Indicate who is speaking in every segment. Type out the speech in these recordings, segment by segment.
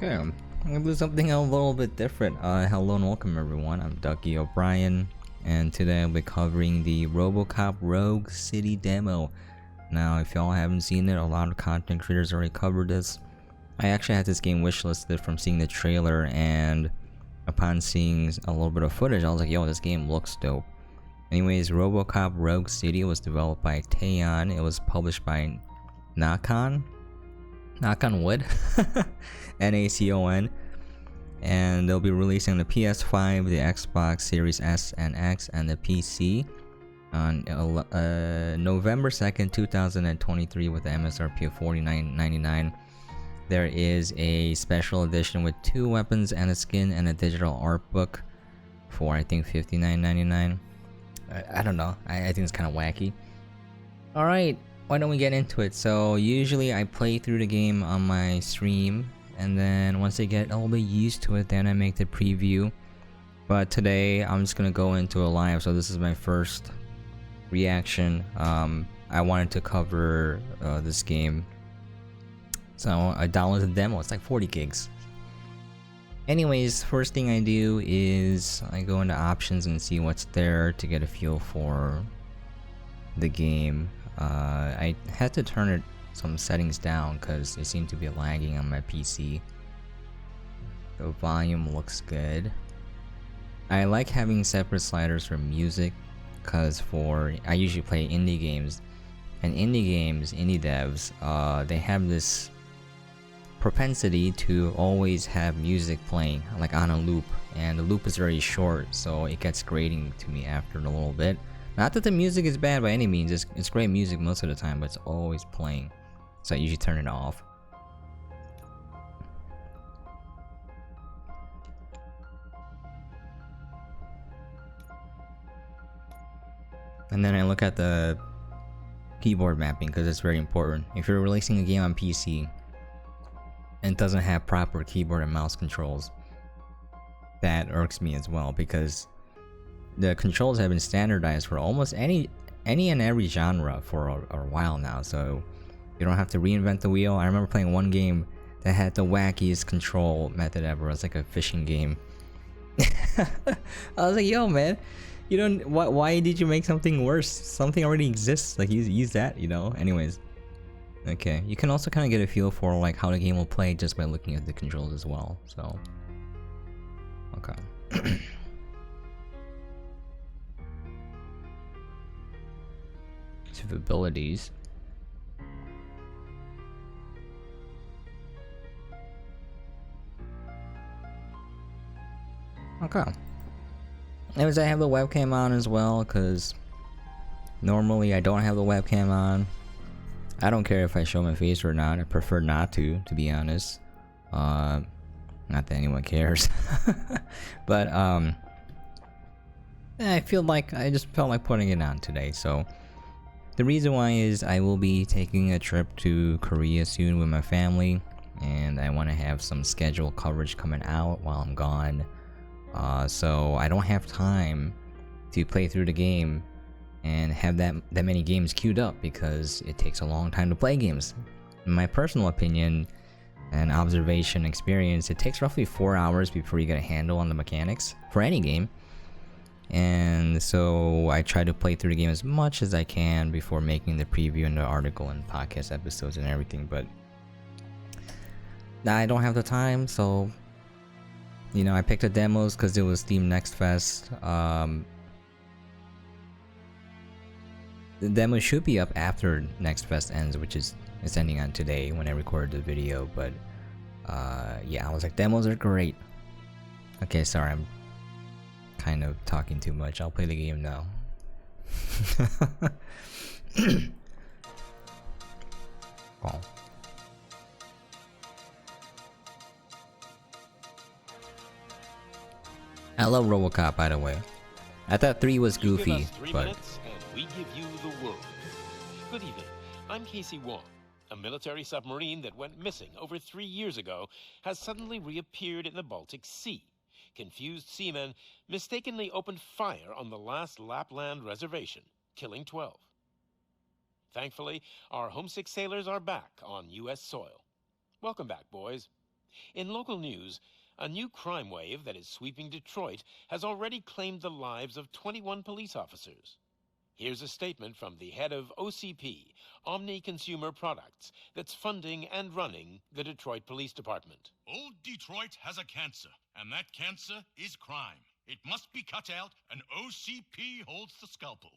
Speaker 1: Okay, I'm gonna do something a little bit different. Hello and welcome everyone. I'm duckyobrien, and today I'll be covering the RoboCop Rogue City demo. Now, if y'all haven't seen it, a lot of content creators already covered this. I actually had this game wishlisted from seeing the trailer, and upon seeing a little bit of footage, I was like, yo, this game looks dope. Anyways, RoboCop Rogue City was developed by Taeon. It was published by Nakon. Knock on wood. Nacon. And they'll be releasing the PS5, the Xbox Series S and X, and the PC on November 2nd, 2023 with the MSRP of $49.99. There is a special edition with 2 weapons and a skin and a digital art book for I think $59.99. I don't know. I think it's kind of wacky. Alright, why don't we get into it? So usually I play through the game on my stream, and then once I get a little bit used to it, then I make the preview. But today I'm just gonna go into a live, so this is my first reaction. I wanted to cover this game, so I downloaded the demo. It's like 40 gigs. Anyways, first thing I do is I go into options and see what's there to get a feel for the game. I had to turn some settings down because they seem to be lagging on my PC. The volume looks good. I like having separate sliders for music because I usually play indie games, and indie devs, they have this propensity to always have music playing like on a loop, and the loop is very short, so it gets grating to me after a little bit. Not that the music is bad by any means, it's great music most of the time, but it's always playing, so I usually turn it off. And then I look at the keyboard mapping because it's very important. If you're releasing a game on PC and it doesn't have proper keyboard and mouse controls, that irks me as well, because the controls have been standardized for almost any and every genre for a while now, so you don't have to reinvent the wheel. I remember playing one game that had the wackiest control method ever. It was like a fishing game. I was like, yo man, you don't, why did you make something worse? Something already exists, like use that, you know? Anyways, okay, you can also kind of get a feel for like how the game will play just by looking at the controls as well, so okay. Abilities. Okay. Anyways, I have the webcam on as well, because normally I don't have the webcam on. I don't care if I show my face or not. I prefer not to be honest. Not that anyone cares. But I just felt like putting it on today, so the reason why is I will be taking a trip to Korea soon with my family, and I want to have some scheduled coverage coming out while I'm gone. So I don't have time to play through the game and have that many games queued up, because it takes a long time to play games. In my personal opinion and observation experience, it takes roughly 4 hours before you get a handle on the mechanics for any game. And so I try to play through the game as much as I can before making the preview and the article and podcast episodes and everything, but I don't have the time, so you know, I picked the demos because it was Steam Next Fest. The demo should be up after Next Fest ends, which is it's ending on today when I recorded the video, but yeah, I was like, demos are great. Okay, sorry, I'm kind of talking too much. I'll play the game now. Oh. I love RoboCop, by the way. I thought 3 was goofy, but
Speaker 2: minutes and we give you the world. Good evening. I'm Casey Wong. A military submarine that went missing over 3 years ago has suddenly reappeared in the Baltic Sea. Confused seamen mistakenly opened fire on the last Lapland reservation, killing 12. Thankfully, our homesick sailors are back on U.S. soil. Welcome back, boys. In local news, a new crime wave that is sweeping Detroit has already claimed the lives of 21 police officers. Here's a statement from the head of OCP, Omni Consumer Products, that's funding and running the Detroit Police Department.
Speaker 3: Old Detroit has a cancer, and that cancer is crime. It must be cut out, and OCP holds the scalpel.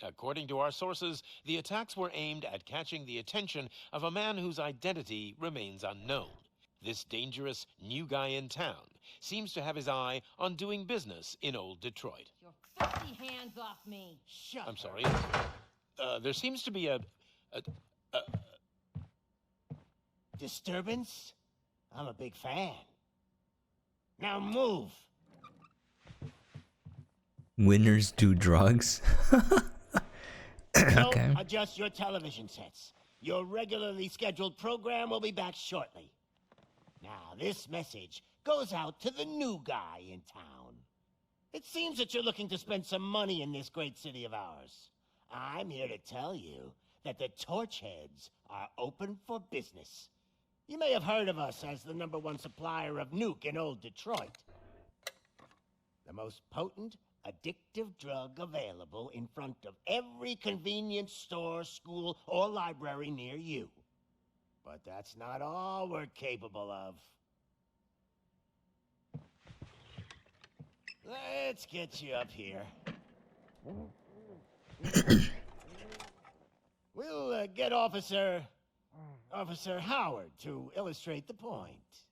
Speaker 2: According to our sources, the attacks were aimed at catching the attention of a man whose identity remains unknown. This dangerous new guy in town seems to have his eye on doing business in old Detroit.
Speaker 4: Your filthy hands off me.
Speaker 2: I'm sorry. There seems to be a
Speaker 5: disturbance? I'm a big fan. Now move.
Speaker 1: Winners do drugs.
Speaker 5: Don't
Speaker 1: Okay.
Speaker 5: adjust your television sets. Your regularly scheduled program will be back shortly. Now, this message goes out to the new guy in town. It seems that you're looking to spend some money in this great city of ours. I'm here to tell you that the Torchheads are open for business. You may have heard of us as the #1 supplier of nuke in old Detroit. The most potent, addictive drug available in front of every convenience store, school, or library near you. But that's not all we're capable of. Let's get you up here. We'll get Officer Howard to illustrate the point.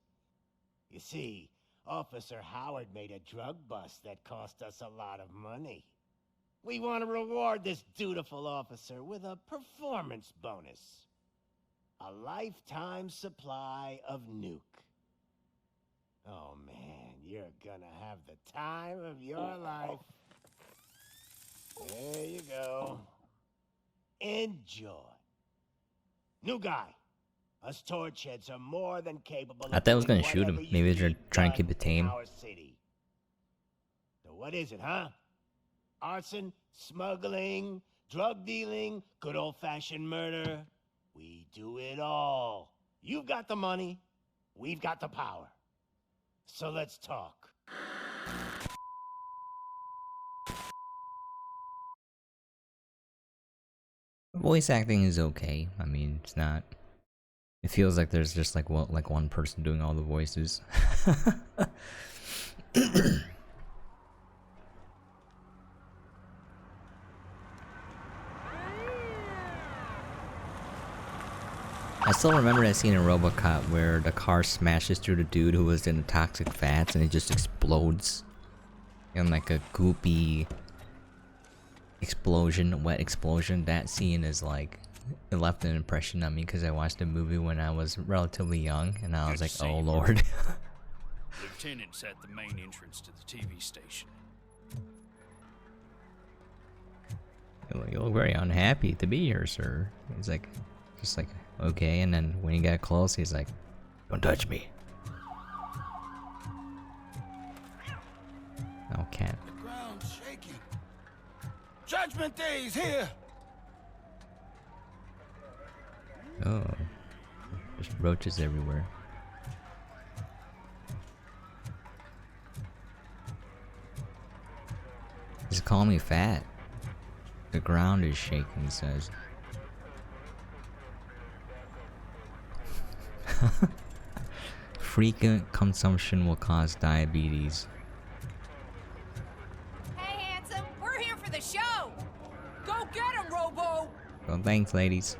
Speaker 5: You see, Officer Howard made a drug bust that cost us a lot of money. We want to reward this dutiful officer with a performance bonus. A lifetime supply of nuke. Oh man, you're gonna have the time of your life. There you go. Enjoy. New guy. Us Torchheads are more than capable of
Speaker 1: I thought I was
Speaker 5: doing
Speaker 1: gonna shoot him.
Speaker 5: whatever you
Speaker 1: Maybe they're
Speaker 5: need
Speaker 1: trying to
Speaker 5: done
Speaker 1: keep it
Speaker 5: in
Speaker 1: tame.
Speaker 5: our city. So what is it, huh? Arson, smuggling, drug dealing, good old-fashioned murder. We do it all. You've got the money, we've got the power. So let's talk.
Speaker 1: Voice acting is okay. I mean, it's not. It feels like there's just like one person doing all the voices. I still remember that scene in RoboCop where the car smashes through the dude who was in the toxic fats and it just explodes in like a goopy explosion, wet explosion. That scene is like, it left an impression on me because I watched the movie when I was relatively young and I was like, oh lord.
Speaker 6: Lieutenant's at the main entrance to the TV station.
Speaker 1: You look very unhappy to be here, sir. He's like, just like, okay, and then when he got close, he's like, don't touch me. Okay.
Speaker 7: The ground's shaking. Judgment Day's here!
Speaker 1: Oh. There's roaches everywhere. He's calling me fat. The ground is shaking, he says. Frequent consumption will cause diabetes.
Speaker 4: Hey, handsome, we're here for the show. Go get him, Robo.
Speaker 1: Well, thanks, ladies.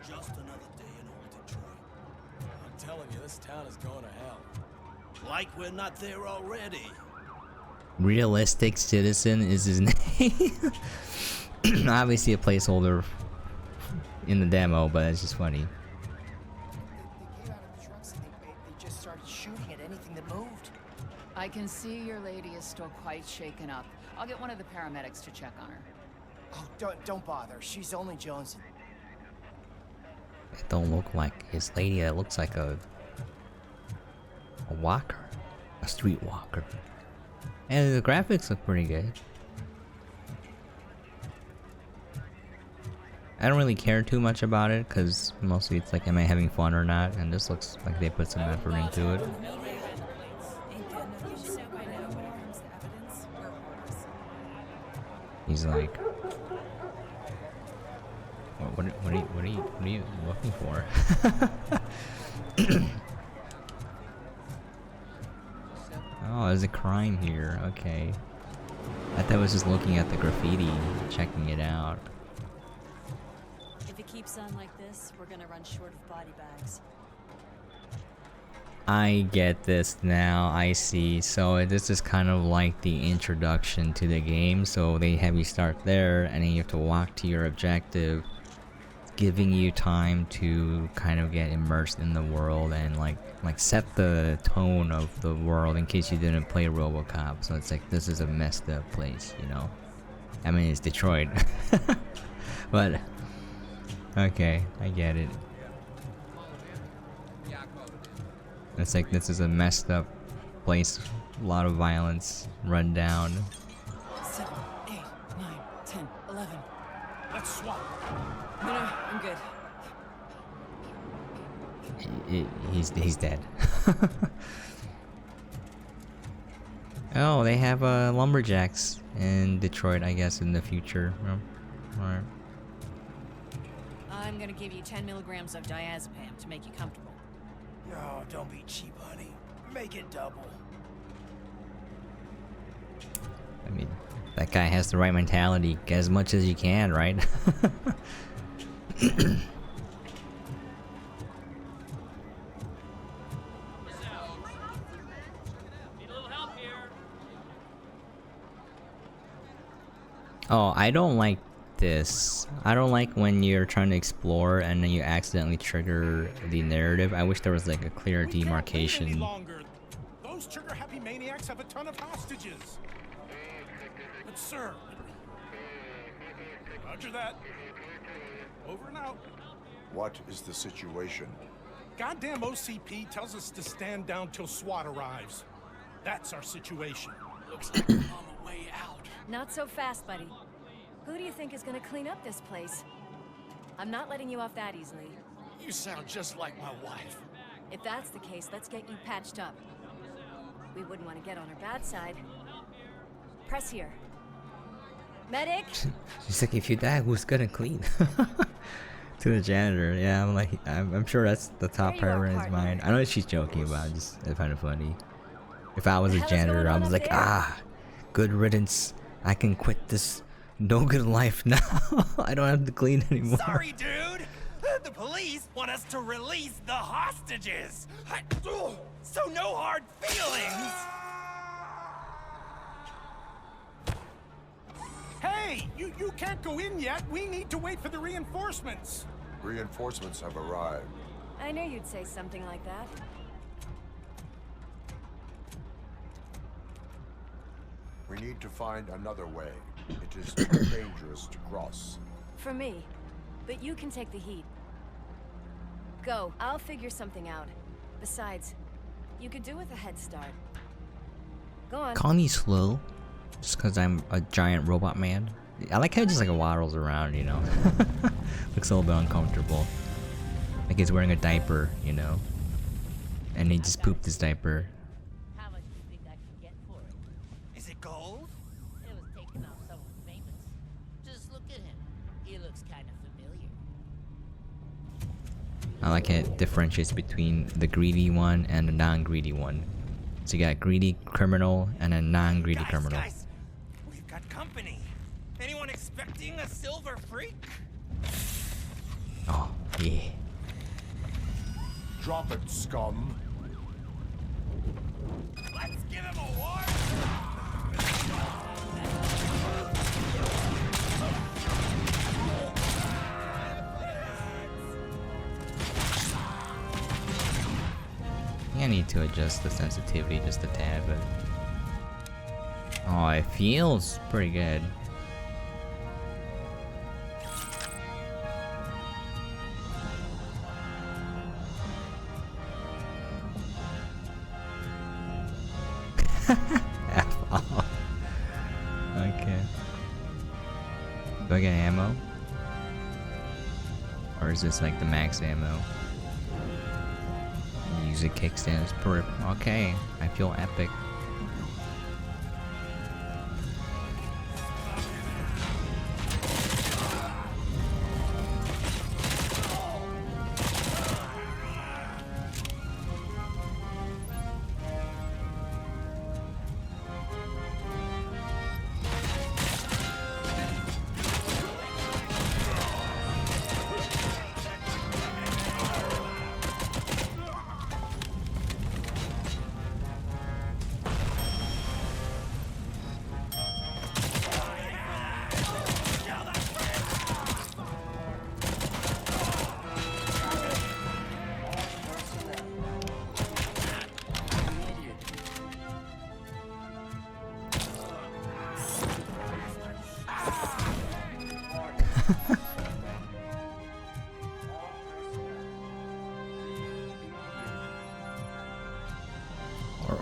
Speaker 7: Just another day in old Detroit. I'm telling you, this town is going to hell. Like we're not there already.
Speaker 1: Realistic Citizen is his name. Obviously a placeholder in the demo, but it's just funny.
Speaker 8: They came out of the trucks and they just started shooting at anything that moved.
Speaker 9: I can see your lady is still quite shaken up. I'll get one of the paramedics to check on her.
Speaker 8: Oh, don't bother. She's only jonesing.
Speaker 1: It don't look like his lady. It looks like a walker, a street walker. And the graphics look pretty good. I don't really care too much about it because mostly it's like, am I having fun or not? And this looks like they put some effort into it. He's like, what are you looking for? Oh, there's a crime here. Okay. I thought I was just looking at the graffiti, checking it out.
Speaker 10: If it keeps on like this, we're gonna run short of body bags.
Speaker 1: I get this now, I see. So this is kind of like the introduction to the game. So they have you start there and then you have to walk to your objective, giving you time to kind of get immersed in the world and like set the tone of the world in case you didn't play RoboCop. So it's like, this is a messed up place, you know? I mean, it's Detroit. But okay, I get it. It's like, this is a messed up place, a lot of violence, run down.
Speaker 4: 7, 8, 9, 10, 11.
Speaker 7: Let's swap.
Speaker 4: No, I'm good.
Speaker 1: He's dead. Oh, they have lumberjacks in Detroit, I guess, in the future. Alright.
Speaker 4: I'm gonna give you 10 milligrams of diazepam to make you comfortable.
Speaker 7: No, don't be cheap, honey. Make it double.
Speaker 1: I mean, that guy has the right mentality. Get as much as you can, right? Oh, I don't like this. I don't like when you're trying to explore and then you accidentally trigger the narrative. I wish there was like a clear demarcation.
Speaker 3: Those trigger-happy maniacs have a ton of hostages. But sir, roger that. Over and out.
Speaker 11: What is the situation?
Speaker 3: Goddamn OCP tells us to stand down till SWAT arrives. That's our situation.
Speaker 7: Looks like we're on the way out.
Speaker 10: Not so fast, buddy. Who do you think is gonna clean up this place? I'm not letting you off that easily.
Speaker 7: You sound just like my wife.
Speaker 10: If that's the case, let's get you patched up. We wouldn't want to get on her bad side. Press here. Medic!
Speaker 1: She's like, if you die, who's gonna clean? To the janitor. Yeah, I'm like, I'm sure that's the top priority in his mind. I know she's joking about it, just I find it funny. If I was a janitor, I was like, good riddance. I can quit this no good life now. I don't have to clean anymore.
Speaker 7: Sorry, dude. The police want us to release the hostages. So no hard feelings.
Speaker 3: Hey, you can't go in yet. We need to wait for the reinforcements.
Speaker 11: Reinforcements have arrived.
Speaker 10: I knew you'd say something like that.
Speaker 11: We need to find another way. It is too dangerous to cross.
Speaker 10: For me. But you can take the heat. Go. I'll figure something out. Besides, you could do with a head start. Go on.
Speaker 1: Call me slow, just because I'm a giant robot man. I like how he just like waddles around, you know. Looks a little bit uncomfortable. Like he's wearing a diaper, you know. And he just pooped his diaper.
Speaker 12: How much do you think I can get for it?
Speaker 7: Is it gold?
Speaker 12: It was taken off someone famous. Just look at him. He looks kind of familiar.
Speaker 1: I like how it differentiates between the greedy one and the non-greedy one. So you got greedy criminal and a non-greedy criminal.
Speaker 7: Guys, we've got company. Anyone expecting a silver freak?
Speaker 1: Oh, yeah.
Speaker 11: Drop it, scum.
Speaker 7: Let's give him a war.
Speaker 1: I need to adjust the sensitivity just a tad, but oh, it feels pretty good. F off. Okay. Do I get ammo? Or is this like the max ammo? Music kicks in. It's pretty okay. I feel epic.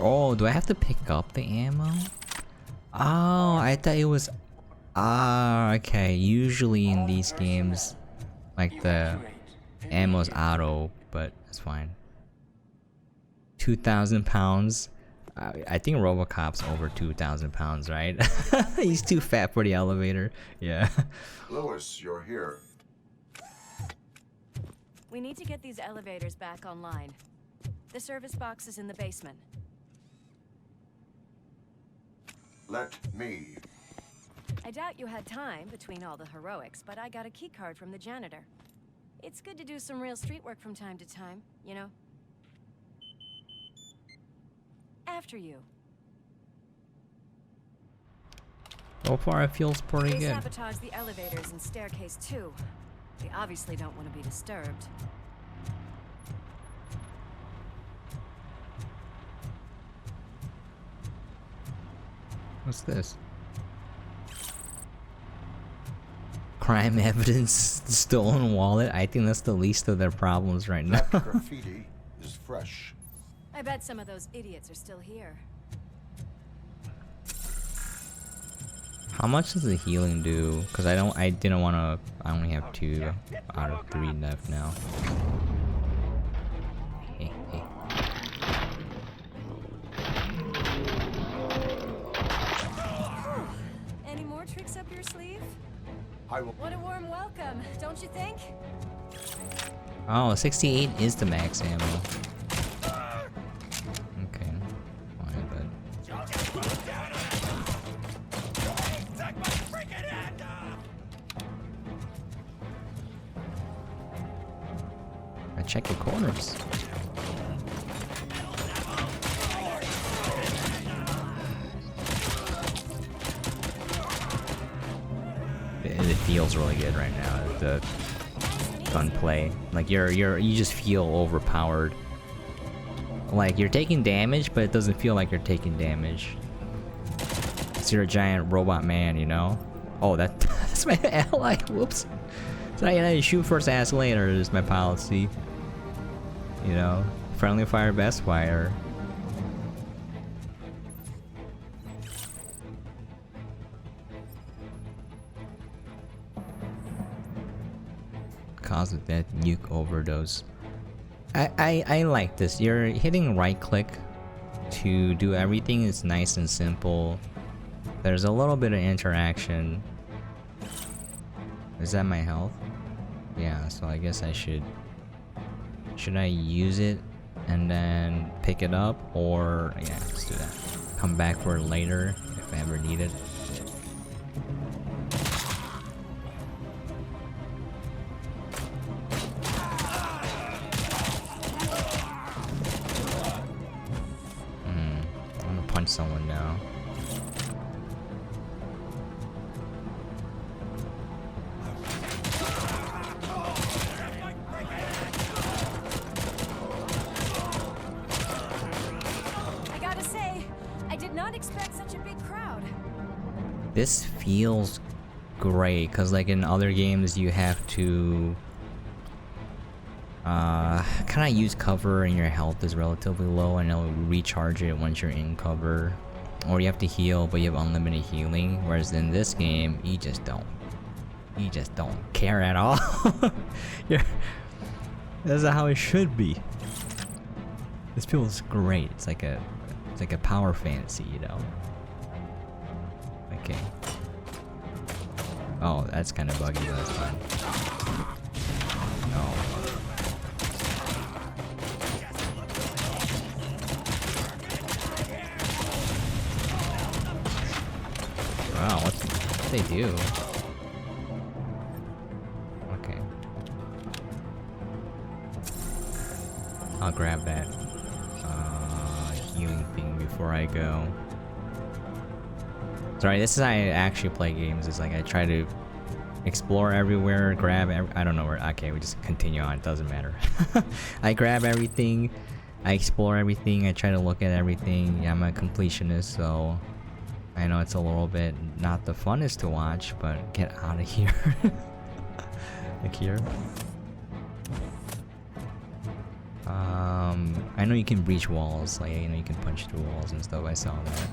Speaker 1: Oh, do I have to pick up the ammo? Oh, I thought it was... Ah, okay. Usually in these games, like the ammo's auto, but that's fine. 2,000 pounds. I think RoboCop's over 2,000 pounds, right? He's too fat for the elevator. Yeah.
Speaker 11: Lewis, you're here.
Speaker 10: We need to get these elevators back online. The service box is in the basement.
Speaker 11: Let me.
Speaker 10: I doubt you had time between all the heroics, but I got a key card from the janitor. It's good to do some real street work from time to time, you know? After you.
Speaker 1: So far it feels pretty
Speaker 10: They
Speaker 1: good.
Speaker 10: sabotage the elevators and staircase too. They obviously don't want to be disturbed.
Speaker 1: What's this? Crime evidence, stolen wallet. I think that's the least of their problems right now.
Speaker 11: That graffiti is fresh.
Speaker 10: I bet some of those idiots are still here.
Speaker 1: How much does the healing do? Because I didn't want to. I only have 2 out of 3 left now. Hey, hey.
Speaker 10: Any more tricks up your sleeve?
Speaker 11: I will.
Speaker 10: What a warm welcome, don't you think?
Speaker 1: Oh, 68 is the max ammo. Okay, fine, but. I check the corners. It feels really good right now. The gunplay, like you just feel overpowered. Like you're taking damage, but it doesn't feel like you're taking damage. So you're a giant robot man, you know. Oh, that's my ally. Whoops. So I shoot first, ask later is my policy. You know, friendly fire, best fire. Cause of that nuke overdose. I like this. You're hitting right click to do everything. It's nice and simple. There's a little bit of interaction. Is that my health? Yeah, so I guess I should I use it and then pick it up, or yeah, let's do that. Come back for it later if I ever need it. I'm gonna punch someone now. This feels great because like in other games you have to kind of use cover and your health is relatively low and it'll recharge it once you're in cover, or you have to heal but you have unlimited healing, whereas in this game you just don't. You just don't care at all. That's how it should be. This feels great. It's like a power fantasy, you know. Okay. Oh, that's kind of buggy, but that's fine. No. Wow, what they do? Okay. I'll grab that healing thing before I go. Sorry, this is how I actually play games. It's like I try to explore everywhere, grab I don't know where. Okay, we just continue on. It doesn't matter. I grab everything, I explore everything, I try to look at everything. Yeah, I'm a completionist, so I know it's a little bit not the funnest to watch, but get out of here. Like here. I know you can breach walls, like you know you can punch through walls and stuff. I saw that.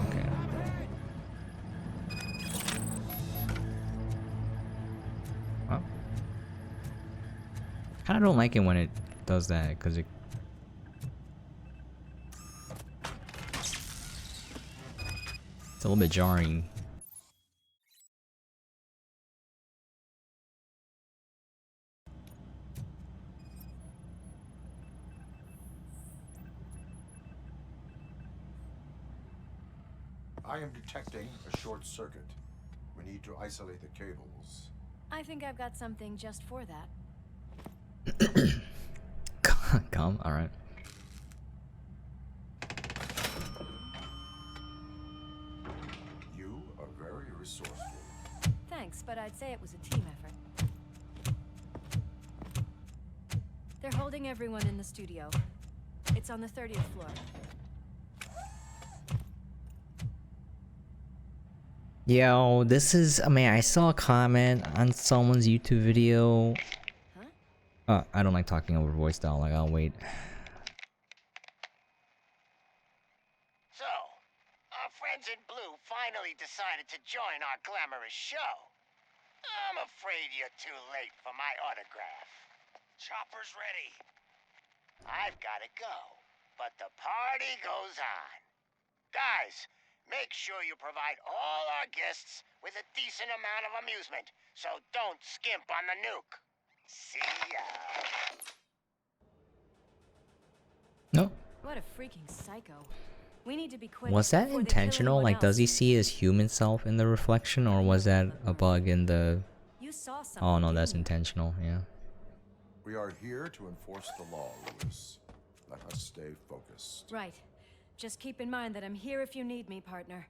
Speaker 1: Okay. Well, kind of don't like it when it does that because it's a little bit jarring.
Speaker 11: I am detecting a short circuit. We need to isolate the cables.
Speaker 10: I think I've got something just for that.
Speaker 1: Come, alright.
Speaker 11: You are very resourceful.
Speaker 10: Thanks, but I'd say it was a team effort. They're holding everyone in the studio. It's on the 30th floor.
Speaker 1: Yo, this is, I mean, I saw a comment on someone's YouTube video. Huh? I don't like talking over voice style, like I'll wait.
Speaker 5: So, our friends in blue finally decided to join our glamorous show. I'm afraid you're too late for my autograph.
Speaker 7: Chopper's ready.
Speaker 5: I've got to go, but the party goes on. Guys, make sure you provide all our guests with a decent amount of amusement, so don't skimp on the nuke. See ya.
Speaker 1: No.
Speaker 10: What a freaking psycho. We need to be quick.
Speaker 1: Was that intentional? Like, does he see his human self in the reflection, or was that a bug in the...
Speaker 10: You saw something.
Speaker 1: Oh no, that's intentional, yeah.
Speaker 11: We are here to enforce the law, Lewis. Let us stay focused.
Speaker 10: Right. Just keep in mind that I'm here if you need me, partner.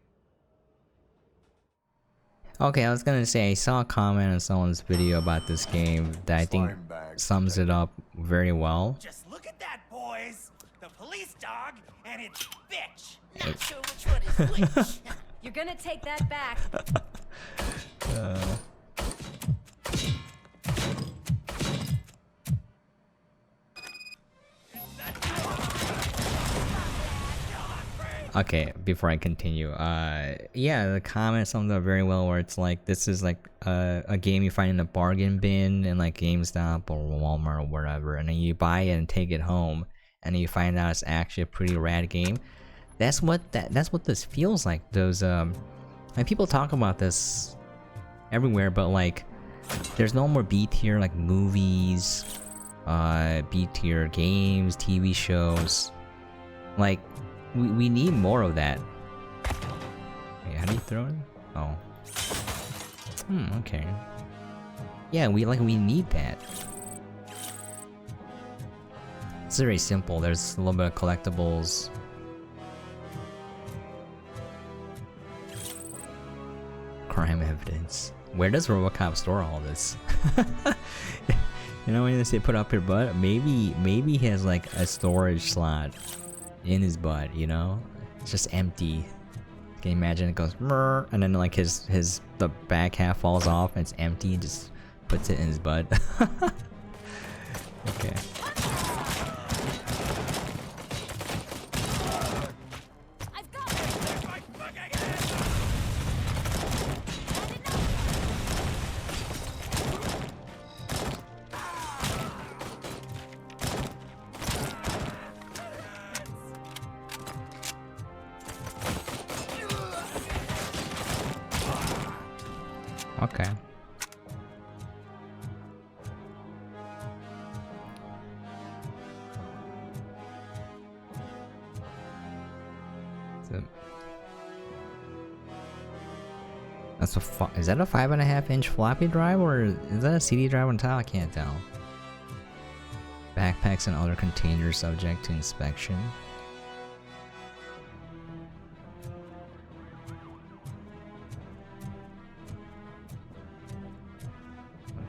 Speaker 1: Okay, I was gonna say, I saw a comment on someone's video about this game that I think sums it up very well.
Speaker 7: Just look at that, boys. The police dog and its bitch.
Speaker 12: Not sure which one is which.
Speaker 10: You're gonna take that back.
Speaker 1: Okay, before I continue, yeah, the comment sums up very well where it's like, this is like a game you find in a bargain bin in like GameStop or Walmart or wherever, and then you buy it and take it home, and then you find out it's actually a pretty rad game. That's what this feels like. Those like people talk about this everywhere, but like there's no more B tier like movies, B tier games, TV shows. Like we need more of that. Wait, how do you throw it? Oh. Okay. Yeah, we need that. It's very simple. There's a little bit of collectibles. Crime evidence. Where does RoboCop store all this? You know, when they say put up your butt, maybe he has like a storage slot in his butt, you know? It's just empty. Can you imagine it goes mrr, and then like the back half falls off and it's empty and just puts it in his butt. Okay. Okay. That's a is that a 5.5-inch floppy drive or is that a CD drive on top? I can't tell. Backpacks and other containers subject to inspection.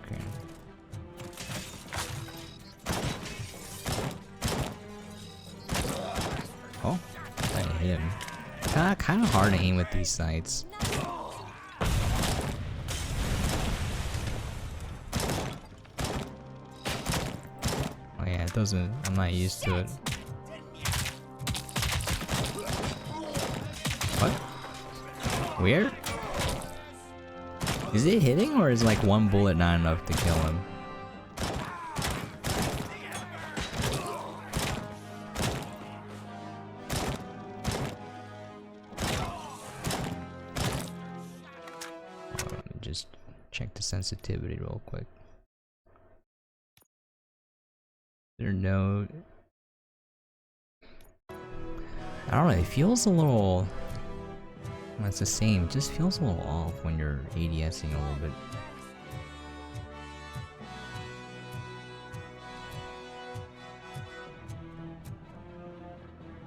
Speaker 1: Okay. Oh, I hit him. Kind of hard to aim with these sights. Oh yeah, it doesn't. I'm not used to it. What? Weird? Is it hitting or is like one bullet not enough to kill him? Just check the sensitivity real quick. There no... I don't know, it feels a little... Well, it's the same, it just feels a little off when you're ADSing a little bit.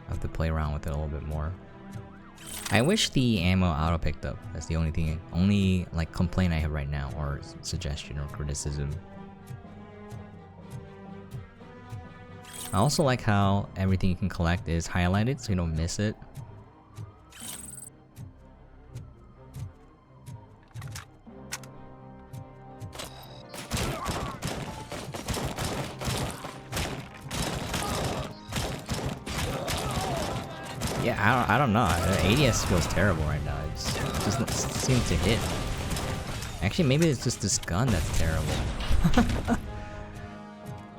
Speaker 1: I have to play around with it a little bit more. I wish the ammo auto picked up. That's the only like complaint I have right now, or suggestion or criticism. I also like how everything you can collect is highlighted so you don't miss it. Yeah, I don't know. The ADS feels terrible right now. It just doesn't seem to hit. Actually, maybe it's just this gun that's terrible.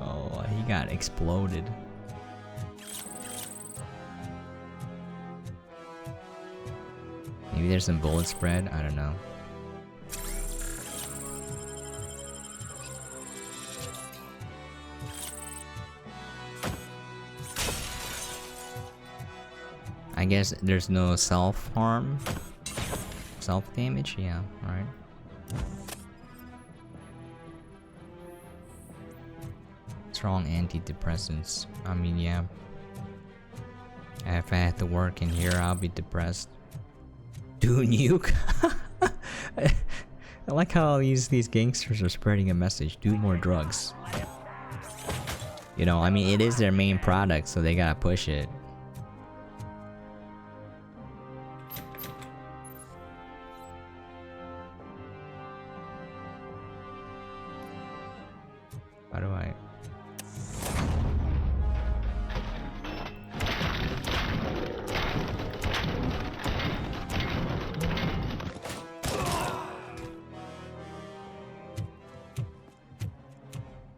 Speaker 1: Oh, he got exploded. Maybe there's some bullet spread. I don't know. I guess there's no self-harm? Self-damage? Yeah, right. Strong antidepressants. I mean, yeah. If I have to work in here, I'll be depressed. Do nuke? I like how these gangsters are spreading a message. Do more drugs. You know, I mean, it is their main product, so they gotta push it. How do I...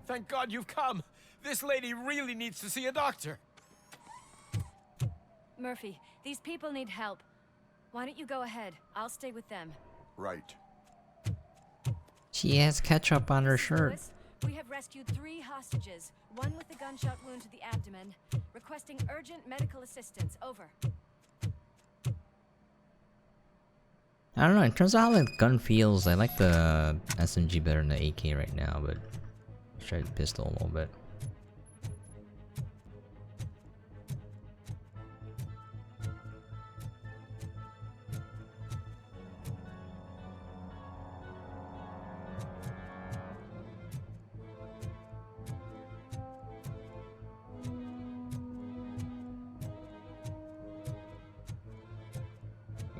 Speaker 13: Thank God you've come! This lady really needs to see a doctor!
Speaker 10: Murphy, these people need help. Why don't you go ahead? I'll stay with them.
Speaker 11: Right.
Speaker 1: She has ketchup on her shirt.
Speaker 10: Lewis, we have rescued 3 hostages, one with a gunshot wound to the abdomen, requesting urgent medical assistance. Over.
Speaker 1: I don't know, in terms of how the gun feels, I like the SMG better than the AK right now, but let's try the pistol a little bit.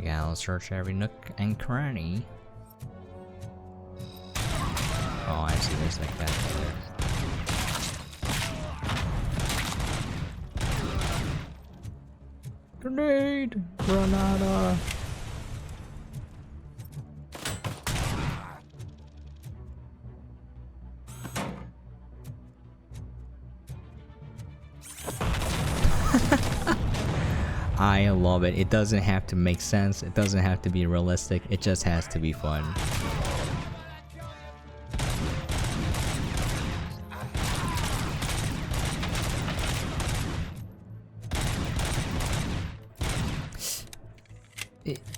Speaker 1: Yeah, I'll search every nook and cranny. Oh, I see, there's like that there. Grenade! Granada! I love it. It doesn't have to make sense. It doesn't have to be realistic. It just has to be fun.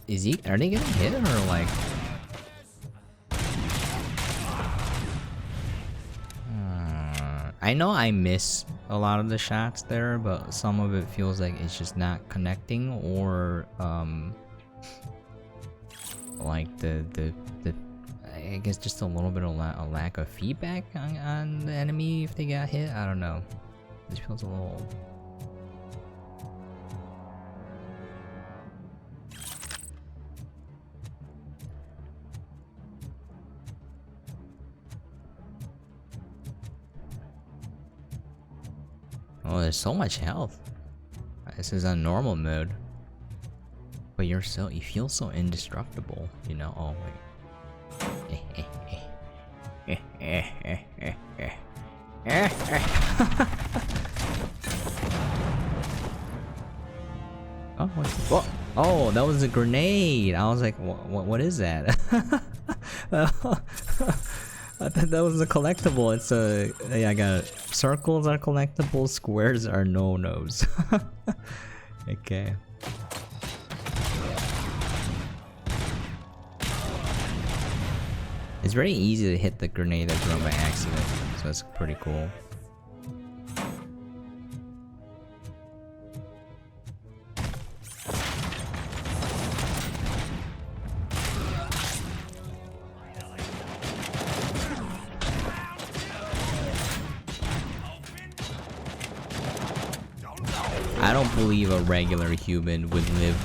Speaker 1: Is he? Are they getting hit or like? I know I miss a lot of the shots there, but some of it feels like it's just not connecting, or like the I guess just a little bit of a lack of feedback on the enemy if they got hit. I don't know. This feels a little. Oh, there's so much health. This is on normal mode. But you feel so indestructible, you know? Oh wait. Oh, what? Oh, that was a grenade. I was like, what is that? I thought that was a collectible. It's a. Yeah, I got it. Circles are collectibles, squares are no-nos. Okay. It's very easy to hit the grenade that's run by accident, so that's pretty cool. I don't believe a regular human would live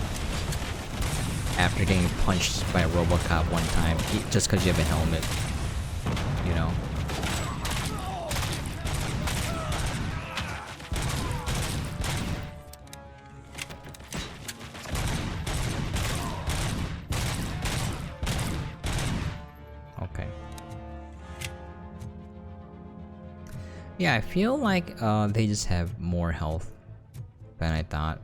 Speaker 1: after getting punched by a RoboCop one time just because you have a helmet, you know? Okay. Yeah, I feel like they just have more health than I thought.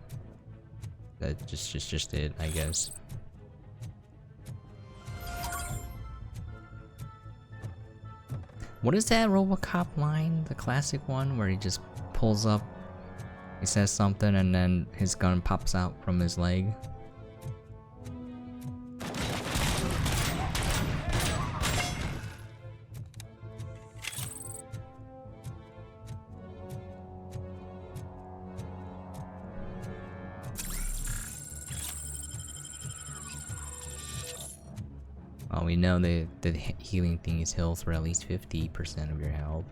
Speaker 1: That just did, I guess. What is that RoboCop line? The classic one where he just pulls up, he says something, and then his gun pops out from his leg. Well, we know the healing thing is heals for at least 50% of your health.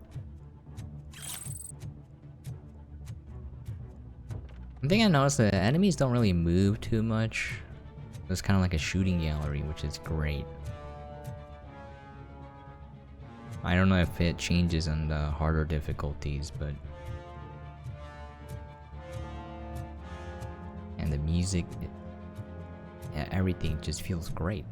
Speaker 1: One thing I noticed, the enemies don't really move too much. It's kind of like a shooting gallery, which is great. I don't know if it changes on the harder difficulties, but... And the music, yeah, everything just feels great.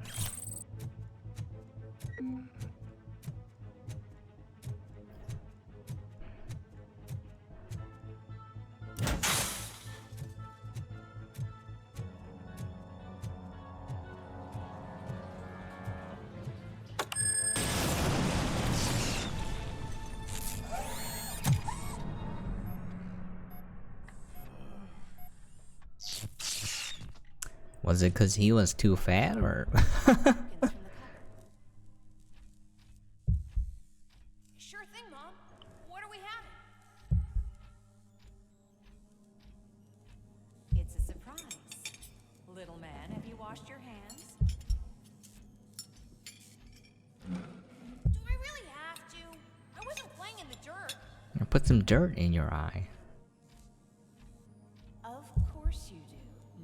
Speaker 1: Was it because he was too fat, or?
Speaker 4: Sure thing, Mom. What are we having?
Speaker 9: It's a surprise. Little man, have you washed your hands?
Speaker 4: Do I really have to? I wasn't playing in the dirt.
Speaker 1: Put some dirt in your eye.
Speaker 9: Of course you do.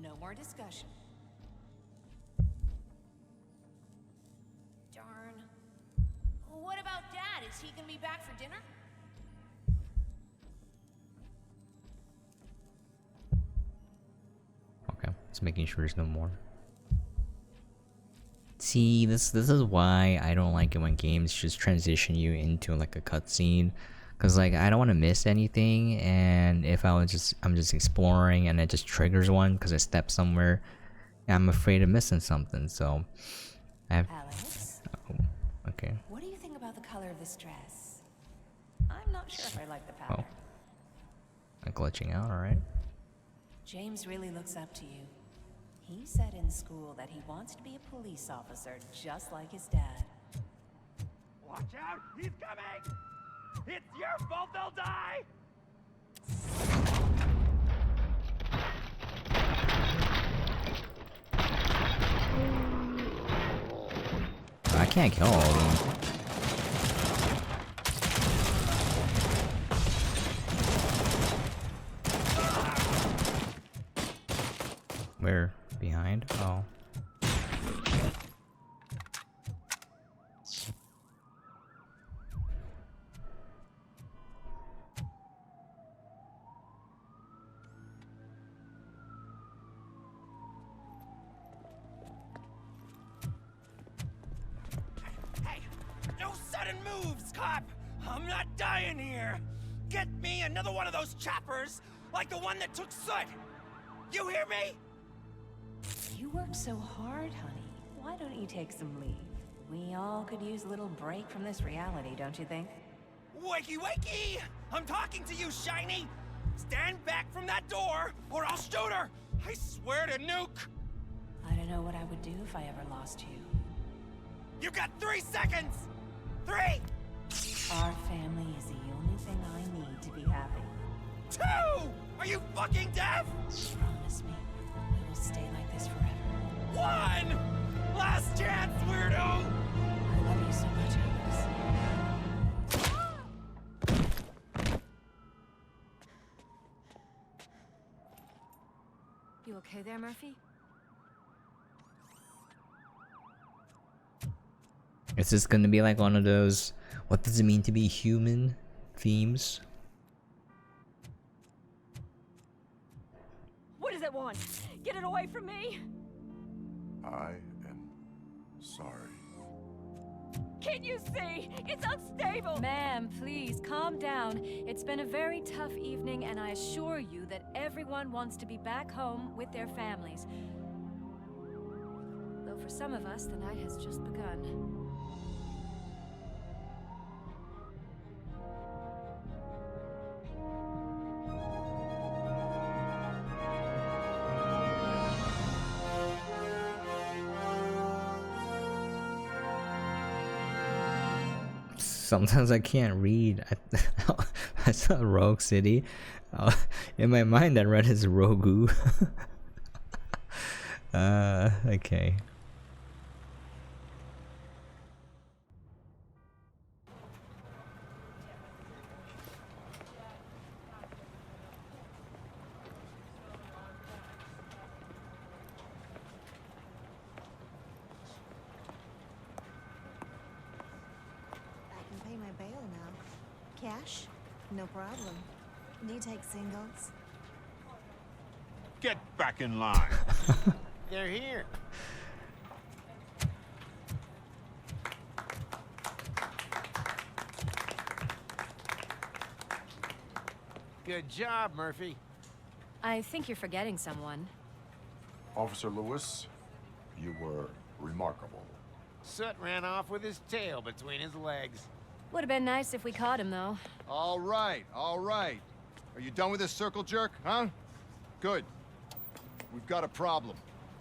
Speaker 9: No more discussion.
Speaker 4: Darn. What about Dad? Is he gonna be back for dinner?
Speaker 1: Just making sure there's no more. See, this is why I don't like it when games just transition you into like a cutscene, cause like I don't want to miss anything, and if I'm just exploring and it just triggers one cause I stepped somewhere, I'm afraid of missing something. So I have.
Speaker 14: Alex?
Speaker 1: Oh, okay.
Speaker 14: What do you think about the color of this dress? I'm not sure if I like the pattern.
Speaker 1: I'm glitching out. All right.
Speaker 14: James really looks up to you. He said in school that he wants to be a police officer just like his dad.
Speaker 13: Watch out! He's coming! It's your fault they'll die!
Speaker 1: I can't kill all of them. Where? Behind? Oh.
Speaker 13: Hey! No sudden moves, cop! I'm not dying here! Get me another one of those choppers, like the one that took Soot! You hear me?
Speaker 14: You work so hard, honey. Why don't you take some leave? We all could use a little break from this reality, don't you think?
Speaker 13: Wakey, wakey! I'm talking to you, Shiny! Stand back from that door, or I'll shoot her! I swear to nuke!
Speaker 14: I don't know what I would do if I ever lost you.
Speaker 13: You got 3 seconds! 3!
Speaker 14: Our family is the only thing I need to be happy.
Speaker 13: 2! Are you fucking deaf?
Speaker 14: Promise me, we will stay like this forever.
Speaker 13: 1! Last chance, weirdo!
Speaker 14: I love you so much, Alex.
Speaker 10: You okay there, Murphy?
Speaker 1: Is this gonna be like one of those what does it mean to be human themes?
Speaker 4: What does it want? Get it away from me!
Speaker 11: I am sorry.
Speaker 4: Can't you see? It's unstable!
Speaker 10: Ma'am, please calm down. It's been a very tough evening, and I assure you that everyone wants to be back home with their families. Though for some of us, the night has just begun.
Speaker 1: Sometimes I can't read. I saw Rogue City. In my mind, I read as Rogu. Okay.
Speaker 15: Pay my bail now. Cash? No problem. Do you take singles?
Speaker 3: Get back in line.
Speaker 13: They're here. Good job, Murphy.
Speaker 10: I think you're forgetting someone.
Speaker 11: Officer Lewis, you were remarkable.
Speaker 13: Soot ran off with his tail between his legs.
Speaker 10: Would have been nice if we caught him, though.
Speaker 16: All right, all right. Are you done with this circle jerk, huh? Good. We've got a problem.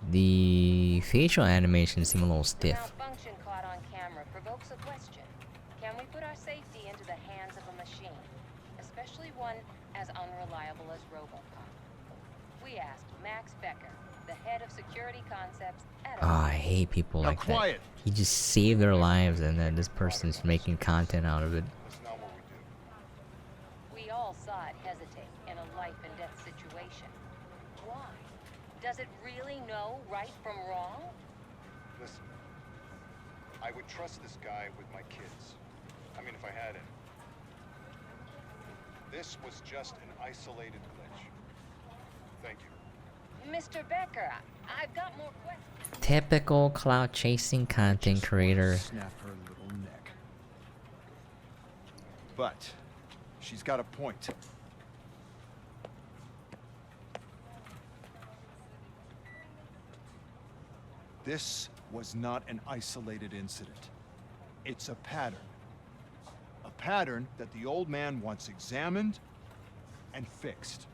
Speaker 1: The facial animations seem a little stiff.
Speaker 17: Malfunction caught on camera provokes a question. Can we put our safety into the hands of a machine, especially one as unreliable as RoboCop? We asked Max Becker, the head of security concepts at
Speaker 1: I hate people like
Speaker 16: quiet.
Speaker 1: that. He just saved their lives and then this person's making content out of it.
Speaker 17: We all saw it hesitate in a life and death situation. Why? Does it really know right from wrong?
Speaker 18: Listen, I would trust this guy with my kids. I mean, if I had any. This was just an isolated glitch. Thank you.
Speaker 17: Mr. Becker, I've got more questions.
Speaker 1: Typical cloud chasing content creator.
Speaker 16: Snap her little neck. But she's got a point. This was not an isolated incident. It's a pattern. A pattern that the old man wants examined and fixed.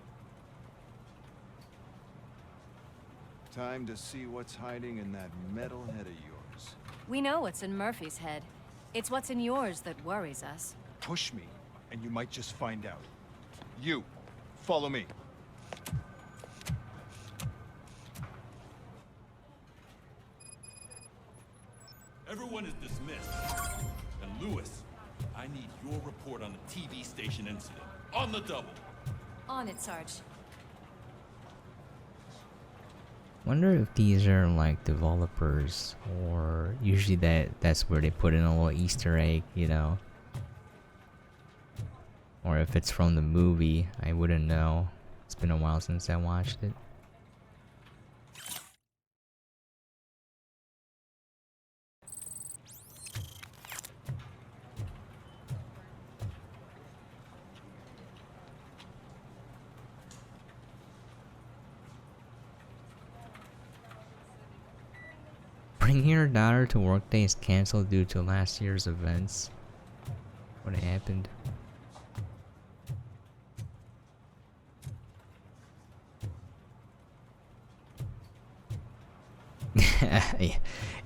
Speaker 16: Time to see what's hiding in that metal head of yours.
Speaker 10: We know what's in Murphy's head. It's what's in yours that worries us.
Speaker 16: Push me, and you might just find out. You, follow me.
Speaker 19: Everyone is dismissed. And Lewis, I need your report on the TV station incident. On the double.
Speaker 10: On it, Sarge.
Speaker 1: Wonder if these are like developers, or usually that's where they put in a little Easter egg, you know. Or if it's from the movie, I wouldn't know. It's been a while since I watched it. Bringing your daughter to workday is cancelled due to last year's events. What happened? Yeah,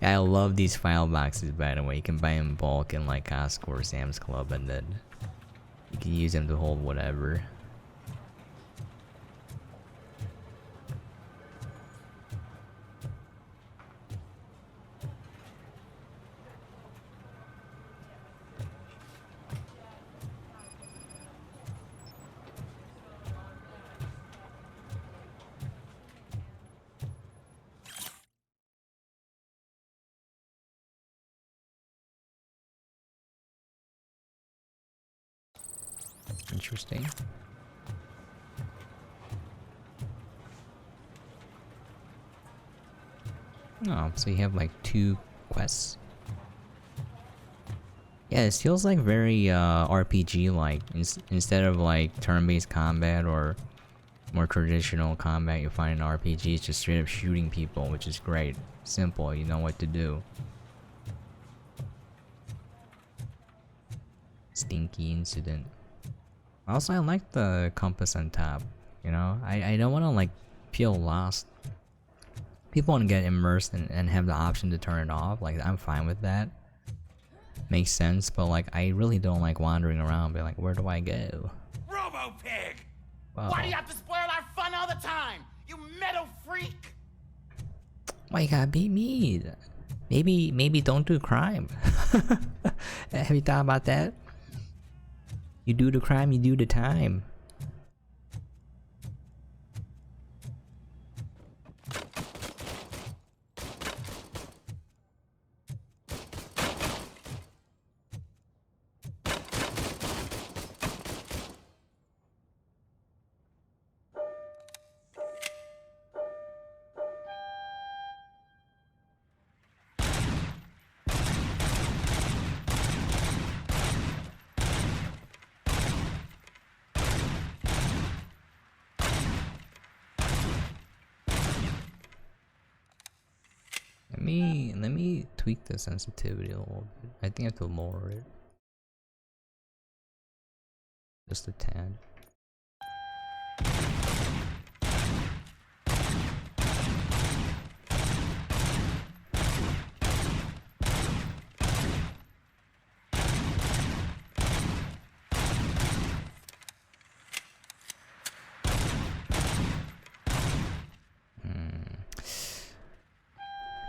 Speaker 1: I love these file boxes, by the way. You can buy them in bulk in like Costco or Sam's Club, and then you can use them to hold whatever. Interesting. Oh, so you have like 2 quests. Yeah, it feels like very RPG-like. Instead of like turn-based combat or more traditional combat you find in RPGs, it's just straight up shooting people, which is great. Simple, you know what to do. Stinky incident. Also, I like the compass on top, you know? I don't want to like feel lost. People want to get immersed and have the option to turn it off. Like, I'm fine with that. Makes sense, but like, I really don't like wandering around being like, where do I go?
Speaker 13: Robo-Pig!
Speaker 1: Wow.
Speaker 13: Why do you have to spoil our fun all the time? You metal freak!
Speaker 1: Why you gotta beat me? Maybe don't do crime. Have you thought about that? You do the crime, you do the time. Let me tweak the sensitivity a little bit. I think I have to lower it. Just a tad.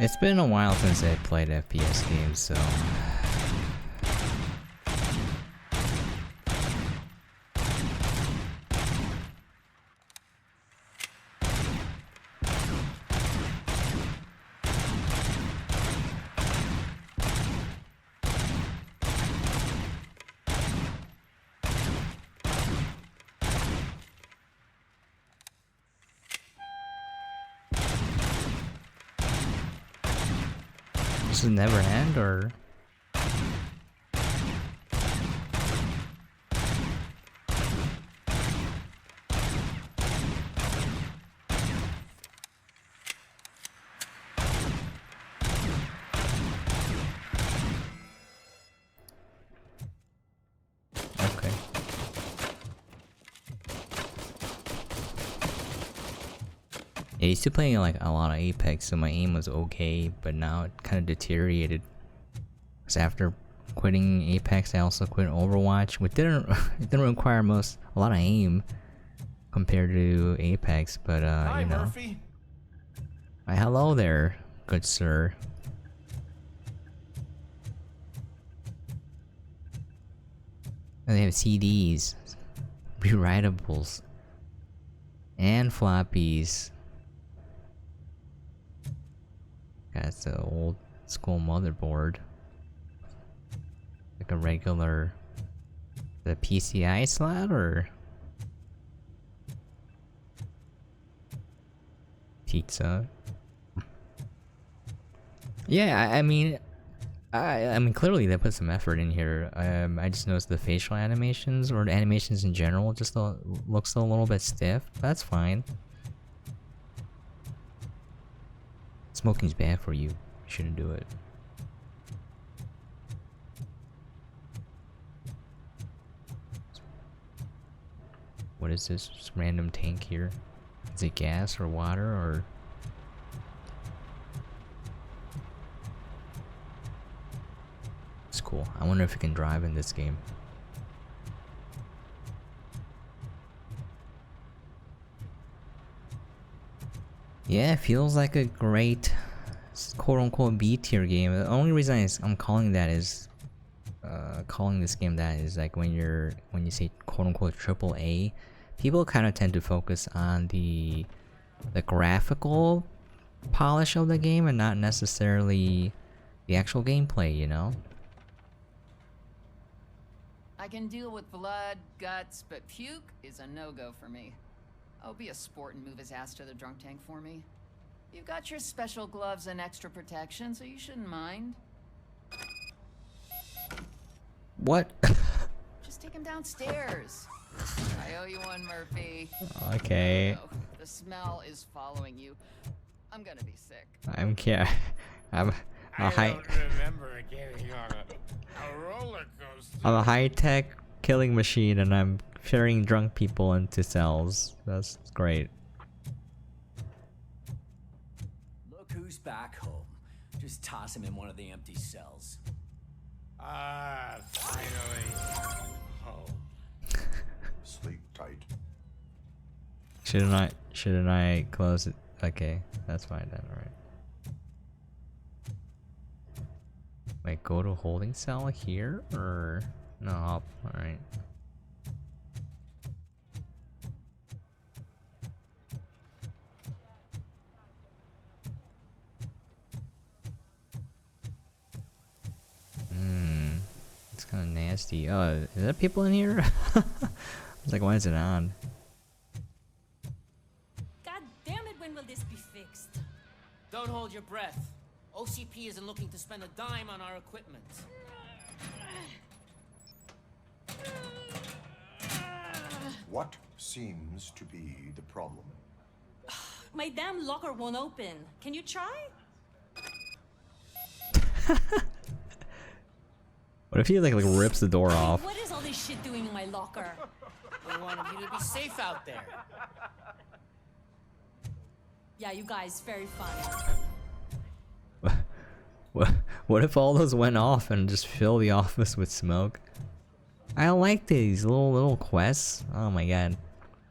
Speaker 1: It's been a while since I played FPS games, so... Does it never end, or? Okay. Yeah, I used to play like a lot of Apex, so my aim was okay, but now it kind of deteriorated. Because after quitting Apex, I also quit Overwatch, which didn't it didn't require a lot of aim compared to Apex, but
Speaker 7: Hi,
Speaker 1: you know.
Speaker 7: Murphy.
Speaker 1: Hello there, good sir. And they have CDs, rewritables, and floppies. That's the old school motherboard. Like a regular, the PCI slot or pizza. Yeah, I mean, I mean, clearly they put some effort in here. I just noticed the facial animations or the animations in general just looks a little bit stiff. That's fine. Smoking's bad for you. You shouldn't do it. What is this random tank here? Is it gas or water or? It's cool. I wonder if you can drive in this game. Yeah, it feels like a great quote-unquote B-tier game. The only reason I'm calling that is calling this game that is like when you say quote-unquote triple A, people kind of tend to focus on the graphical polish of the game and not necessarily the actual gameplay, you know?
Speaker 9: I can deal with blood, guts, but puke is a no-go for me. I'll be a sport and move his ass to the drunk tank for me. You've got your special gloves and extra protection, so you shouldn't mind.
Speaker 1: What?
Speaker 9: Just take him downstairs. I owe you one, Murphy.
Speaker 1: Okay.
Speaker 9: Oh, the smell is following you. I'm gonna be sick.
Speaker 1: I'm a high.
Speaker 2: I don't remember getting on a roller coaster.
Speaker 1: I'm a high-tech killing machine, and I'm carrying drunk people into cells. That's great.
Speaker 20: Look who's back home. Just toss him in one of the empty cells.
Speaker 2: Finally home.
Speaker 11: Sleep tight.
Speaker 1: Shouldn't I close it? Okay, that's fine then. All right. Wait, go to holding cell here or no? All right. It's kind of nasty. Oh, is there people in here? I was like, why is it on?
Speaker 12: God damn it, when will this be fixed?
Speaker 21: Don't hold your breath. OCP isn't looking to spend a dime on our equipment.
Speaker 11: What seems to be the problem?
Speaker 12: My damn locker won't open. Can you try?
Speaker 1: What if he like rips the door off?
Speaker 12: What is all this shit doing in my locker?
Speaker 21: We wanted you to be safe out there.
Speaker 12: Yeah, you guys, very funny.
Speaker 1: What if all those went off and just fill the office with smoke? I like these little quests. Oh my god.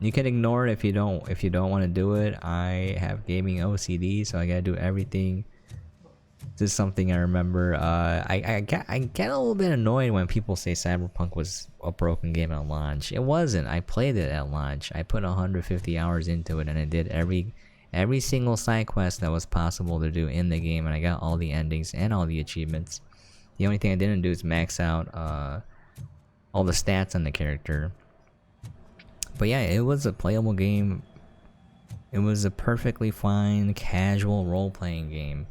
Speaker 1: You can ignore it if you don't want to do it. I have gaming OCD, so I gotta do everything. This is something I remember. I get a little bit annoyed when people say Cyberpunk was a broken game at launch. It wasn't. I played it at launch. I put 150 hours into it, and I did every single side quest that was possible to do in the game, and I got all the endings and all the achievements. The only thing I didn't do is max out all the stats on the character. But yeah, it was a playable game. It was a perfectly fine, casual role-playing game.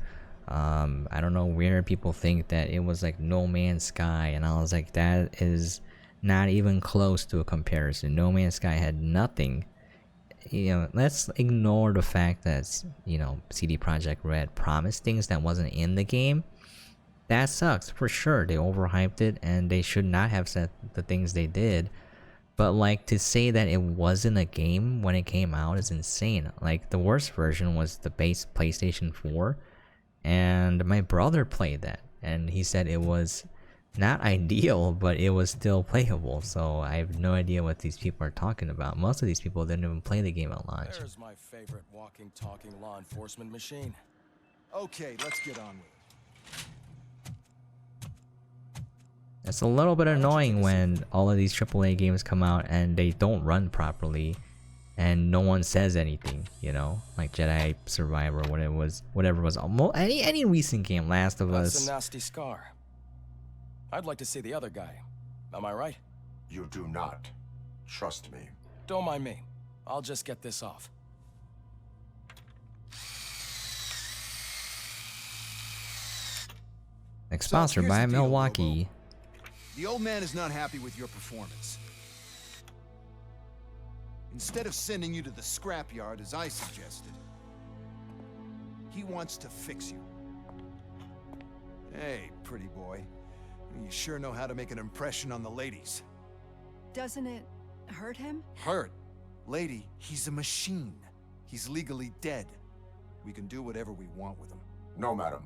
Speaker 1: I don't know where people think that it was like No Man's Sky, and I was like, that is not even close to a comparison. No Man's Sky had nothing. You know, let's ignore the fact that, you know, CD Projekt Red promised things that wasn't in the game. That sucks for sure. They overhyped it, and they should not have said the things they did. But like, to say that it wasn't a game when it came out is insane. Like, the worst version was the base PlayStation 4, and my brother played that, and he said it was not ideal, but it was still playable. So I have no idea what these people are talking about. Most of these people didn't even play the game at launch.
Speaker 7: There's my favorite walking, talking law enforcement machine.
Speaker 16: Okay, let's get on with it.
Speaker 1: It's a little bit annoying when all of these AAA games come out and they don't run properly, and no one says anything. You know, like Jedi Survivor, whatever was any recent game, Last of Us.
Speaker 7: That's a nasty scar. I'd like to see the other guy. Am I right?
Speaker 11: You do not. Trust me.
Speaker 7: Don't mind me. I'll just get this off.
Speaker 1: Sponsored by Milwaukee.
Speaker 16: The old man is not happy with your performance. Instead of sending you to the scrapyard as I suggested, he wants to fix you. Hey, pretty boy. You sure know how to make an impression on the ladies.
Speaker 6: Doesn't it hurt him?
Speaker 16: Hurt? Lady, he's a machine. He's legally dead. We can do whatever we want with him.
Speaker 11: No, madam.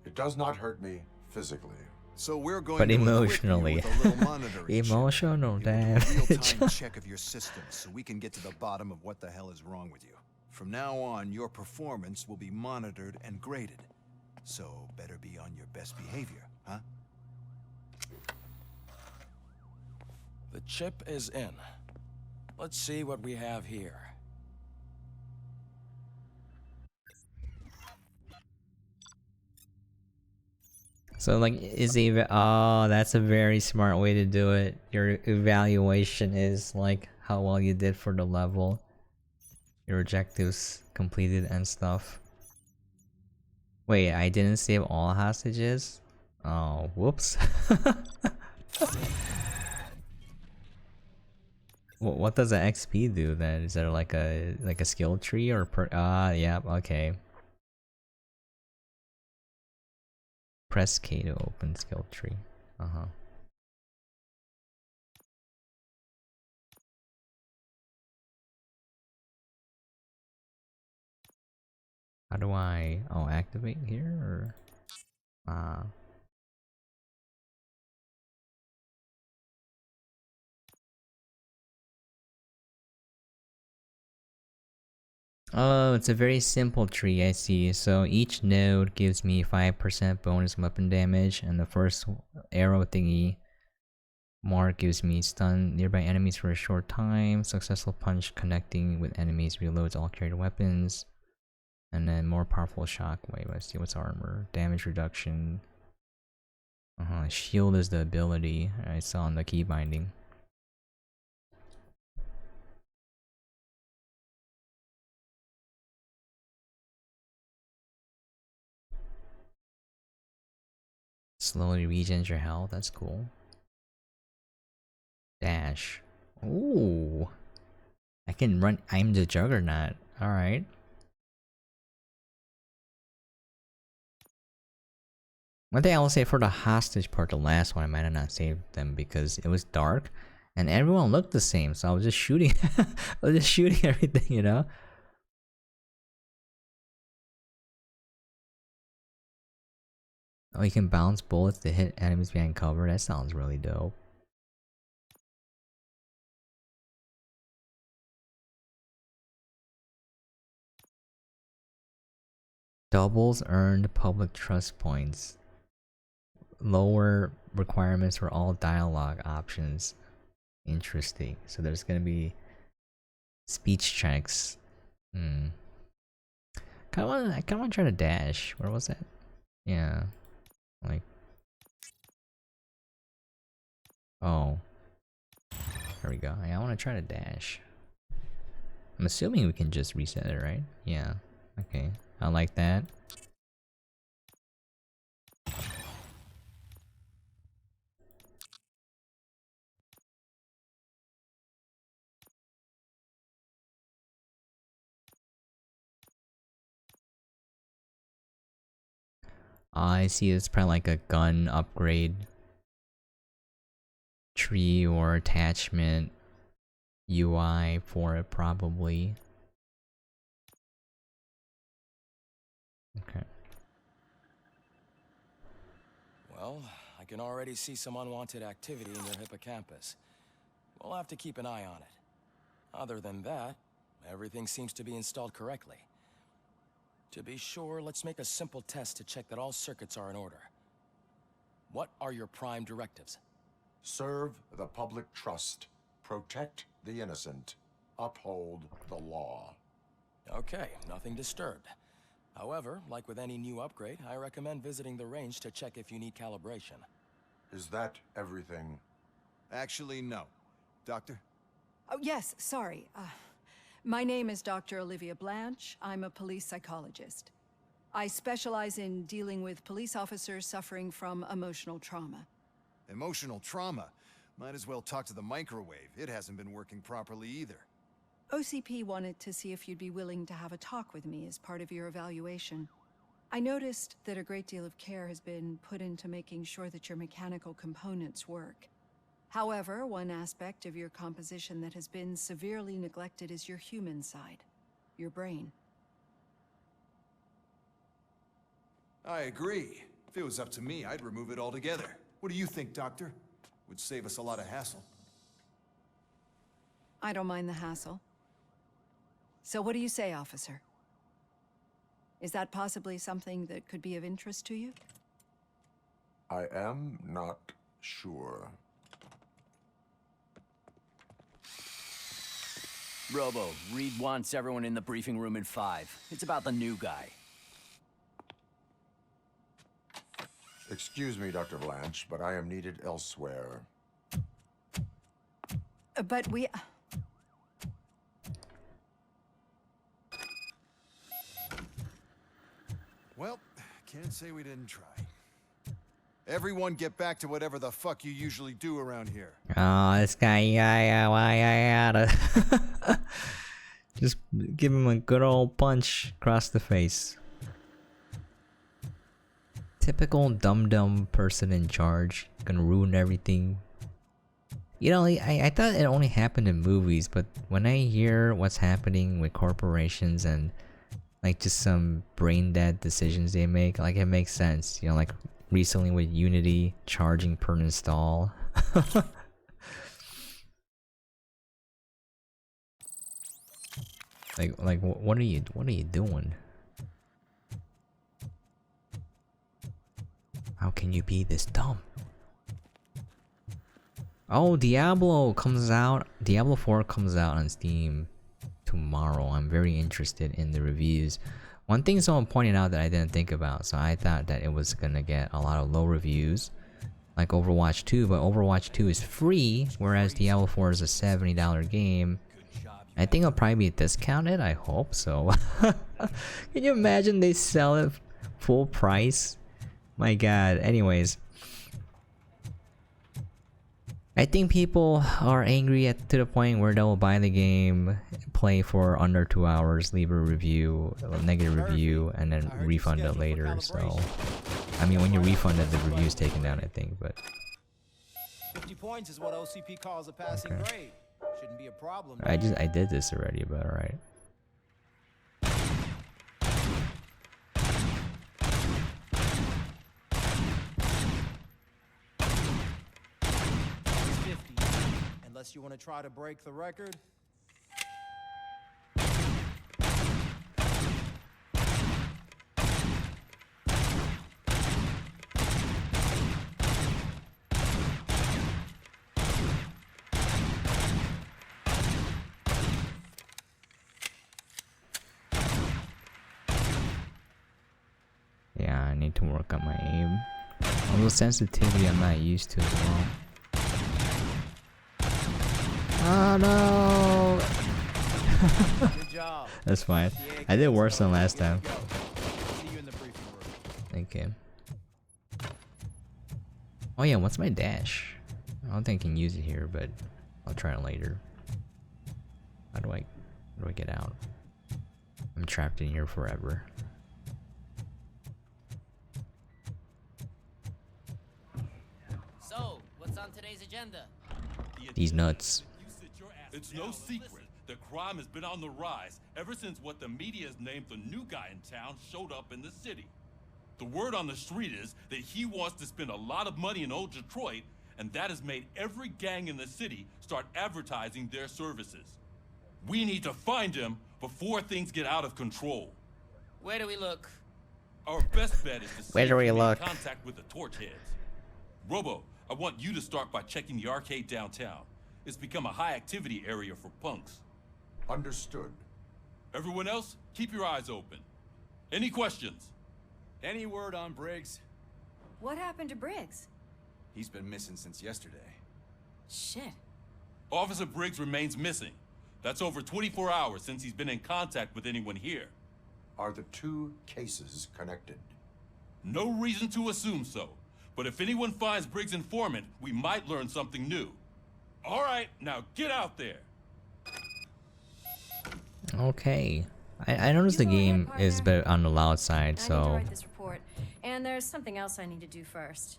Speaker 11: It does not hurt me physically.
Speaker 16: So we're going
Speaker 1: but
Speaker 16: to
Speaker 1: emotionally.
Speaker 16: with a little monitoring
Speaker 1: Emotional damage.
Speaker 16: A real-time check of your system so we can get to the bottom of what the hell is wrong with you. From now on, your performance will be monitored and graded. So better be on your best behavior, huh?
Speaker 7: The chip is in. Let's see what we have here.
Speaker 1: So like, oh, that's a very smart way to do it. Your evaluation is like how well you did for the level, your objectives completed and stuff. Wait, I didn't save all hostages? Oh, whoops. What does the XP do then? Is there like a skill tree or yeah, okay. Press K to open skill tree. How do I activate here or Oh, it's a very simple tree, I see. So each node gives me 5% bonus weapon damage, and the first arrow thingy mark gives me stun nearby enemies for a short time. Successful punch connecting with enemies reloads all carried weapons. And then more powerful shockwave. Let's see what's armor. Damage reduction. Shield is the ability I saw on the key binding. Slowly regens your health, that's cool. Dash. Ooh. I can run. I'm the Juggernaut. Alright. One thing I will say for the hostage part, the last one, I might have not saved them because it was dark and everyone looked the same, so I was just shooting. I was just shooting everything, you know? Oh, you can bounce bullets to hit enemies behind cover. That sounds really dope. Doubles earned public trust points. Lower requirements for all dialogue options. Interesting. So there's gonna be speech checks. I kinda wanna try to dash. Where was that? Yeah. Like, oh, there we go. I want to try to dash. I'm assuming we can just reset it, right? Yeah. Okay. I like that. I see it's probably like a gun upgrade tree or attachment UI for it, probably. Okay.
Speaker 8: Well, I can already see some unwanted activity in your hippocampus. We'll have to keep an eye on it. Other than that, everything seems to be installed correctly. To be sure, let's make a simple test to check that all circuits are in order. What are your prime directives?
Speaker 11: Serve the public trust. Protect the innocent. Uphold the law.
Speaker 8: Okay, nothing disturbed. However, like with any new upgrade, I recommend visiting the range to check if you need calibration.
Speaker 11: Is that everything?
Speaker 16: Actually, no. Doctor?
Speaker 6: Oh, yes, sorry. My name is Dr. Olivia Blanche. I'm a police psychologist. I specialize in dealing with police officers suffering from emotional trauma.
Speaker 16: Emotional trauma? Might as well talk to the microwave. It hasn't been working properly either.
Speaker 6: OCP wanted to see if you'd be willing to have a talk with me as part of your evaluation. I noticed that a great deal of care has been put into making sure that your mechanical components work. However, one aspect of your composition that has been severely neglected is your human side, your brain.
Speaker 16: I agree. If it was up to me, I'd remove it altogether. What do you think, Doctor? Would save us a lot of hassle.
Speaker 6: I don't mind the hassle. So what do you say, officer? Is that possibly something that could be of interest to you?
Speaker 11: I am not sure.
Speaker 20: Robo, Reed wants everyone in the briefing room in 5. It's about the new guy.
Speaker 11: Excuse me, Dr. Blanche, but I am needed elsewhere.
Speaker 6: But we...
Speaker 16: Well, can't say we didn't try. Everyone get back to whatever the fuck you usually do around here.
Speaker 1: Oh, this guy, yeah. Just give him a good old punch across the face. Typical dumb person in charge, gonna ruin everything. You know, I thought it only happened in movies, but when I hear what's happening with corporations and like just some brain dead decisions they make, like it makes sense. You know, like recently with Unity charging per install. like what are you doing? How can you be this dumb? Oh, Diablo comes out. Diablo 4 comes out on Steam tomorrow. I'm very interested in the reviews. One thing someone pointed out that I didn't think about, so I thought that it was gonna get a lot of low reviews, like Overwatch 2, but Overwatch 2 is free, whereas Diablo 4 is a $70 game. I think it'll probably be discounted, I hope so. Can you imagine they sell it full price? My god, anyways. I think people are angry to the point where they'll buy the game, play for under 2 hours, leave a review, a negative review, and then refund it later. So, I mean, when you refund it, the review is taken down, I think. But
Speaker 7: 50 points is what OCP calls a passing grade. Shouldn't be a problem.
Speaker 1: I did this already, but all right.
Speaker 7: Unless you want to try to break the record.
Speaker 1: Yeah, I need to work on my aim. Although sensitivity I'm not used to as well. Oh no!
Speaker 7: Good job.
Speaker 1: That's fine. I did worse than last time.
Speaker 7: See you in the briefing room.
Speaker 1: Thank you. Oh yeah, what's my dash? I don't think I can use it here, but I'll try it later. How do I get out? I'm trapped in here forever.
Speaker 21: today's agenda?
Speaker 1: These nuts.
Speaker 19: It's no secret that crime has been on the rise ever since what the media has named the new guy in town showed up in the city. The word on the street is that he wants to spend a lot of money in old Detroit, and that has made every gang in the city start advertising their services. We need to find him before things get out of control.
Speaker 21: Where do we look?
Speaker 19: Our best bet is to see
Speaker 1: Where
Speaker 19: if
Speaker 1: do
Speaker 19: we
Speaker 1: we
Speaker 19: can
Speaker 1: look?
Speaker 19: make contact with the torch heads. Robo, I want you to start by checking the arcade downtown. It's become a high-activity area for punks.
Speaker 11: Understood.
Speaker 19: Everyone else, keep your eyes open. Any questions?
Speaker 8: Any word on Briggs?
Speaker 10: What happened to Briggs?
Speaker 8: He's been missing since yesterday.
Speaker 10: Shit.
Speaker 19: Officer Briggs remains missing. That's over 24 hours since he's been in contact with anyone here.
Speaker 11: Are the two cases connected?
Speaker 19: No reason to assume so. But if anyone finds Briggs' informant, we might learn something new. All right, now get out there.
Speaker 1: Okay. I noticed the game is a bit on the loud side,
Speaker 10: I need to
Speaker 1: so
Speaker 10: write this report, and there's something else I need to do first.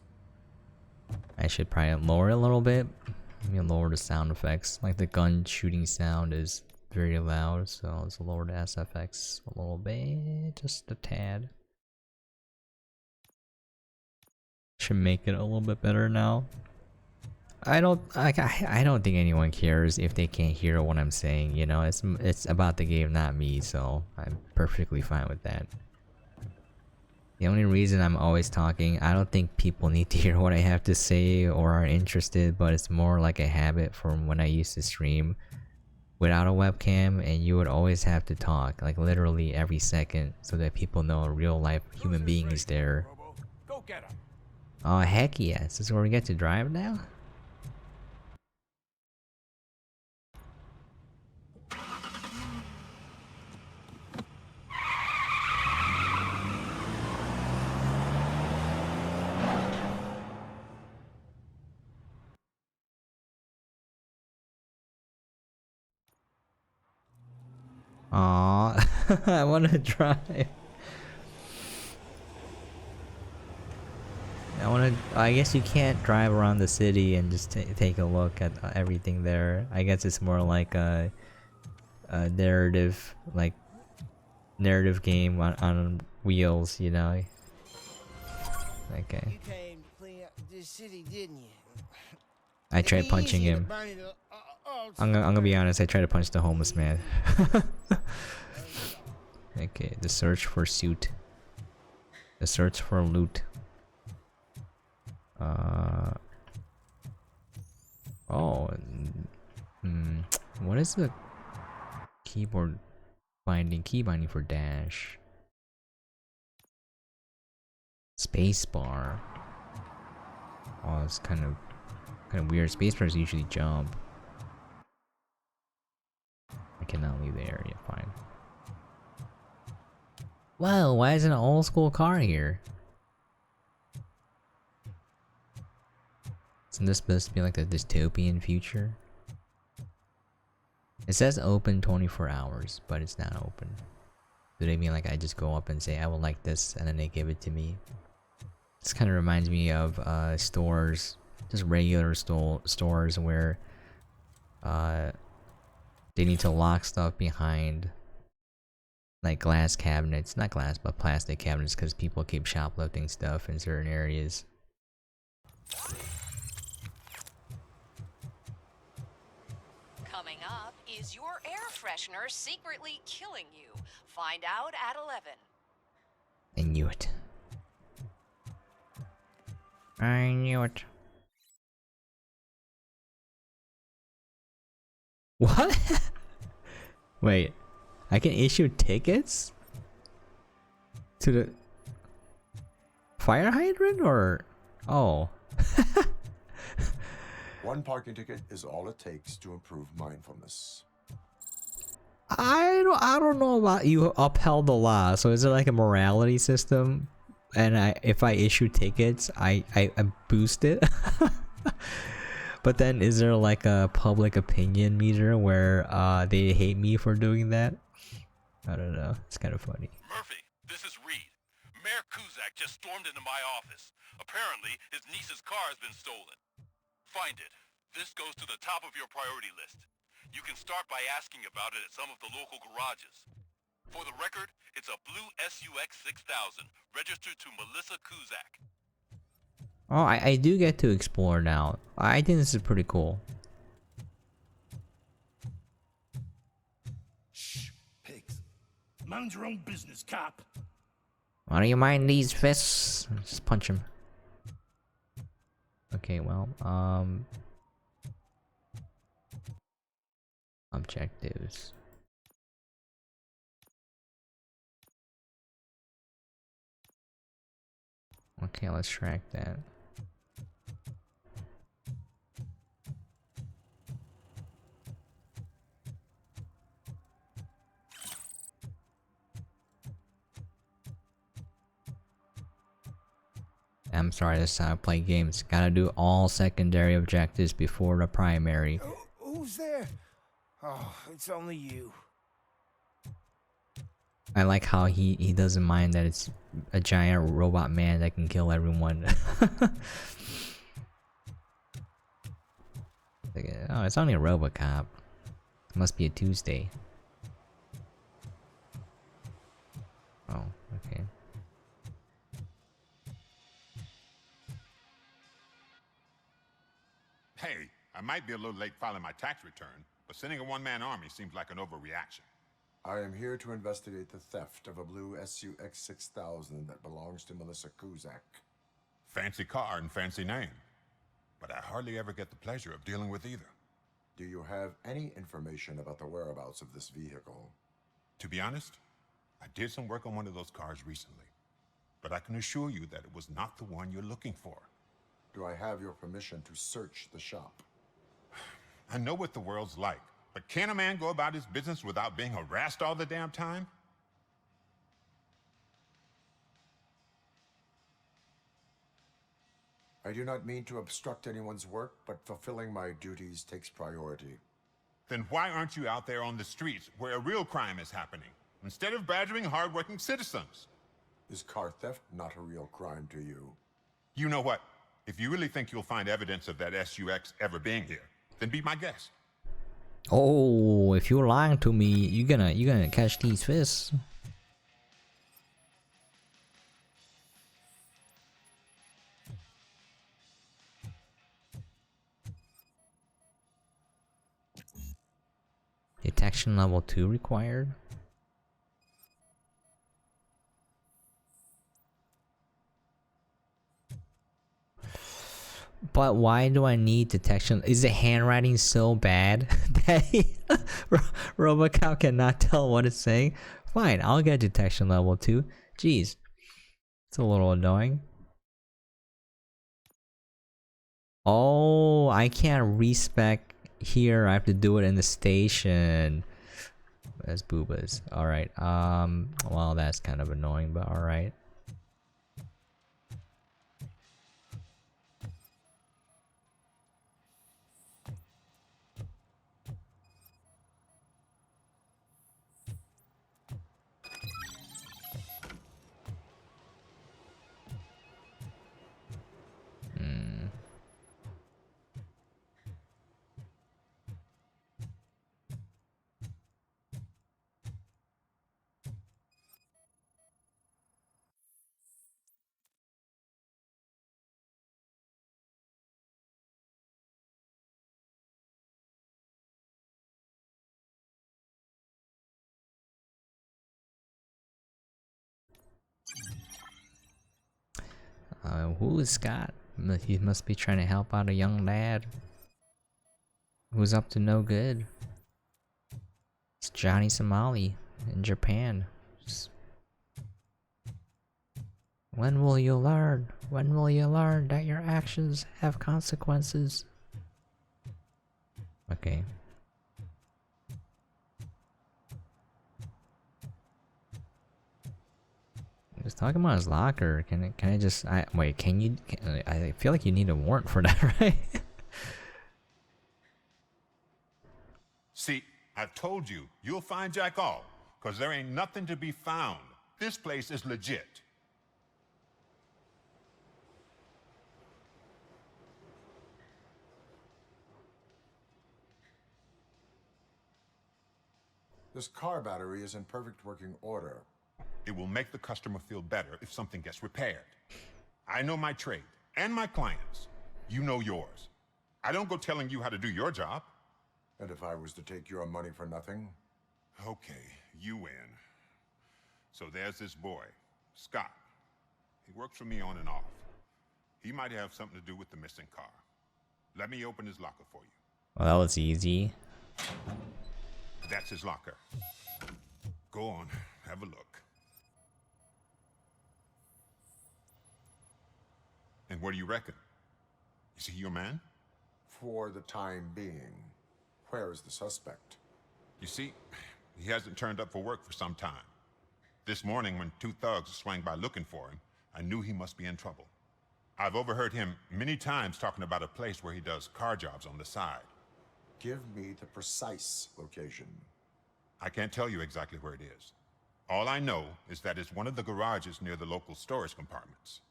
Speaker 1: I should probably lower it a little bit. Maybe lower the sound effects. Like the gun shooting sound is very loud, so let's lower the SFX a little bit, just a tad. Should make it a little bit better now. I don't think anyone cares if they can't hear what I'm saying, you know. It's about the game, not me, so I'm perfectly fine with that. The only reason I'm always talking, I don't think people need to hear what I have to say or are interested, but it's more like a habit from when I used to stream without a webcam, and you would always have to talk, like literally every second, so that people know a real life human being is there.
Speaker 13: Go get him.
Speaker 1: Oh heck yes, this is where we get to drive now? Aww, I want to drive. I guess you can't drive around the city and just take a look at everything there. I guess it's more like a narrative, narrative game on wheels, you know. Okay.
Speaker 5: You came to clean up this city, didn't you?
Speaker 1: I tried punching him. I'm gonna be honest, I tried to punch the homeless man. Okay, the search for suit. The search for loot. What is the keyboard binding? Key binding for dash. Spacebar. Oh, it's kind of weird. Spacebars usually jump. I cannot leave the area. Fine. Whoa! Why is it an old school car here? Isn't this supposed to be like the dystopian future? It says open 24 hours, but it's not open. Do they mean like I just go up and say I would like this and then they give it to me? This kind of reminds me of stores, just regular stores where they need to lock stuff behind like glass cabinets, not glass but plastic cabinets, because people keep shoplifting stuff in certain areas.
Speaker 22: Coming up, is your air freshener secretly killing you? Find out at 11.
Speaker 1: I knew it. I knew it. What? Wait, I can issue tickets to the fire hydrant, or oh.
Speaker 11: One parking ticket is all it takes to improve mindfulness.
Speaker 1: I don't know about you upheld the law, so is it like a morality system? And if I issue tickets, I boost it? But then is there like a public opinion meter where they hate me for doing that? I don't know. It's kind of funny.
Speaker 3: Murphy, this is Reed. Mayor Kuzak just stormed into my office. Apparently, his niece's car has been stolen.
Speaker 19: find it. This goes to the top of your priority list. You can start by asking about it at some of the local garages. For the record, it's a blue SUX 6000, registered to Melissa Kuzak.
Speaker 1: Oh, I do get to explore now. I think this is pretty cool.
Speaker 7: Shh, pigs. Mind your own business, cop.
Speaker 1: Why do you mind these fists? Just punch him. Okay, well, objectives. Okay, let's track that. I'm sorry, this is how I play games. Gotta do all secondary objectives before the primary.
Speaker 5: Who's there? Oh, it's only you.
Speaker 1: I like how he doesn't mind that it's a giant robot man that can kill everyone. Oh, it's only a RoboCop. It must be a Tuesday. Oh, okay.
Speaker 4: Hey, I might be a little late filing my tax return, but sending a one-man army seems like an overreaction.
Speaker 11: I am here to investigate the theft of a blue SUX 6000 that belongs to Melissa Kuzak.
Speaker 4: Fancy car and fancy name, but I hardly ever get the pleasure of dealing with either.
Speaker 11: Do you have any information about the whereabouts of this vehicle?
Speaker 4: To be honest, I did some work on one of those cars recently, but I can assure you that it was not the one you're looking for.
Speaker 11: Do I have your permission to search the shop?
Speaker 4: I know what the world's like, but can a man go about his business without being harassed all the damn time?
Speaker 11: I do not mean to obstruct anyone's work, but fulfilling my duties takes priority.
Speaker 4: Then why aren't you out there on the streets where a real crime is happening, instead of badgering hardworking citizens?
Speaker 11: Is car theft not a real crime to you?
Speaker 4: You know what? If you really think you'll find evidence of that SUX ever being here, then be my guest.
Speaker 1: Oh, if you're lying to me, you're gonna catch these fists. Detection level 2 required. But why do I need detection? Is the handwriting so bad that RoboCop cannot tell what it's saying? Fine, I'll get detection level 2. Jeez. It's a little annoying. Oh, I can't respec here. I have to do it in the station. That's boobas. Alright, well, that's kind of annoying, but alright. Who is Scott? He must be trying to help out a young lad who's up to no good. It's Johnny Somali in Japan. When will you learn? When will you learn that your actions have consequences? Okay. He's talking about his locker. Can I just wait? Can you? I feel like you need a warrant for that, right?
Speaker 4: See, I've told you, you'll find Jack all, because there ain't nothing to be found. This place is legit.
Speaker 11: This car battery is in perfect working order.
Speaker 4: It will make the customer feel better if something gets repaired. I know my trade and my clients. You know yours. I don't go telling you how to do your job.
Speaker 11: And if I was to take your money for nothing?
Speaker 4: Okay, you win. So there's this boy, Scott. He works for me on and off. He might have something to do with the missing car. Let me open his locker for you.
Speaker 1: Well, that was easy.
Speaker 4: That's his locker. Go on, have a look. And what do you reckon? Is he your man?
Speaker 11: For the time being. Where is the suspect?
Speaker 4: You see, he hasn't turned up for work for some time. This morning, when 2 thugs swang by looking for him, I knew he must be in trouble. I've overheard him many times talking about a place where he does car jobs on the side.
Speaker 11: Give me the precise location.
Speaker 4: I can't tell you exactly where it is. All I know is that it's one of the garages near the local storage compartments.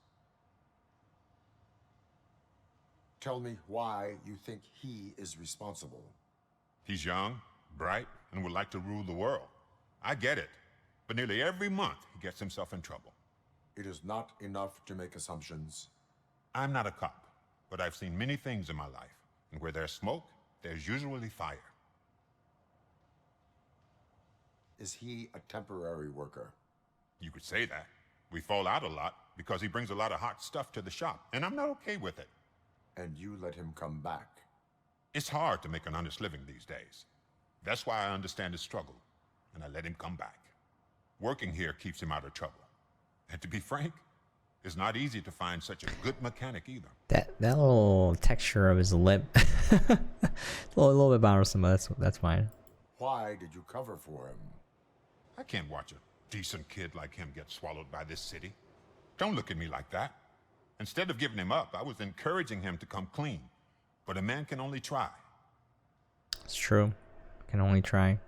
Speaker 11: Tell me why you think he is responsible.
Speaker 4: He's young, bright, and would like to rule the world. I get it. But nearly every month, he gets himself in trouble.
Speaker 11: It is not enough to make assumptions.
Speaker 4: I'm not a cop, but I've seen many things in my life. And where there's smoke, there's usually fire.
Speaker 11: Is he a temporary worker?
Speaker 4: You could say that. We fall out a lot because he brings a lot of hot stuff to the shop, and I'm not okay with it.
Speaker 11: And you let him come back?
Speaker 4: It's hard to make an honest living these days. That's why I understand his struggle, and I let him come back. Working here keeps him out of trouble. And to be frank, it's not easy to find such a good mechanic either.
Speaker 1: That little texture of his lip, a little bit bothersome, but that's fine.
Speaker 11: Why did you cover for him?
Speaker 4: I can't watch a decent kid like him get swallowed by this city. Don't look at me like that. Instead of giving him up, I was encouraging him to come clean. But a man can only try.
Speaker 1: It's true. Can only try.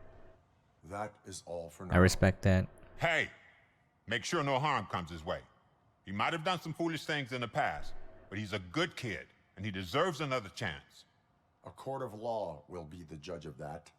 Speaker 11: That is all for now.
Speaker 1: I respect that.
Speaker 4: Hey, make sure no harm comes his way. He might have done some foolish things in the past, but he's a good kid, and he deserves another chance.
Speaker 11: A court of law will be the judge of that.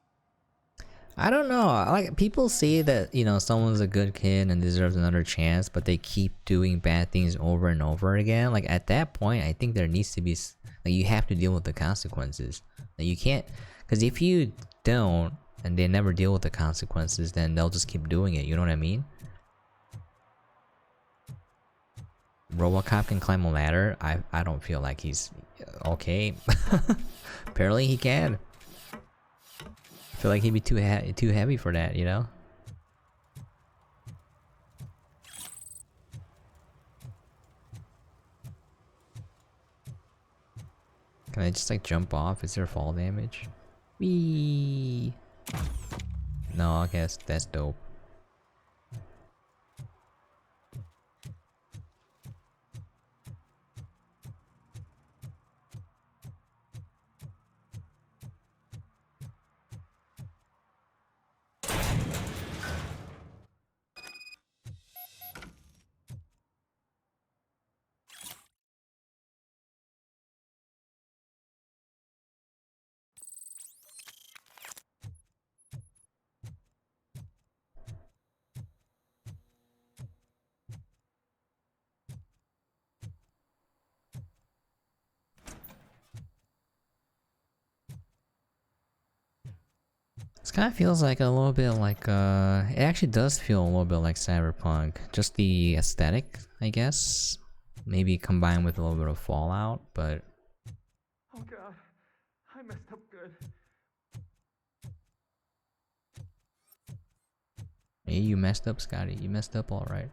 Speaker 1: I don't know. Like, people say that, you know, someone's a good kid and deserves another chance, but they keep doing bad things over and over again. Like, at that point, I think there needs to be, like, you have to deal with the consequences. Like, you can't, because if you don't and they never deal with the consequences, then they'll just keep doing it. You know what I mean? RoboCop can climb a ladder. I don't feel like he's okay. Apparently he can. I feel like he'd be too heavy for that, you know? Can I just like jump off? Is there fall damage? Whee! No, I guess that's dope. This kind of feels like a little bit like, it actually does feel a little bit like Cyberpunk. Just the aesthetic, I guess. Maybe combined with a little bit of Fallout, but...
Speaker 5: Oh god, I messed up good.
Speaker 1: Hey, you messed up, Scotty. You messed up alright.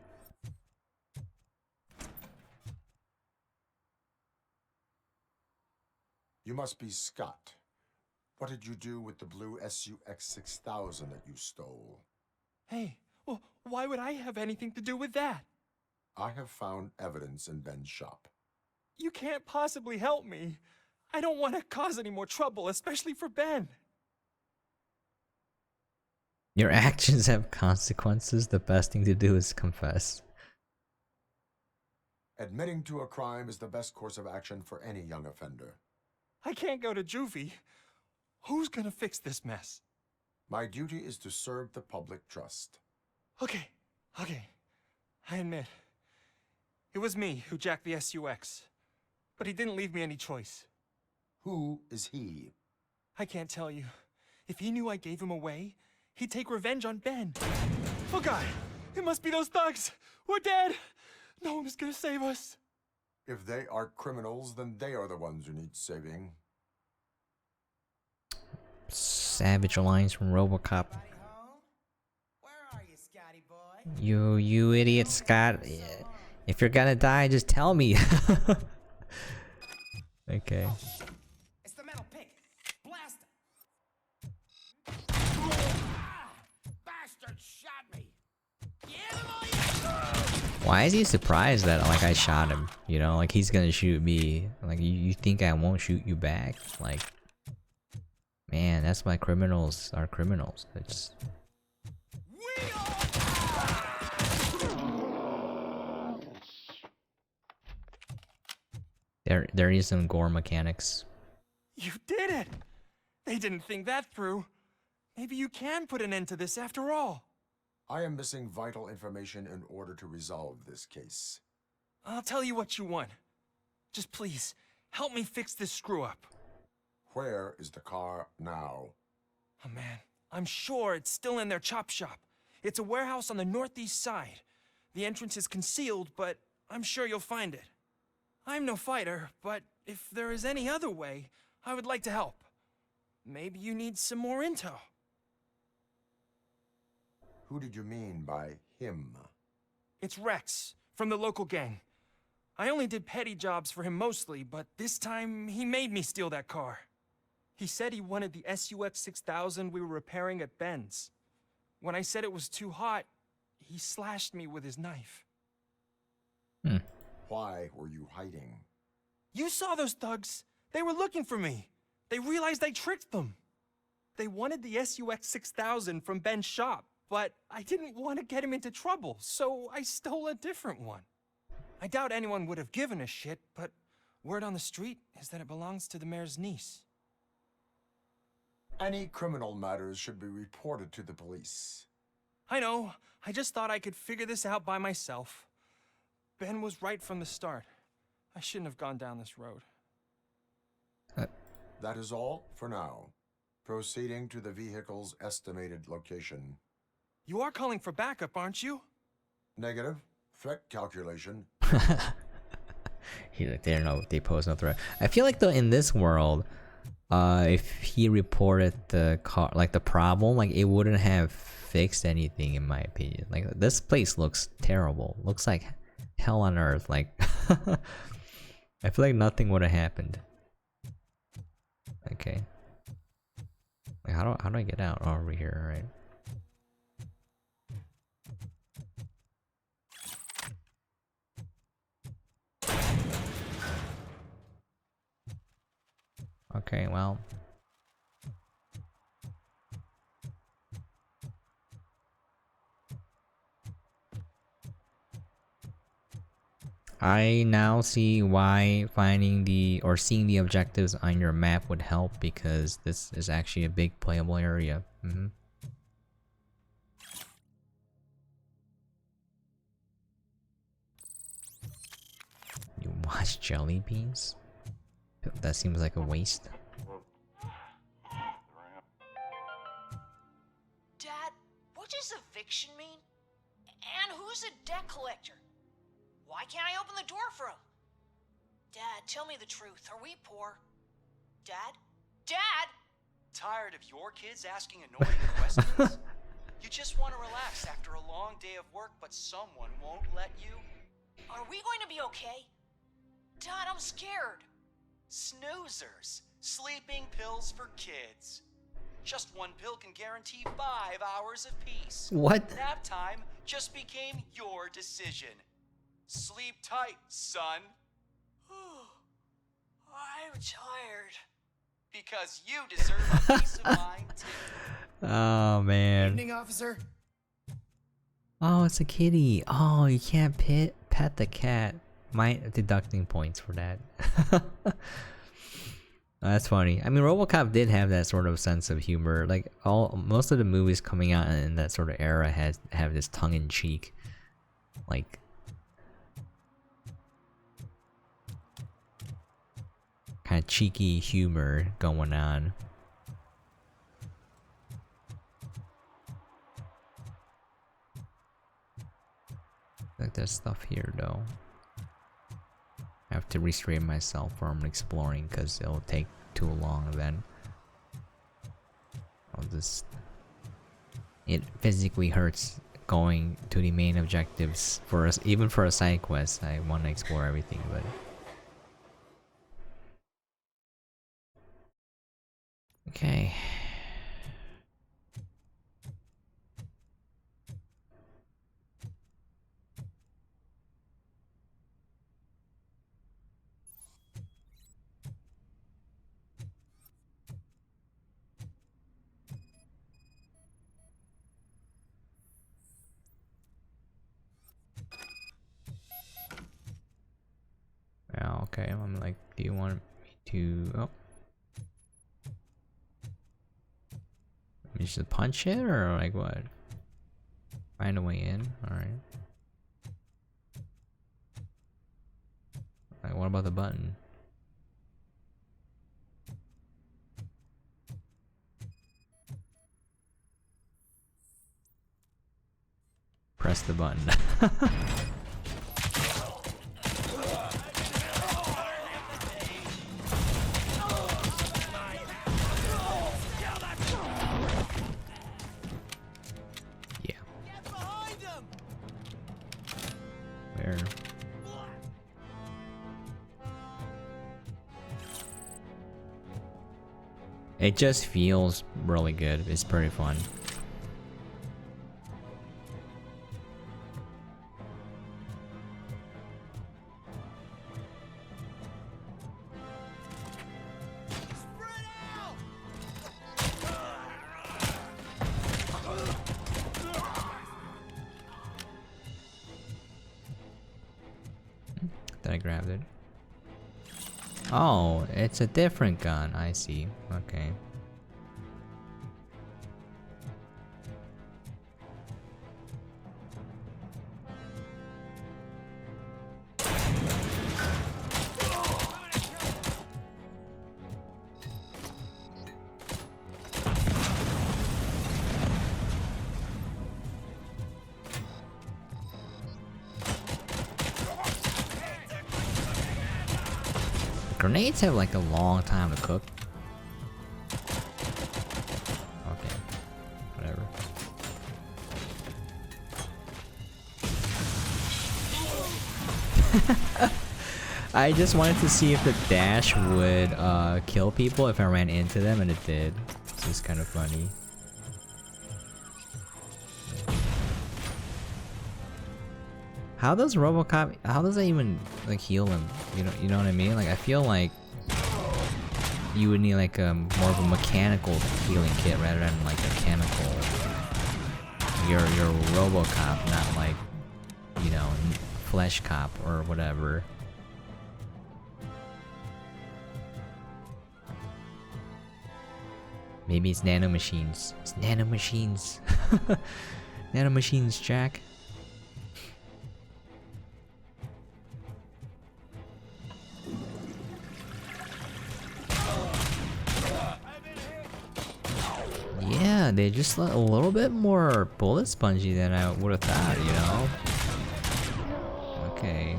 Speaker 11: You must be Scott. What did you do with the blue SUX 6000 that you stole?
Speaker 5: Hey, well, why would I have anything to do with that?
Speaker 11: I have found evidence in Ben's shop.
Speaker 5: You can't possibly help me. I don't want to cause any more trouble, especially for Ben.
Speaker 1: Your actions have consequences. The best thing to do is confess.
Speaker 11: Admitting to a crime is the best course of action for any young offender.
Speaker 5: I can't go to juvie. Who's gonna fix this mess?
Speaker 11: My duty is to serve the public trust.
Speaker 5: Okay. I admit. It was me who jacked the SUX. But he didn't leave me any choice.
Speaker 11: Who is he?
Speaker 5: I can't tell you. If he knew I gave him away, he'd take revenge on Ben. Oh God! It must be those thugs! We're dead! No one is gonna save us.
Speaker 11: If they are criminals, then they are the ones who need saving.
Speaker 1: Savage Alliance from RoboCop. You idiot, Scott. If you're gonna die, just tell me. Okay.
Speaker 13: It's the metal pick. Blast him. Bastard shot me.
Speaker 1: Why is he surprised that like I shot him? You know, like he's gonna shoot me. Like you think I won't shoot you back? Like, man, that's why criminals are criminals. It's there is some gore mechanics.
Speaker 5: You did it! They didn't think that through. Maybe you can put an end to this after all.
Speaker 11: I am missing vital information in order to resolve this case.
Speaker 5: I'll tell you what you want. Just please, help me fix this screw-up.
Speaker 11: Where is the car now?
Speaker 5: Oh man, I'm sure it's still in their chop shop. It's a warehouse on the northeast side. The entrance is concealed, but I'm sure you'll find it. I'm no fighter, but if there is any other way, I would like to help. Maybe you need some more intel.
Speaker 11: Who did you mean by him?
Speaker 5: It's Rex, from the local gang. I only did petty jobs for him mostly, but this time he made me steal that car. He said he wanted the SUX 6000 we were repairing at Ben's. When I said it was too hot, he slashed me with his knife.
Speaker 11: Why were you hiding?
Speaker 5: You saw those thugs. They were looking for me. They realized I tricked them. They wanted the SUX 6000 from Ben's shop, but I didn't want to get him into trouble, so I stole a different one. I doubt anyone would have given a shit, but word on the street is that it belongs to the mayor's niece.
Speaker 11: Any criminal matters should be reported to the police.
Speaker 5: I know. I just thought I could figure this out by myself. Ben was right from the start. I shouldn't have gone down this road.
Speaker 11: That is all for now. Proceeding to the vehicle's estimated location.
Speaker 5: You are calling for backup, aren't you?
Speaker 11: Negative. Threat calculation.
Speaker 1: He's like, they pose no threat. I feel like though in this world, if he reported the car, like the problem, like it wouldn't have fixed anything in my opinion. Like this place looks terrible. Looks like hell on earth. Like I feel like nothing would have happened. Okay. Like how do I get out? Oh, over here, all right. Okay, well. I now see why finding the or seeing the objectives on your map would help, because this is actually a big playable area. You watch jelly beans? That seems like a waste.
Speaker 22: Dad, what does eviction mean? And who's a debt collector? Why can't I open the door for him? Dad, tell me the truth. Are we poor? Dad? Dad?
Speaker 14: Tired of your kids asking annoying questions? You just want to relax after a long day of work, but someone won't let you?
Speaker 22: Are we going to be okay? Dad, I'm scared.
Speaker 14: Snoozers. Sleeping pills for kids. Just one pill can guarantee 5 hours of peace.
Speaker 1: What?
Speaker 14: Nap time just became your decision. Sleep tight, son.
Speaker 22: I'm tired.
Speaker 14: Because you deserve a peace of mind, too.
Speaker 1: Oh man.
Speaker 14: Evening, officer.
Speaker 1: Oh, it's a kitty. Oh, you can't pet the cat. Deducting points for that. That's funny. I mean, RoboCop did have that sort of sense of humor. Like most of the movies coming out in that sort of era have this tongue-in-cheek, like, kind of cheeky humor going on. Like there's stuff here though. I have to restrain myself from exploring because it'll take too long then. It physically hurts going to the main objectives for us, even for a side quest. I want to explore everything, but okay. Yeah, okay. I'm like, do you want me to? Oh, you should punch it or like what? Find a way in. All right. Like, what about the button? Press the button. Yeah. Where? It just feels really good. It's pretty fun. Then I grabbed it. Oh, it's a different gun. I see. Okay. Grenades have like a long time to cook. Okay, whatever. I just wanted to see if the dash would kill people if I ran into them, and it did. This is kind of funny. How does RoboCop? How does that even like heal him? You know what I mean? Like I feel like you would need like a more of a mechanical healing kit rather than like a chemical. Your RoboCop, not like, you know, Flesh Cop or whatever. Maybe it's nanomachines. It's nanomachines. Nanomachines, Jack. Yeah, they just let a little bit more bullet spongy than I would have thought, you know? Okay.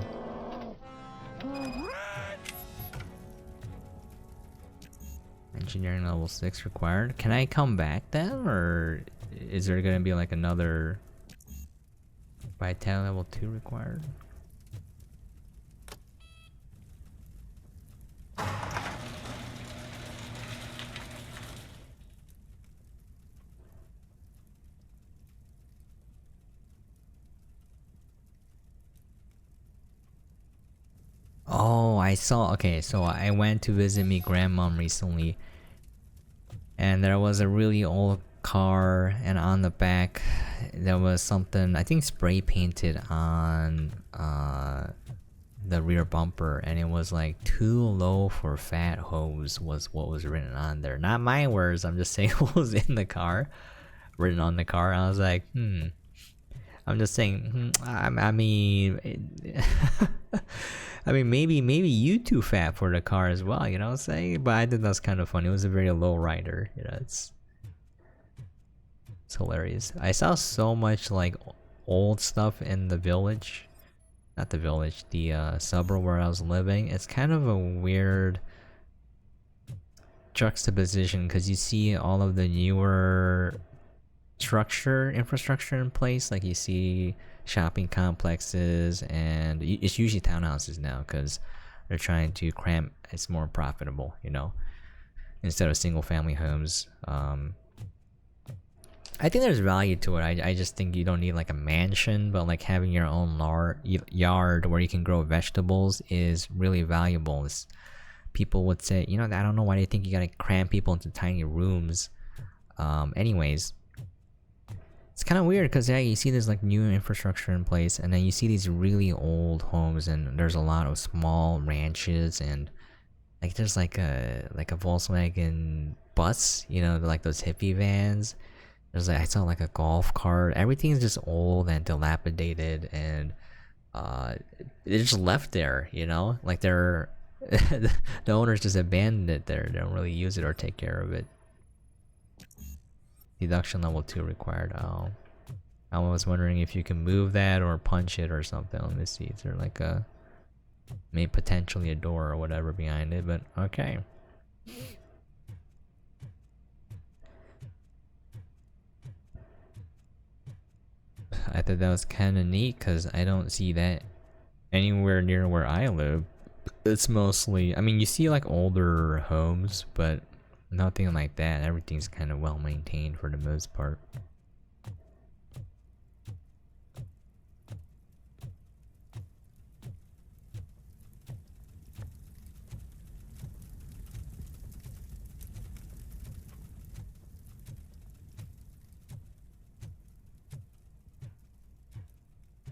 Speaker 1: Engineering level 6 required. Can I come back then? Or is there gonna be like another Vitality level 2 required? Oh, I saw. Okay, so I went to visit my grandmom recently, and there was a really old car, and on the back there was something I think spray painted on the rear bumper, and it was like too low for fat hose was what was written on there. Not my words, I'm just saying what was in the car, written on the car. I was like, I'm just saying, I mean, I mean, maybe you too fat for the car as well, you know what I'm saying? But I think that's kind of funny. It was a very low rider, you know. It's hilarious. I saw so much like old stuff in the village, not the village, the suburb where I was living. It's kind of a weird juxtaposition because you see all of the newer infrastructure in place. Like you see shopping complexes, and it's usually townhouses now because they're trying to cram. It's more profitable, you know, instead of single family homes. I think there's value to it. I just think you don't need like a mansion, but like having your own yard where you can grow vegetables is really valuable. People would say, you know, I don't know why they think you gotta cram people into tiny rooms. Anyways, it's kind of weird because yeah, you see this like new infrastructure in place, and then you see these really old homes, and there's a lot of small ranches, and like there's like a Volkswagen bus, you know, like those hippie vans. There's like, I saw like a golf cart. Everything's just old and dilapidated, and they're just left there, you know, like they're the owners just abandoned it there. They don't really use it or take care of it. Deduction level 2 required. Oh, I was wondering if you can move that or punch it or something. Let me see. Is there like a maybe potentially a door or whatever behind it? But okay. I thought that was kind of neat because I don't see that anywhere near where I live. It's mostly, I mean, you see like older homes, but nothing like that. Everything's kind of well maintained for the most part.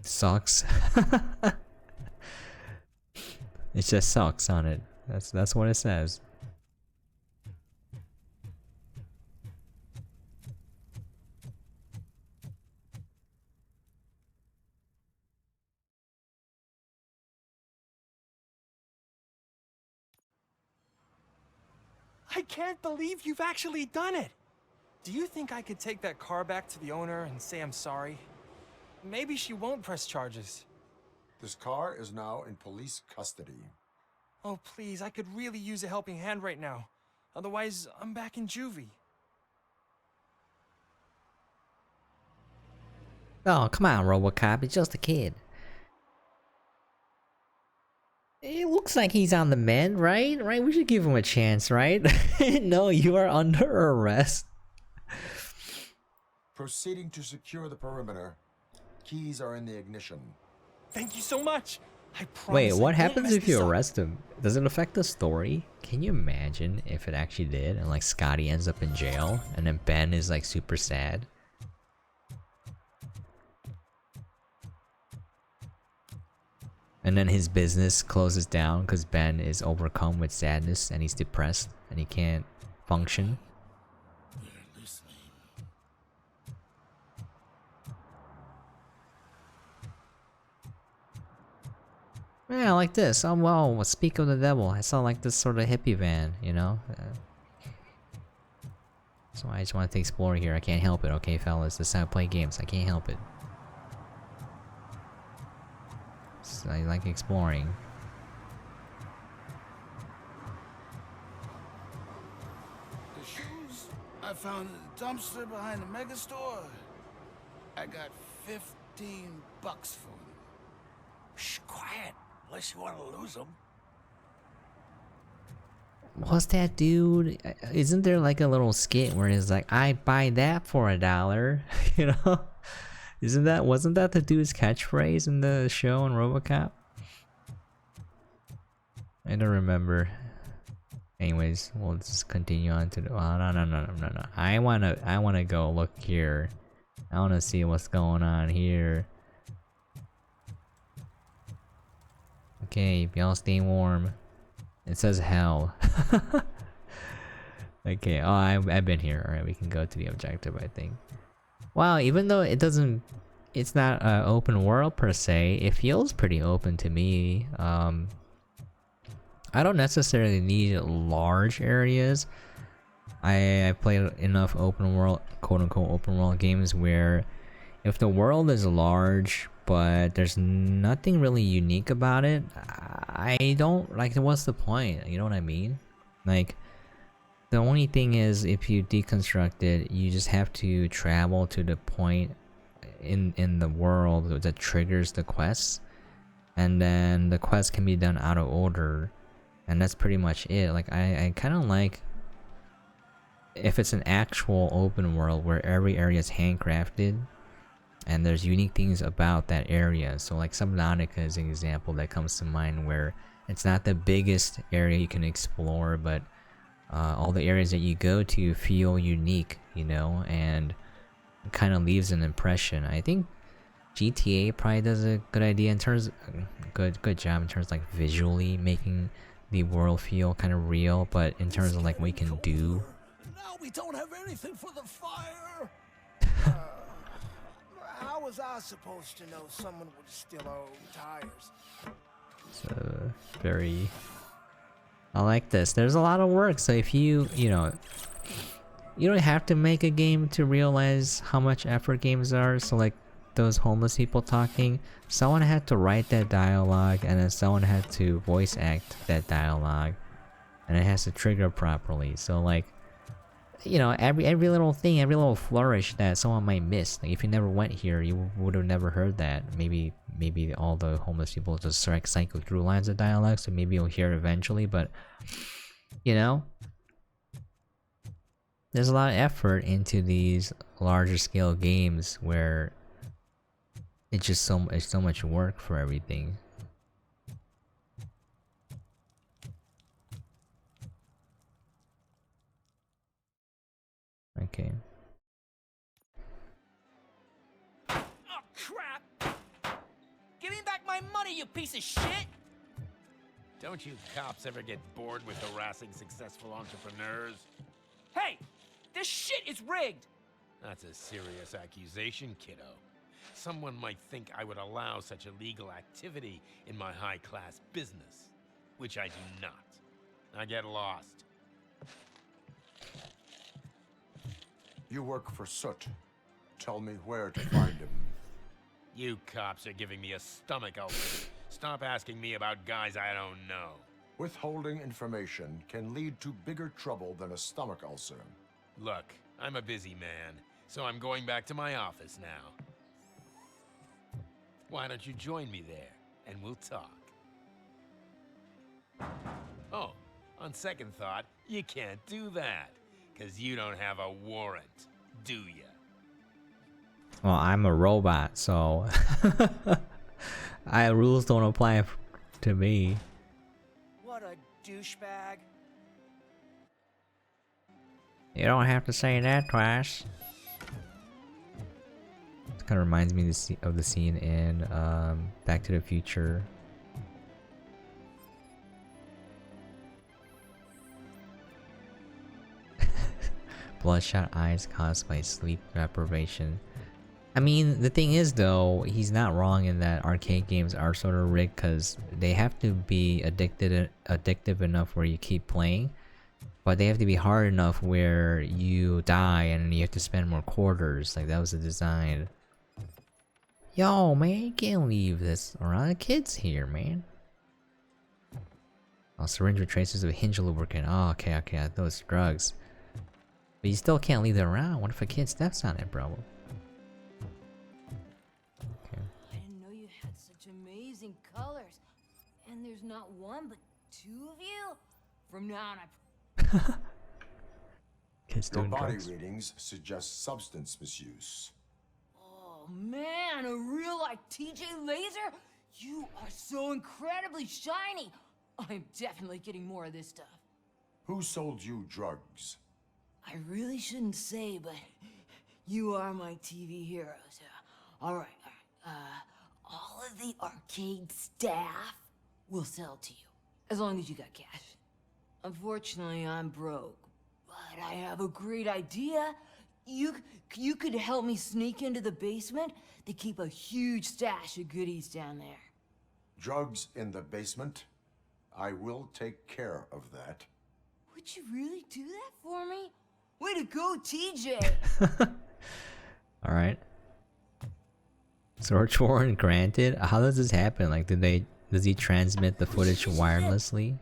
Speaker 1: Sucks. It just sucks on it. That's what it says.
Speaker 5: I can't believe you've actually done it! Do you think I could take that car back to the owner and say I'm sorry? Maybe she won't press charges.
Speaker 11: This car is now in police custody.
Speaker 5: Oh, please, I could really use a helping hand right now. Otherwise, I'm back in juvie.
Speaker 1: Oh, come on, RoboCop. It's just a kid. It looks like he's on the mend, right? Right? We should give him a chance, right? No, you are under arrest.
Speaker 11: Proceeding to secure the perimeter. Keys are in the ignition.
Speaker 5: Thank you so much. I promise.
Speaker 1: Wait, what
Speaker 5: I won't
Speaker 1: happens
Speaker 5: mess
Speaker 1: if you
Speaker 5: this up.
Speaker 1: arrest him? Does it affect the story? Can you imagine if it actually did, and like Scotty ends up in jail, and then Ben is like super sad? And then his business closes down because Ben is overcome with sadness and he's depressed and he can't function. Yeah, like this. Oh, well, speak of the devil. I saw like this sort of hippie van, you know? So I just wanted to explore here. I can't help it, okay, fellas? This is how I play games. I can't help it. So I like exploring.
Speaker 15: The shoes I found in the dumpster behind the mega store. I got $15 for them.
Speaker 7: Shh, quiet. Unless you want to lose them.
Speaker 1: What's that, dude? Isn't there like a little skit where it's like, I buy that for $1? You know? Wasn't that the dude's catchphrase in the show on RoboCop? I don't remember. Anyways, we'll just continue on to the. Oh, no. I wanna go look here. I wanna see what's going on here. Okay, y'all stay warm. It says hell. Okay, oh, I've been here. Alright, we can go to the objective, I think. Wow, even though it doesn't... It's not an open world per se, it feels pretty open to me. I don't necessarily need large areas. I've played enough open world, quote-unquote open world games where if the world is large but there's nothing really unique about it, I don't like. What's the point? You know what I mean? Like, the only thing is if you deconstruct it, you just have to travel to the point in the world that triggers the quests, and then the quest can be done out of order, and that's pretty much it. Like, I kind of like if it's an actual open world where every area is handcrafted and there's unique things about that area. So like Subnautica is an example that comes to mind, where it's not the biggest area you can explore, but all the areas that you go to feel unique, you know, and kind of leaves an impression. I think GTA probably does a good idea in terms, good job in terms of like visually making the world feel kind of real, but in terms of like what you can do.
Speaker 15: Now we don't have anything for the fire. How was I supposed to know someone would steal our old tires?
Speaker 1: So very... I like this. There's a lot of work, so if you know, you don't have to make a game to realize how much effort games are. So like those homeless people talking, someone had to write that dialogue, and then someone had to voice act that dialogue, and it has to trigger properly. So like, you know, every little thing, every little flourish that someone might miss. Like if you never went here, you would have never heard that. Maybe all the homeless people just cycle through lines of dialogue, so maybe you'll hear it eventually. But you know, there's a lot of effort into these larger scale games where it's just so much work for everything. Okay.
Speaker 13: Oh, crap! Give me back my money, you piece of shit!
Speaker 2: Don't you cops ever get bored with harassing successful entrepreneurs?
Speaker 13: Hey! This shit is rigged!
Speaker 2: That's a serious accusation, kiddo. Someone might think I would allow such illegal activity in my high-class business, which I do not. I get lost.
Speaker 11: You work for Soot. Tell me where to find him.
Speaker 2: You cops are giving me a stomach ulcer. Stop asking me about guys I don't know.
Speaker 11: Withholding information can lead to bigger trouble than a stomach ulcer.
Speaker 2: Look, I'm a busy man, so I'm going back to my office now. Why don't you join me there, and we'll talk. Oh, on second thought, you can't do that. 'Cause you don't have a warrant, do ya?
Speaker 1: Well, I'm a robot, so rules don't apply to me.
Speaker 13: What a douchebag.
Speaker 1: You don't have to say that twice. It kind of reminds me of the scene in Back to the Future. Bloodshot eyes caused by sleep deprivation. I mean, the thing is though, he's not wrong in that arcade games are sort of rigged because they have to be addictive enough where you keep playing, but they have to be hard enough where you die and you have to spend more quarters. Like, that was the design. Yo, man, you can't leave this around. The kids here, man. Oh, syringe with traces of hinge lubricant. Oh, okay, those drugs. But you still can't leave it around. What if a kid steps on it, bro?
Speaker 10: Okay. I didn't know you had such amazing colors. And there's not one, but two of you? From now on,
Speaker 1: Kids
Speaker 11: Your
Speaker 1: doing
Speaker 11: body
Speaker 1: drugs.
Speaker 11: readings suggest substance misuse.
Speaker 10: Oh man, a real like TJ Laser? You are so incredibly shiny. I'm definitely getting more of this stuff.
Speaker 11: Who sold you drugs?
Speaker 10: I really shouldn't say, but you are my TV heroes. All right. All of the arcade staff
Speaker 17: we'll sell it to you. As long as you got cash. Unfortunately, I'm broke. But I have a great idea. You could help me sneak into the basement? They keep a huge stash of goodies down there.
Speaker 11: Drugs in the basement? I will take care of that.
Speaker 17: Would you really do that for me? Way to go, TJ!
Speaker 1: Alright. Search warrant granted? How does this happen? Like, does he transmit the footage wirelessly?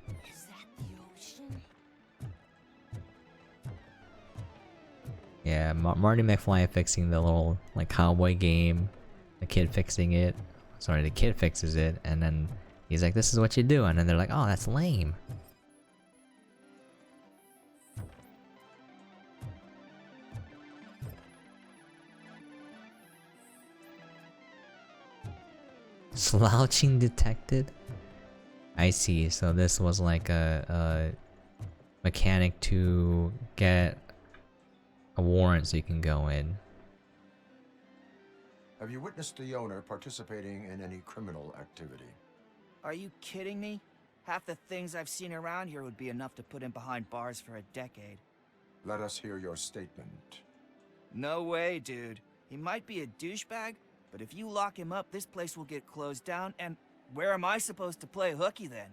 Speaker 1: Yeah, Marty McFly fixing the little, like, cowboy game. The kid fixing it. Sorry, the kid fixes it, and then he's like, this is what you do, and then they're like, oh, that's lame. Slouching detected? I see, so this was like a mechanic to get a warrant so you can go in.
Speaker 11: Have you witnessed the owner participating in any criminal activity?
Speaker 18: Are you kidding me? Half the things I've seen around here would be enough to put him behind bars for a decade.
Speaker 11: Let us hear your statement.
Speaker 18: No way, dude. He might be a douchebag, but if you lock him up, this place will get closed down, and where am I supposed to play hooky then?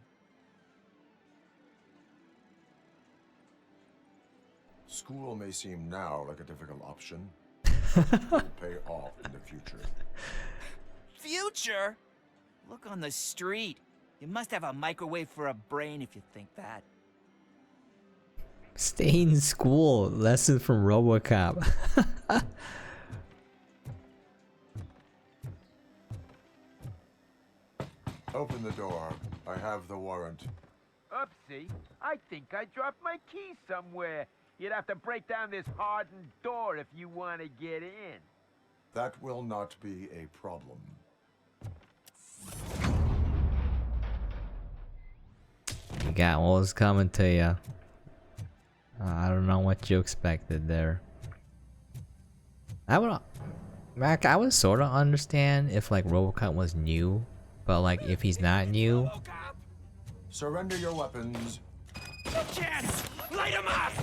Speaker 11: School may seem now like a difficult option. It will pay off in the future.
Speaker 18: Future? Look on the street. You must have a microwave for a brain if you think that.
Speaker 1: Stay in school. Lesson from RoboCop.
Speaker 11: Open the door. I have the warrant.
Speaker 23: Oopsie. I think I dropped my key somewhere. You'd have to break down this hardened door if you want to get in.
Speaker 11: That will not be a problem.
Speaker 1: You got what was coming to you. I don't know what you expected there. I would sort of understand if like RoboCop was new, but like if he's not new.
Speaker 11: Surrender your weapons.
Speaker 13: Chance! Light him up!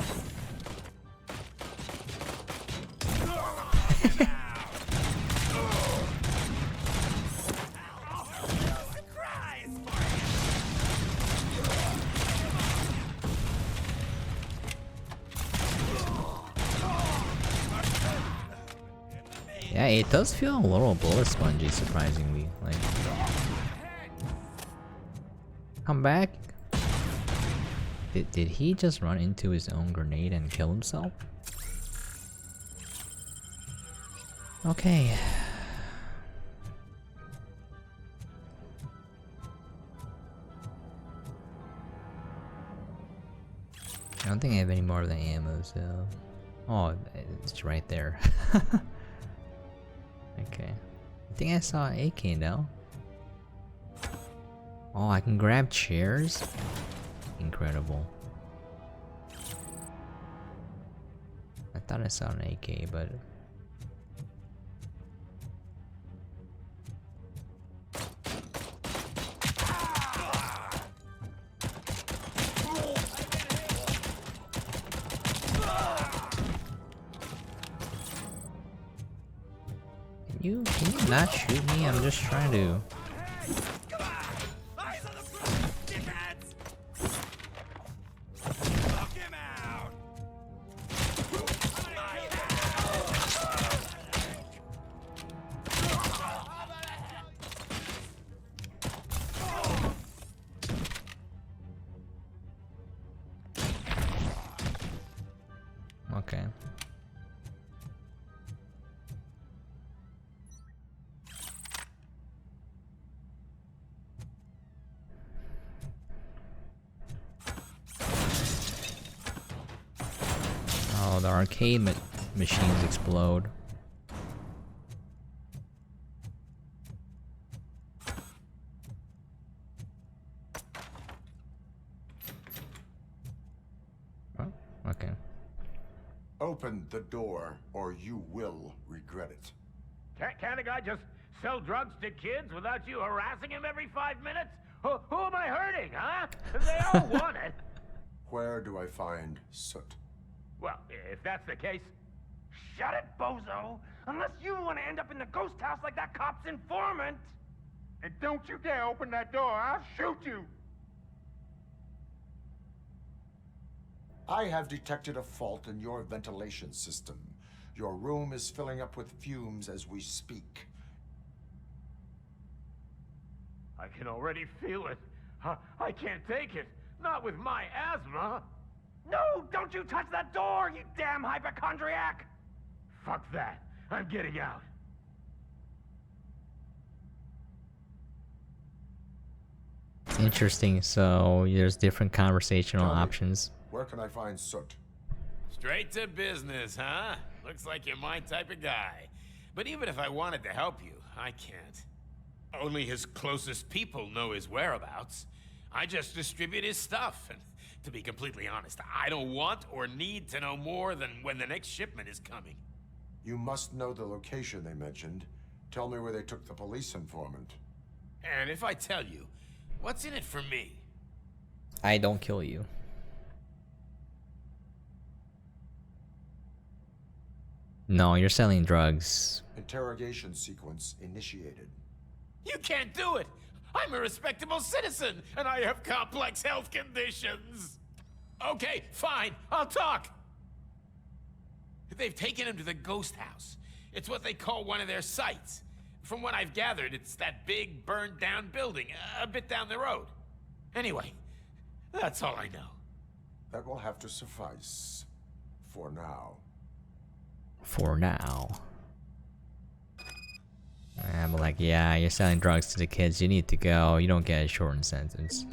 Speaker 1: Yeah, it does feel a little bullet spongy, surprisingly. Like, come back. Did he just run into his own grenade and kill himself? Okay. I don't think I have any more of the ammo, so... Oh, it's right there. Okay. I think I saw an AK now. Oh, I can grab chairs? Incredible. I thought I saw an AK, but... Can you not shoot me? I'm just trying to... Okay. Oh, the arcade machines explode. Oh, okay.
Speaker 11: Open the door, or you will regret it.
Speaker 23: Can't a guy just sell drugs to kids without you harassing him every 5 minutes? Who am I hurting, huh? They all want it.
Speaker 11: Where do I find Soot?
Speaker 23: Well, if that's the case, shut it, bozo! Unless you want to end up in the ghost house like that cop's informant! And don't you dare open that door, I'll shoot you!
Speaker 11: I have detected a fault in your ventilation system. Your room is filling up with fumes as we speak.
Speaker 23: I can already feel it. I can't take it. Not with my asthma. No, don't you touch that door, you damn hypochondriac! Fuck that. I'm getting out.
Speaker 1: Interesting. So there's different conversational options.
Speaker 11: Where can I find Soot?
Speaker 2: Straight to business, huh? Looks like you're my type of guy. But even if I wanted to help you, I can't. Only his closest people know his whereabouts. I just distribute his stuff, and to be completely honest, I don't want or need to know more than when the next shipment is coming.
Speaker 11: You must know the location they mentioned. Tell me where they took the police informant.
Speaker 2: And if I tell you, what's in it for me?
Speaker 1: I don't kill you. No, you're selling drugs.
Speaker 11: Interrogation sequence initiated.
Speaker 2: You can't do it! I'm a respectable citizen, and I have complex health conditions! Okay, fine, I'll talk! They've taken him to the ghost house. It's what they call one of their sites. From what I've gathered, it's that big, burned-down building, a bit down the road. Anyway, that's all I know.
Speaker 11: That will have to suffice. For now.
Speaker 1: For now. I'm like, yeah, you're selling drugs to the kids. You need to go. You don't get a shortened sentence.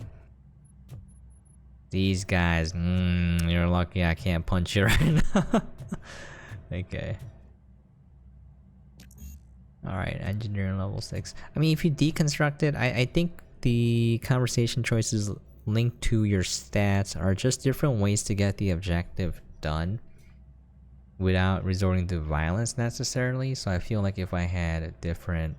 Speaker 1: These guys, you're lucky I can't punch you right now. Okay. Alright, engineering level 6. I mean, if you deconstruct it, I think the conversation choices linked to your stats are just different ways to get the objective done without resorting to violence necessarily. So I feel like if I had a different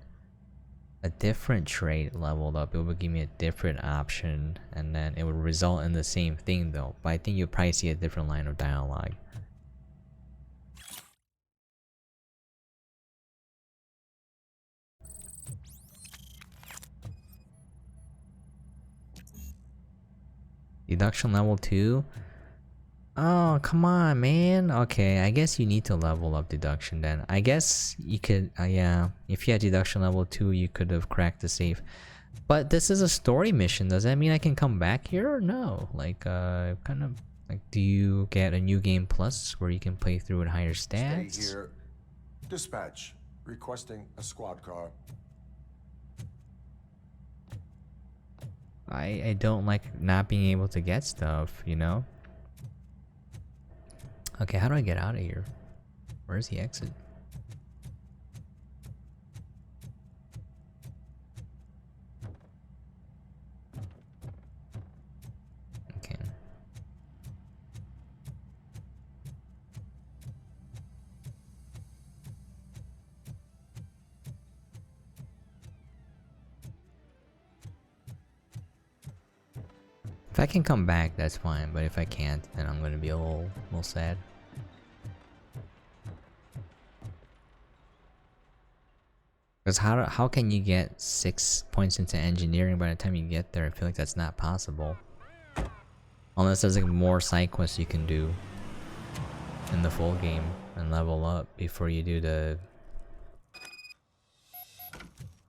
Speaker 1: trait leveled up, it would give me a different option, and then it would result in the same thing though. But I think you'll probably see a different line of dialogue. Deduction level 2? Oh, come on, man. Okay, I guess you need to level up deduction then. I guess you could, yeah. If you had deduction level 2, you could have cracked the safe. But this is a story mission. Does that mean I can come back here or no? Like, kind of, like, do you get a new game plus where you can play through at higher stats?
Speaker 11: Stay here. Dispatch. Requesting a squad car.
Speaker 1: I don't like not being able to get stuff, you know? Okay, how do I get out of here? Where's the exit? Okay. If I can come back, that's fine, but if I can't, then I'm gonna be a little sad. Because how can you get 6 points into engineering by the time you get there? I feel like that's not possible. Unless there's like more side quests you can do in the full game and level up before you do the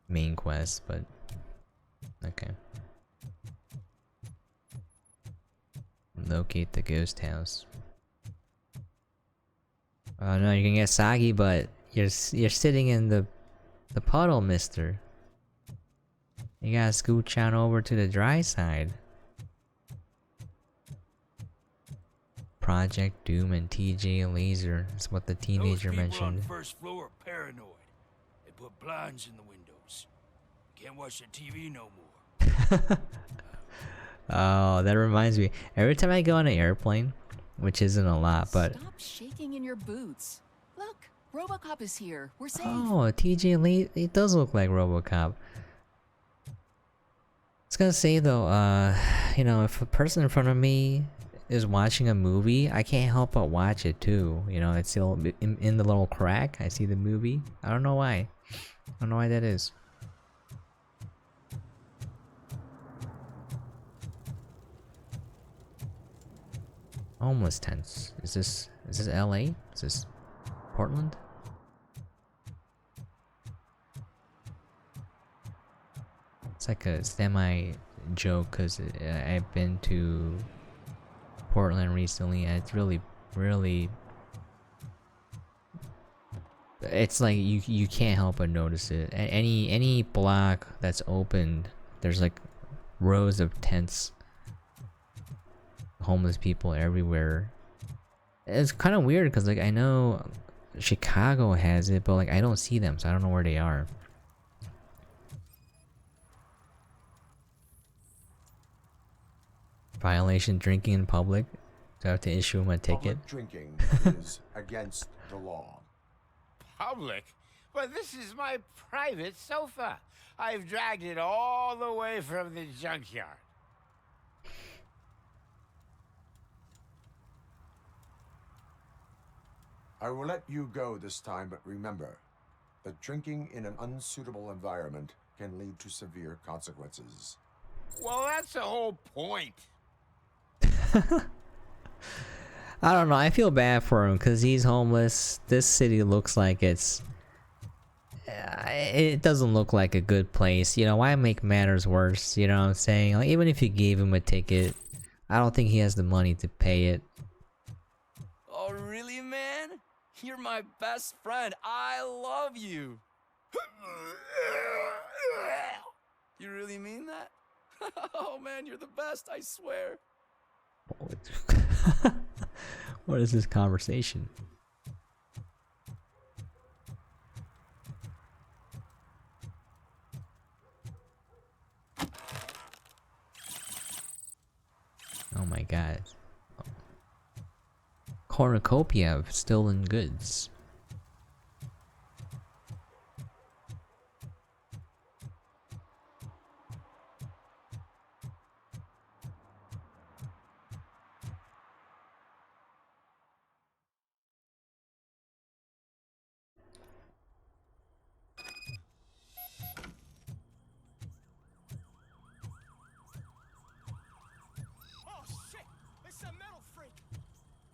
Speaker 1: main quest, but okay. Locate the ghost house. Oh no, you can get soggy, but you're sitting in the puddle, mister. You gotta scooch on over to the dry side. Project Doom and TJ Laser is what the teenager mentioned.
Speaker 7: On the first floor are paranoid. They put blinds in the windows. Can't watch the TV no more.
Speaker 1: Oh, that reminds me. Every time I go on an airplane, which isn't a lot, but
Speaker 9: Stop shaking in your boots. Look, RoboCop is here. We're safe.
Speaker 1: oh, TJ Lee, it does look like RoboCop. It's gonna say though, you know, if a person in front of me is watching a movie, I can't help but watch it too. You know, it's still in the little crack. I see the movie. I don't know why. I don't know why that is. Homeless tents. Is this LA? Is this Portland? It's like a semi joke because I've been to Portland recently and it's really it's like you can't help but notice it. Any block that's opened, there's like rows of tents. Homeless people everywhere. It's kind of weird because like I know Chicago has it, but like I don't see them, so I don't know where they are. Violation: drinking in public. Do I have to issue him a ticket?
Speaker 11: Public drinking is against the law.
Speaker 6: Public? But this is my private sofa. I've dragged it all the way from the junkyard.
Speaker 11: I will let you go this time, but remember that drinking in an unsuitable environment can lead to severe consequences.
Speaker 6: Well, that's the whole point.
Speaker 1: I don't know. I feel bad for him because he's homeless. This city looks like it's... it doesn't look like a good place. You know, why make matters worse? You know what I'm saying? Like, even if you gave him a ticket, I don't think he has the money to pay it.
Speaker 8: Oh, really, man? You're my best friend. I love you. You really mean that? Oh, man, you're the best, I swear.
Speaker 1: What is this conversation? Oh my god. Cornucopia of stolen goods.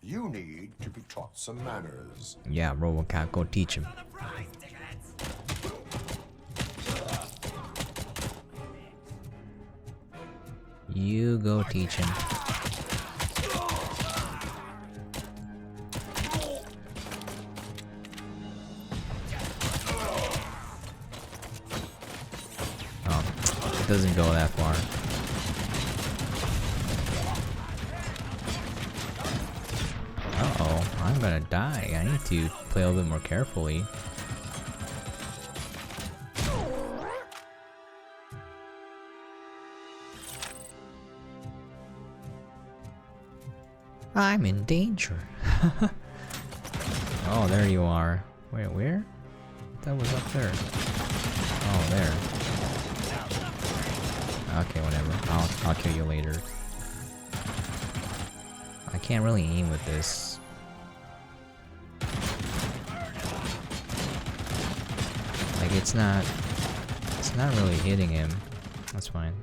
Speaker 11: You need to be taught some manners.
Speaker 1: Yeah, RoboCop, go teach him. You go teach him. Oh, it doesn't go that far. Uh-oh, I'm gonna die. I need to play a little bit more carefully. I'm in danger. Oh, there you are. Wait, where? That was up there. Oh, there. Okay, whatever. I'll kill you later. I can't really aim with this. Like it's not really hitting him. That's fine.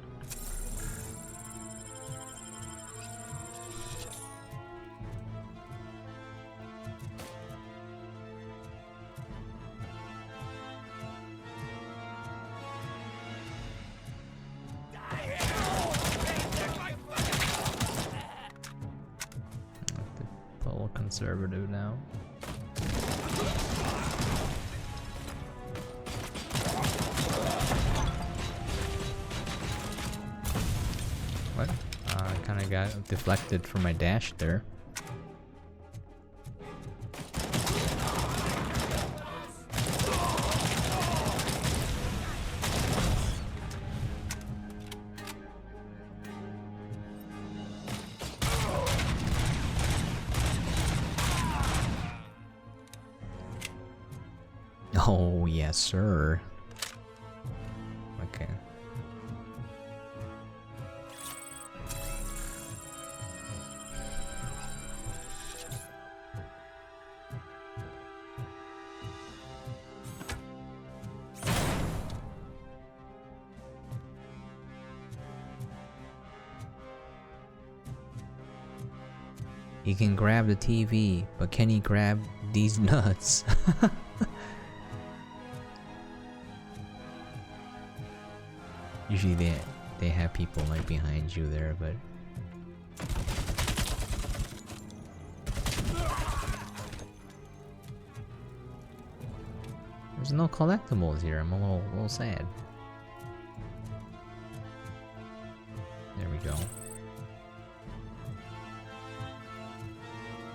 Speaker 1: Conservative now. What? I kinda got deflected from my dash there. Oh, yes, sir. Okay. He can grab the TV, but can he grab these nuts? Usually they have people like behind you there, but there's no collectibles here. I'm a little sad. There we go.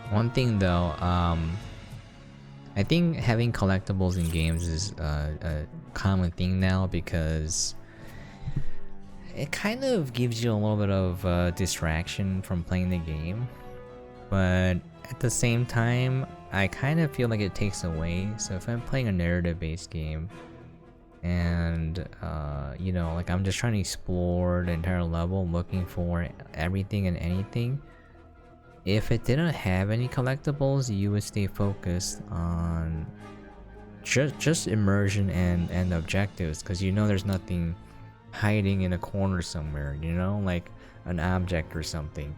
Speaker 1: One thing though, I think having collectibles in games is a common thing now because it kind of gives you a little bit of distraction from playing the game, but at the same time, I kind of feel like it takes away. So if I'm playing a narrative-based game, and you know, like I'm just trying to explore the entire level, looking for everything and anything. If it didn't have any collectibles, you would stay focused on just immersion and objectives, because you know there's nothing hiding in a corner somewhere, you know, like an object or something.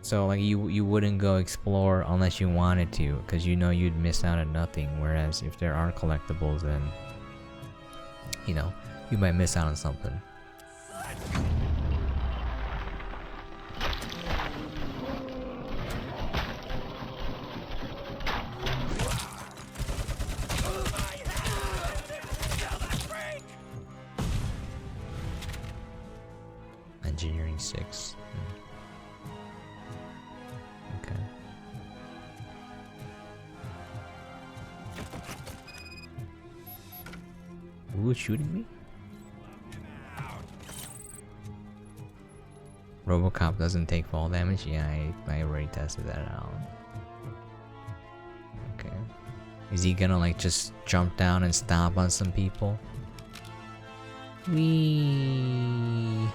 Speaker 1: So like you wouldn't go explore unless you wanted to, because you know you'd miss out on nothing. Whereas if there are collectibles, then you know you might miss out on something. Engineering 6. Okay. Who's shooting me? RoboCop doesn't take fall damage. Yeah, I already tested that out. Okay. Is he gonna like just jump down and stomp on some people? Wee.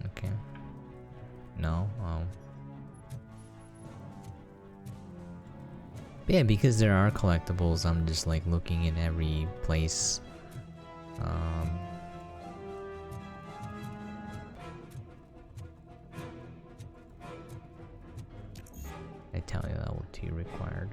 Speaker 1: Okay. No. But yeah, because there are collectibles, I'm just like looking in every place. I tell you, level 2 required.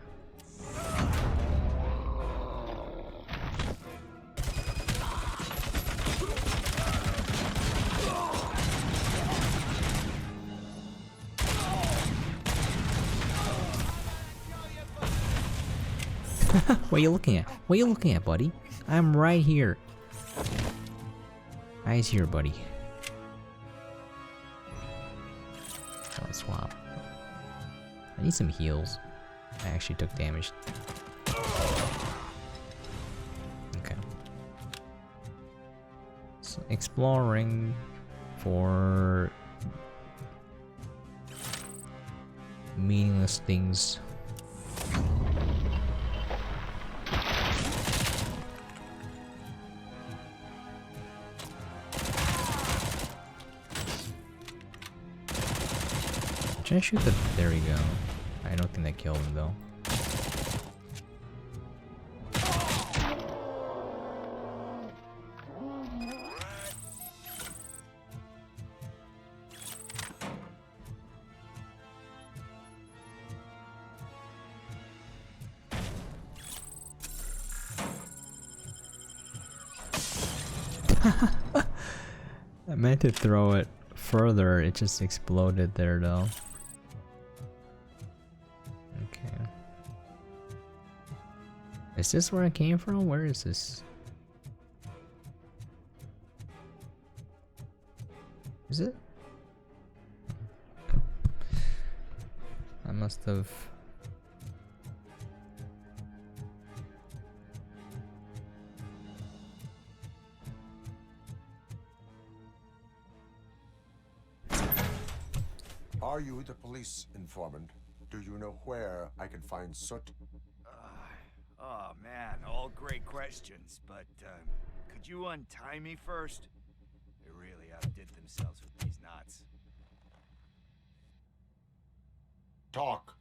Speaker 1: What are you looking at? What are you looking at, buddy? I'm right here. Eyes here, buddy. Let's swap. I need some heals. I actually took damage. Okay. So exploring for meaningless things. Should I shoot the... There we go. I don't think that killed him though. I meant to throw it further, it just exploded there though. Okay. Is this where I came from? Where is this? Is it? I must have...
Speaker 11: Are you the police informant? Do you know where I can find Soot?
Speaker 6: Oh man, all great questions, but could you untie me first? They really outdid themselves with these knots.
Speaker 11: Talk.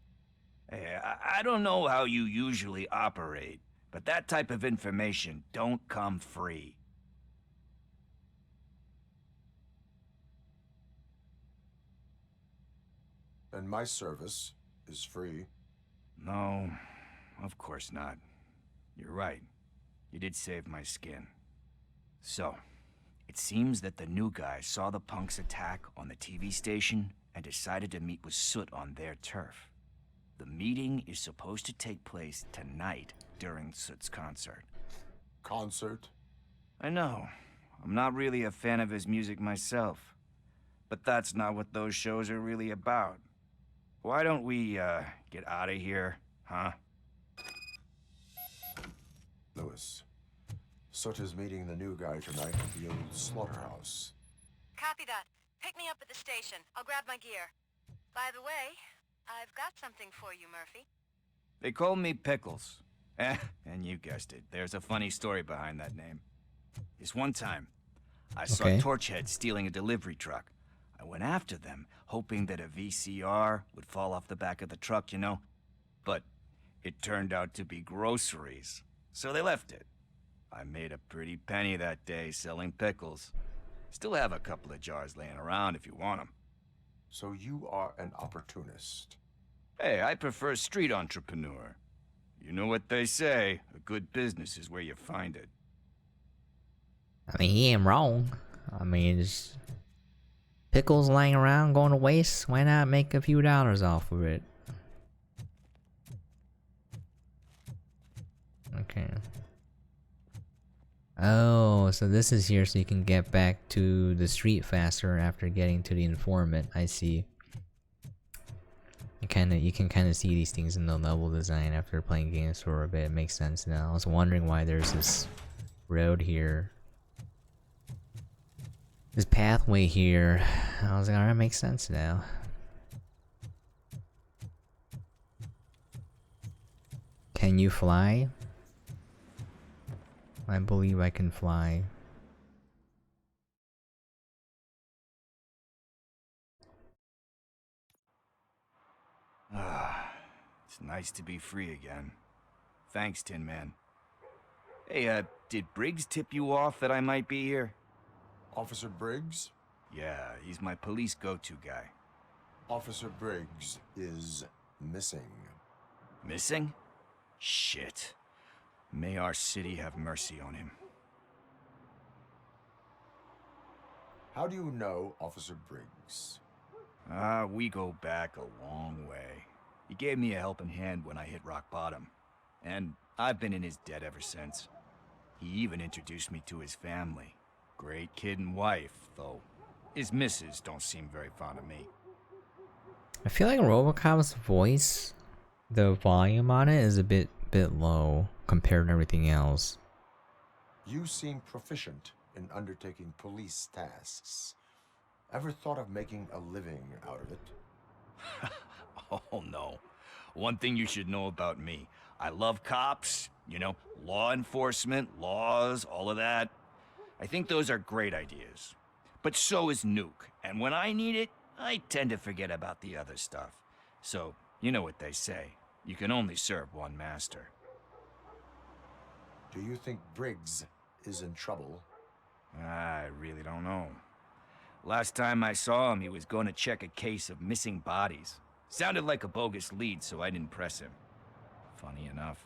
Speaker 6: Hey, I don't know how you usually operate, but that type of information don't come free.
Speaker 11: And my service is free.
Speaker 6: No, of course not. You're right. You did save my skin. So, it seems that the new guy saw the punks attack on the TV station and decided to meet with Soot on their turf. The meeting is supposed to take place tonight during Soot's concert.
Speaker 11: Concert?
Speaker 6: I know. I'm not really a fan of his music myself. But that's not what those shows are really about. Why don't we, get out of here, huh?
Speaker 11: Lewis, Soot is meeting the new guy tonight at the old slaughterhouse.
Speaker 12: Copy that. Pick me up at the station. I'll grab my gear. By the way, I've got something for you, Murphy.
Speaker 6: They call me Pickles. And you guessed it, there's a funny story behind that name. This one time, I saw Torchhead stealing a delivery truck. I went after them, hoping that a VCR would fall off the back of the truck, you know? But it turned out to be groceries, so they left it. I made a pretty penny that day selling pickles. Still have a couple of jars laying around if you want them.
Speaker 11: So you are an opportunist.
Speaker 6: Hey, I prefer street entrepreneur. You know what they say, a good business is where you find it.
Speaker 1: I mean, he ain't wrong. I mean, it's pickles laying around going to waste. Why not make a few dollars off of it? Okay. Oh, so this is here so you can get back to the street faster after getting to the informant. I see. You can kind of see these things in the level design after playing games for a bit. It makes sense now. I was wondering why there's this road here. This pathway here. I was like, alright, makes sense now. Can you fly? I believe I can fly.
Speaker 6: It's nice to be free again. Thanks, Tin Man. Hey, did Briggs tip you off that I might be here?
Speaker 11: Officer Briggs?
Speaker 6: Yeah, he's my police go-to guy.
Speaker 11: Officer Briggs is missing.
Speaker 6: Missing? Shit. May our city have mercy on him.
Speaker 11: How do you know Officer Briggs?
Speaker 6: We go back a long way. He gave me a helping hand when I hit rock bottom. And I've been in his debt ever since. He even introduced me to his family. Great kid and wife, though his missus don't seem very fond of me.
Speaker 1: I feel like RoboCop's voice, the volume on it is a bit low compared to everything else.
Speaker 11: You seem proficient in undertaking police tasks. Ever thought of making a living out of it?
Speaker 6: Oh no. One thing you should know about me. I love cops, you know, law enforcement, laws, all of that. I think those are great ideas. But so is Nuke, and when I need it, I tend to forget about the other stuff. So, you know what they say. You can only serve one master.
Speaker 11: Do you think Briggs is in trouble?
Speaker 6: I really don't know. Last time I saw him, he was going to check a case of missing bodies. Sounded like a bogus lead, so I didn't press him. Funny enough.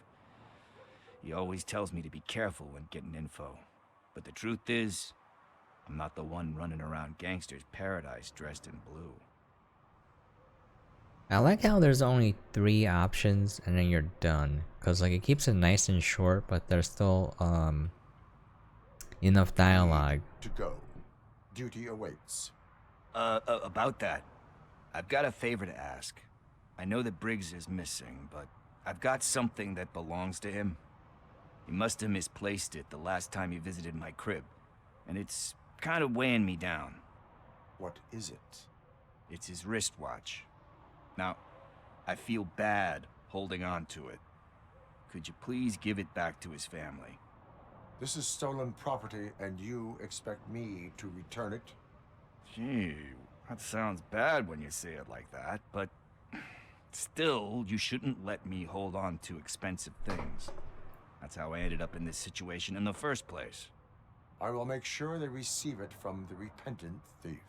Speaker 6: He always tells me to be careful when getting info. But the truth is, I'm not the one running around gangster's paradise dressed in blue.
Speaker 1: I like how there's only 3 options and then you're done. Cause like it keeps it nice and short, but there's still enough dialogue.
Speaker 11: To go. Duty awaits.
Speaker 6: About that, I've got a favor to ask. I know that Briggs is missing, but I've got something that belongs to him. He must have misplaced it the last time he visited my crib, and it's kind of weighing me down.
Speaker 11: What is it?
Speaker 6: It's his wristwatch. Now, I feel bad holding on to it. Could you please give it back to his family?
Speaker 11: This is stolen property, and you expect me to return it?
Speaker 6: Gee, that sounds bad when you say it like that, but still, you shouldn't let me hold on to expensive things. That's how I ended up in this situation in the first place.
Speaker 11: I will make sure they receive it from the repentant thief.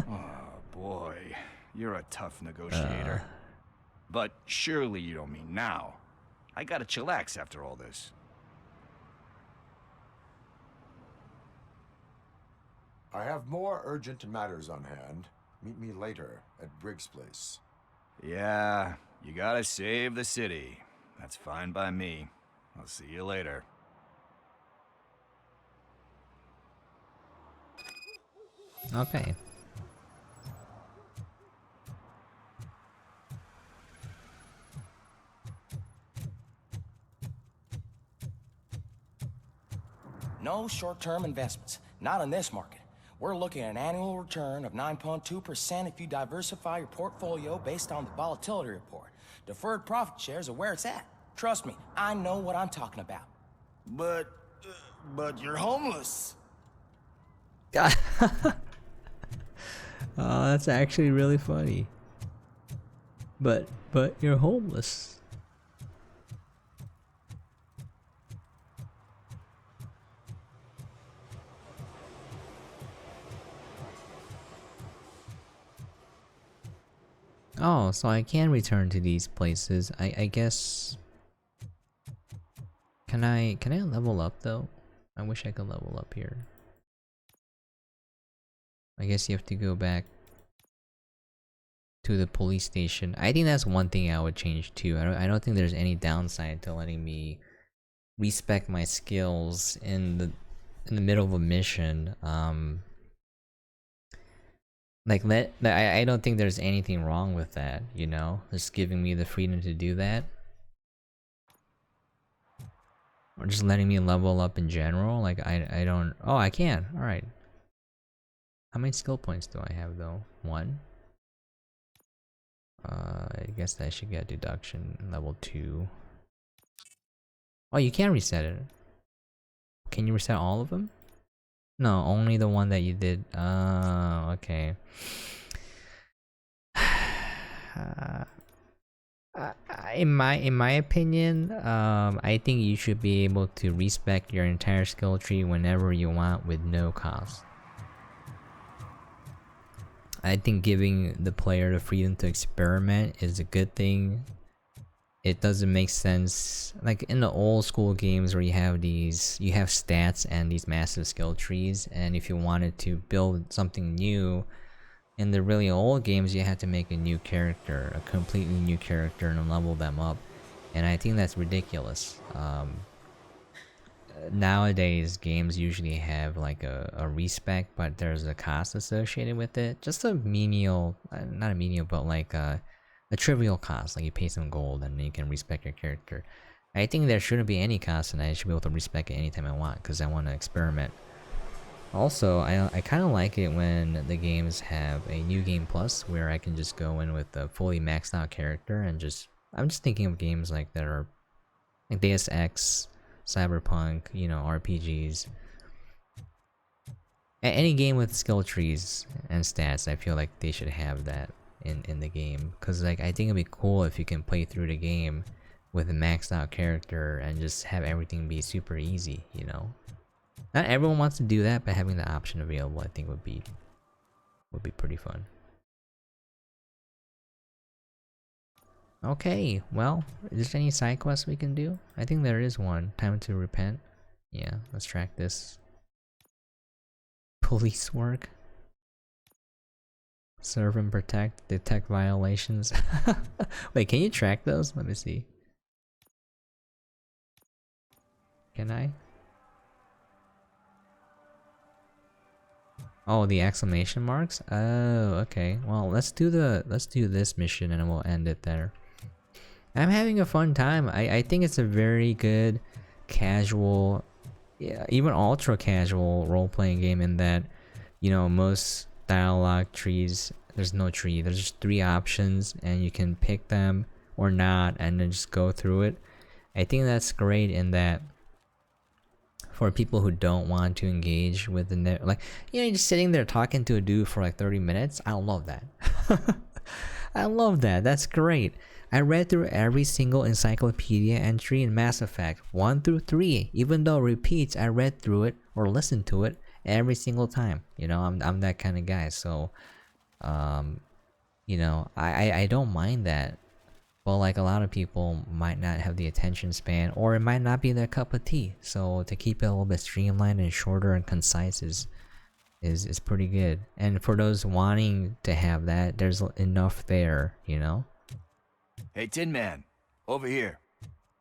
Speaker 6: Oh, boy. You're a tough negotiator. But surely you don't mean now. I gotta chillax after all this.
Speaker 11: I have more urgent matters on hand. Meet me later at Briggs' place.
Speaker 6: Yeah, you gotta save the city. That's fine by me. I'll see you later.
Speaker 1: Okay.
Speaker 8: No short-term investments. Not in this market. We're looking at an annual return of 9.2% if you diversify your portfolio based on the volatility report. Deferred profit shares are where it's at. Trust me, I know what I'm talking about.
Speaker 15: But you're homeless.
Speaker 1: Oh, that's actually really funny. But you're homeless. Oh, so I can return to these places. I guess. Can I level up though? I wish I could level up here. I guess you have to go back to the police station. I think that's one thing I would change too. I don't think there's any downside to letting me respec my skills in the middle of a mission. I don't think there's anything wrong with that, you know? Just giving me the freedom to do that. Or just letting me level up in general. Like, I don't... Oh, I can. Alright. How many skill points do I have, though? 1? I guess I should get deduction level 2. Oh, you can reset it. Can you reset all of them? No, only the one that you did. Oh, okay. In my opinion, I think you should be able to respec your entire skill tree whenever you want with no cost. I think giving the player the freedom to experiment is a good thing. It doesn't make sense, like in the old school games where you have stats and these massive skill trees, and if you wanted to build something new, in the really old games you had to make a new character, a completely new character, and level them up, and I think that's ridiculous. Nowadays games usually have like a respec, but there's a cost associated with it, just a menial, not a menial, but like a trivial cost, like you pay some gold and then you can respec your character. I think there shouldn't be any cost, and I should be able to respec it anytime I want because I want to experiment. Also, I kind of like it when the games have a new game plus where I can just go in with a fully maxed out character and I'm just thinking of games like that are like Deus Ex, Cyberpunk, you know, RPGs. Any game with skill trees and stats, I feel like they should have that in the game, because like I think it'd be cool if you can play through the game with a maxed out character and just have everything be super easy, you know. Not everyone wants to do that, but having the option available I think would be pretty fun. Okay, well, is there any side quests we can do? I think there is one. Time to repent. Yeah, let's track this. Police work. Serve and protect, detect violations. Wait, can you track those? Let me see. Can I? Oh, the exclamation marks? Oh, okay. Well, let's do this mission and we'll end it there. I'm having a fun time. I think it's a very good casual, yeah, even ultra casual role-playing game in that, you know, most dialogue trees, there's no tree, there's just 3 options and you can pick them or not and then just go through it. I think that's great in that for people who don't want to engage with the like, you know, you're just sitting there talking to a dude for like 30 minutes. I love that. I love that. That's great. I read through every single encyclopedia entry in Mass Effect 1 through 3. Even though it repeats, I read through it or listened to it every single time. You know, I'm that kind of guy. So you know, I don't mind that. But like a lot of people might not have the attention span, or it might not be their cup of tea. So to keep it a little bit streamlined and shorter and concise is pretty good. And for those wanting to have that, there's enough there, you know?
Speaker 6: Hey, Tin Man, over here.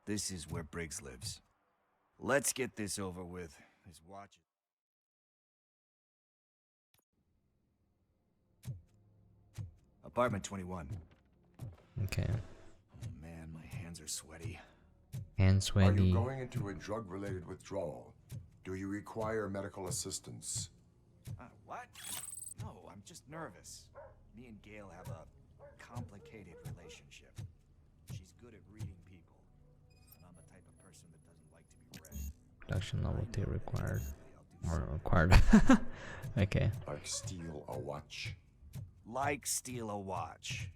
Speaker 6: This is where Briggs lives. Let's get this over with. His watch. Apartment 21.
Speaker 1: Okay.
Speaker 6: Oh man, my hands are sweaty.
Speaker 1: Hands
Speaker 11: Are
Speaker 1: sweaty.
Speaker 11: you going into a drug-related withdrawal? Do you require medical assistance?
Speaker 6: What? No, I'm just nervous. Me and Gail have a complicated relationship. She's good at reading people, and I'm the type of person that doesn't like to be read.
Speaker 1: Production level 2 required. Or required. Okay.
Speaker 11: Like steal a watch?
Speaker 6: Like steal a watch.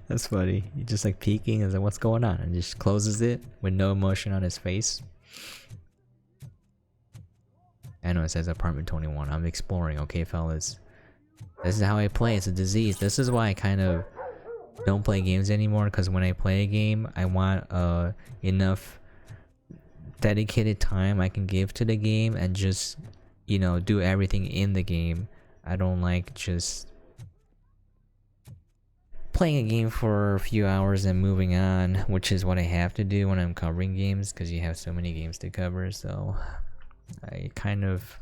Speaker 1: That's funny. He just like peeking and like, what's going on? And just closes it with no emotion on his face. I know it says apartment 21. I'm exploring, okay, fellas. This is how I play. It's a disease. This is why I kind of don't play games anymore, because when I play a game, I want enough dedicated time I can give to the game and just, you know, do everything in the game. I don't like just playing a game for a few hours and moving on, which is what I have to do when I'm covering games, because you have so many games to cover. So I kind of,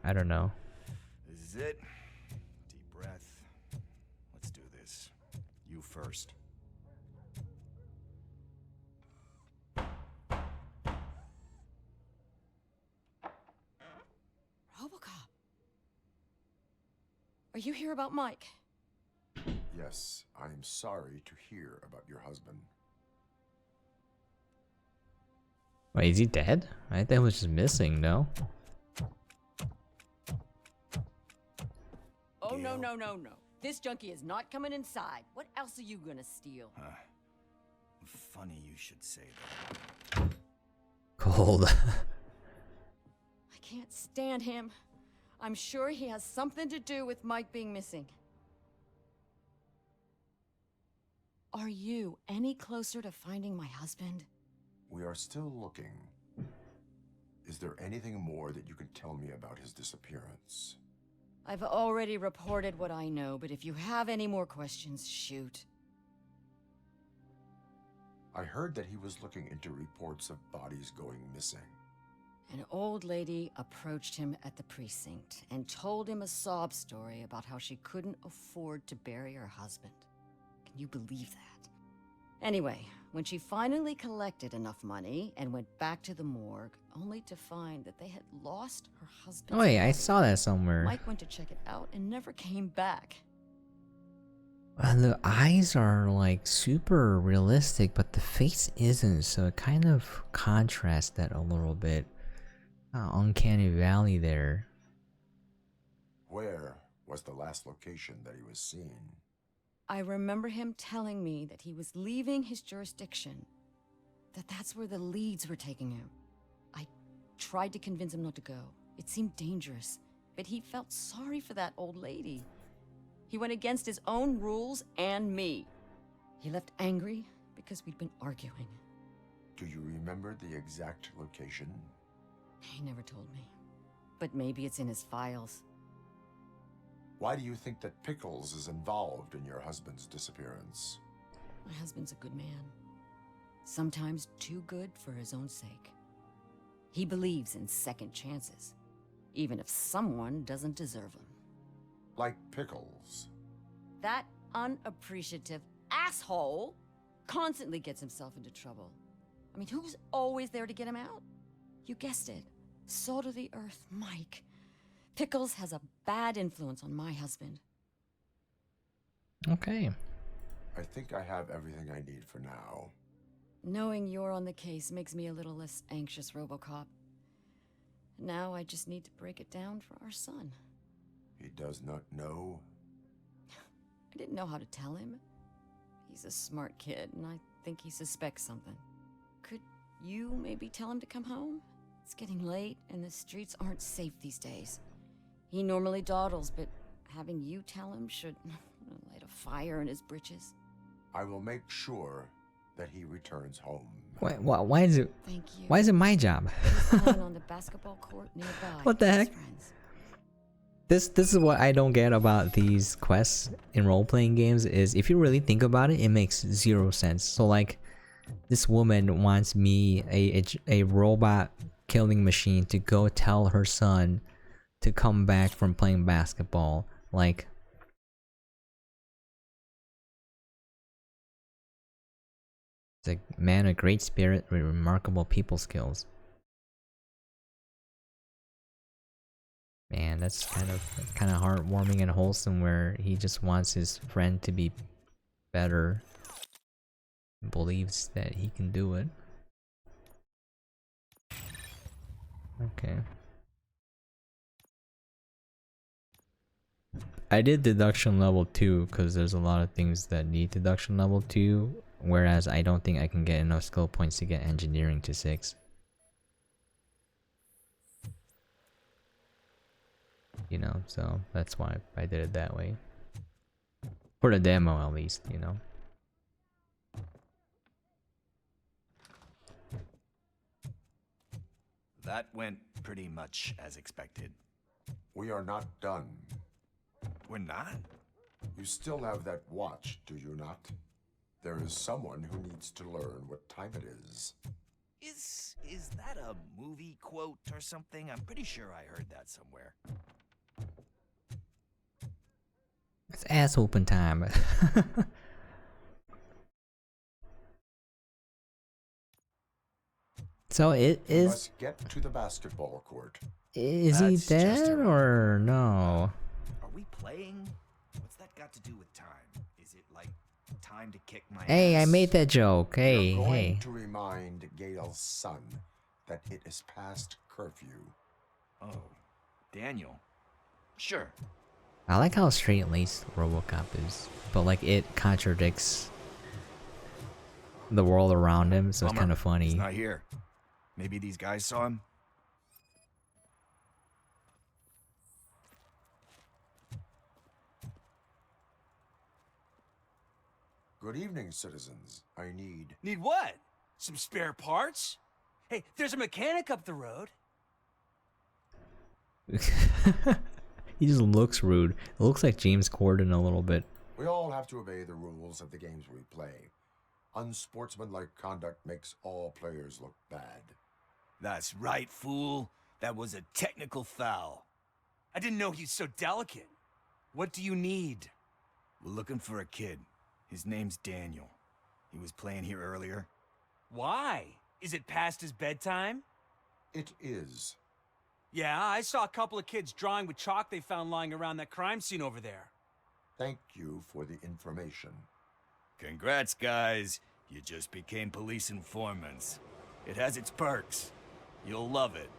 Speaker 1: I don't know.
Speaker 6: This is it. Deep breath. Let's do this. You first.
Speaker 9: RoboCop. Are you here about Mike?
Speaker 11: Yes, I am sorry to hear about your husband.
Speaker 1: Wait, is he dead? I thought he was just missing, no?
Speaker 17: Oh, no, no, no, no. This junkie is not coming inside. What else are you gonna steal?
Speaker 6: Funny you should say that.
Speaker 1: Cold.
Speaker 17: I can't stand him. I'm sure he has something to do with Mike being missing. Are you any closer to finding my husband?
Speaker 11: We are still looking. Is there anything more that you can tell me about his disappearance?
Speaker 17: I've already reported what I know, but if you have any more questions, shoot.
Speaker 11: I heard that he was looking into reports of bodies going missing.
Speaker 17: An old lady approached him at the precinct and told him a sob story about how she couldn't afford to bury her husband. Can you believe that? Anyway, when she finally collected enough money and went back to the morgue, only to find that they had lost her husband.
Speaker 1: Oh wait, I saw that somewhere.
Speaker 17: Mike went to check it out and never came back.
Speaker 1: And the eyes are like super realistic, but the face isn't, so it kind of contrasts that a little bit. Uncanny valley there.
Speaker 11: Where was the last location that he was seen?
Speaker 17: I remember him telling me that he was leaving his jurisdiction, that's where the leads were taking him. I tried to convince him not to go. It seemed dangerous, but he felt sorry for that old lady. He went against his own rules and me. He left angry because we'd been arguing.
Speaker 11: Do you remember the exact location?
Speaker 17: He never told me, but maybe it's in his files.
Speaker 11: Why do you think that Pickles is involved in your husband's disappearance?
Speaker 17: My husband's a good man. Sometimes too good for his own sake. He believes in second chances, even if someone doesn't deserve them.
Speaker 11: Like Pickles.
Speaker 17: That unappreciative asshole constantly gets himself into trouble. I mean, who's always there to get him out? You guessed it. Salt of the earth, Mike. Pickles has a bad influence on my husband.
Speaker 1: Okay.
Speaker 11: I think I have everything I need for now.
Speaker 17: Knowing you're on the case makes me a little less anxious, RoboCop. Now I just need to break it down for our son.
Speaker 11: He does not know?
Speaker 17: I didn't know how to tell him. He's a smart kid, and I think he suspects something. Could you maybe tell him to come home? It's getting late, and the streets aren't safe these days.
Speaker 16: He normally dawdles, but having you tell him should light a fire in his britches.
Speaker 11: I will make sure that he returns home.
Speaker 1: Why is it?
Speaker 16: Thank you.
Speaker 1: Why is it my job?
Speaker 16: He's playing on the basketball court nearby.
Speaker 1: What the
Speaker 16: with his
Speaker 1: heck?
Speaker 16: friends.
Speaker 1: This is what I don't get about these quests in role-playing games is if you really think about it, it makes zero sense. So like, this woman wants me, a robot killing machine, to go tell her son to come back from playing basketball. Like, it's like, man of great spirit with remarkable people skills. Man, that's kind of heartwarming and wholesome, where he just wants his friend to be better. Believes that he can do it. Okay. I did deduction level 2 because there's a lot of things that need deduction level 2, whereas I don't think I can get enough skill points to get engineering to 6. You know, so that's why I did it that way. For the demo at least, you know.
Speaker 6: That went pretty much as expected.
Speaker 11: We are not done.
Speaker 6: We're not?
Speaker 11: You still have that watch, do you not? There is someone who needs to learn what time it is.
Speaker 6: Is that a movie quote or something? I'm pretty sure I heard that somewhere.
Speaker 1: It's ass whooping time. So it
Speaker 11: We
Speaker 1: is.
Speaker 11: must get to the basketball court.
Speaker 1: Is he dead or no?
Speaker 6: Are we playing? What's that got to do with time? Is it like time to kick my
Speaker 1: Hey,
Speaker 6: ass?
Speaker 1: I made that joke. Hey,
Speaker 11: You're going
Speaker 1: hey.
Speaker 11: to remind Gail's son that it is past curfew.
Speaker 6: Oh, Daniel. Sure.
Speaker 1: I like how straight-laced RoboCop is, but like it contradicts the world around him, so it's
Speaker 6: Bummer.
Speaker 1: kind of funny.
Speaker 6: He's not here. Maybe these guys saw him?
Speaker 11: Good evening, citizens. I need...
Speaker 13: Need what? Some spare parts? Hey, there's a mechanic up the road.
Speaker 1: He just looks rude. It looks like James Corden a little bit.
Speaker 11: We all have to obey the rules of the games we play. Unsportsmanlike conduct makes all players look bad.
Speaker 6: That's right, fool. That was a technical foul.
Speaker 13: I didn't know he's so delicate. What do you need?
Speaker 6: We're looking for a kid. His name's Daniel. He was playing here earlier.
Speaker 13: Why? Is it past his bedtime?
Speaker 11: It is.
Speaker 13: Yeah, I saw a couple of kids drawing with chalk they found lying around that crime scene over there.
Speaker 11: Thank you for the information.
Speaker 6: Congrats, guys. You just became police informants. It has its perks. You'll love it.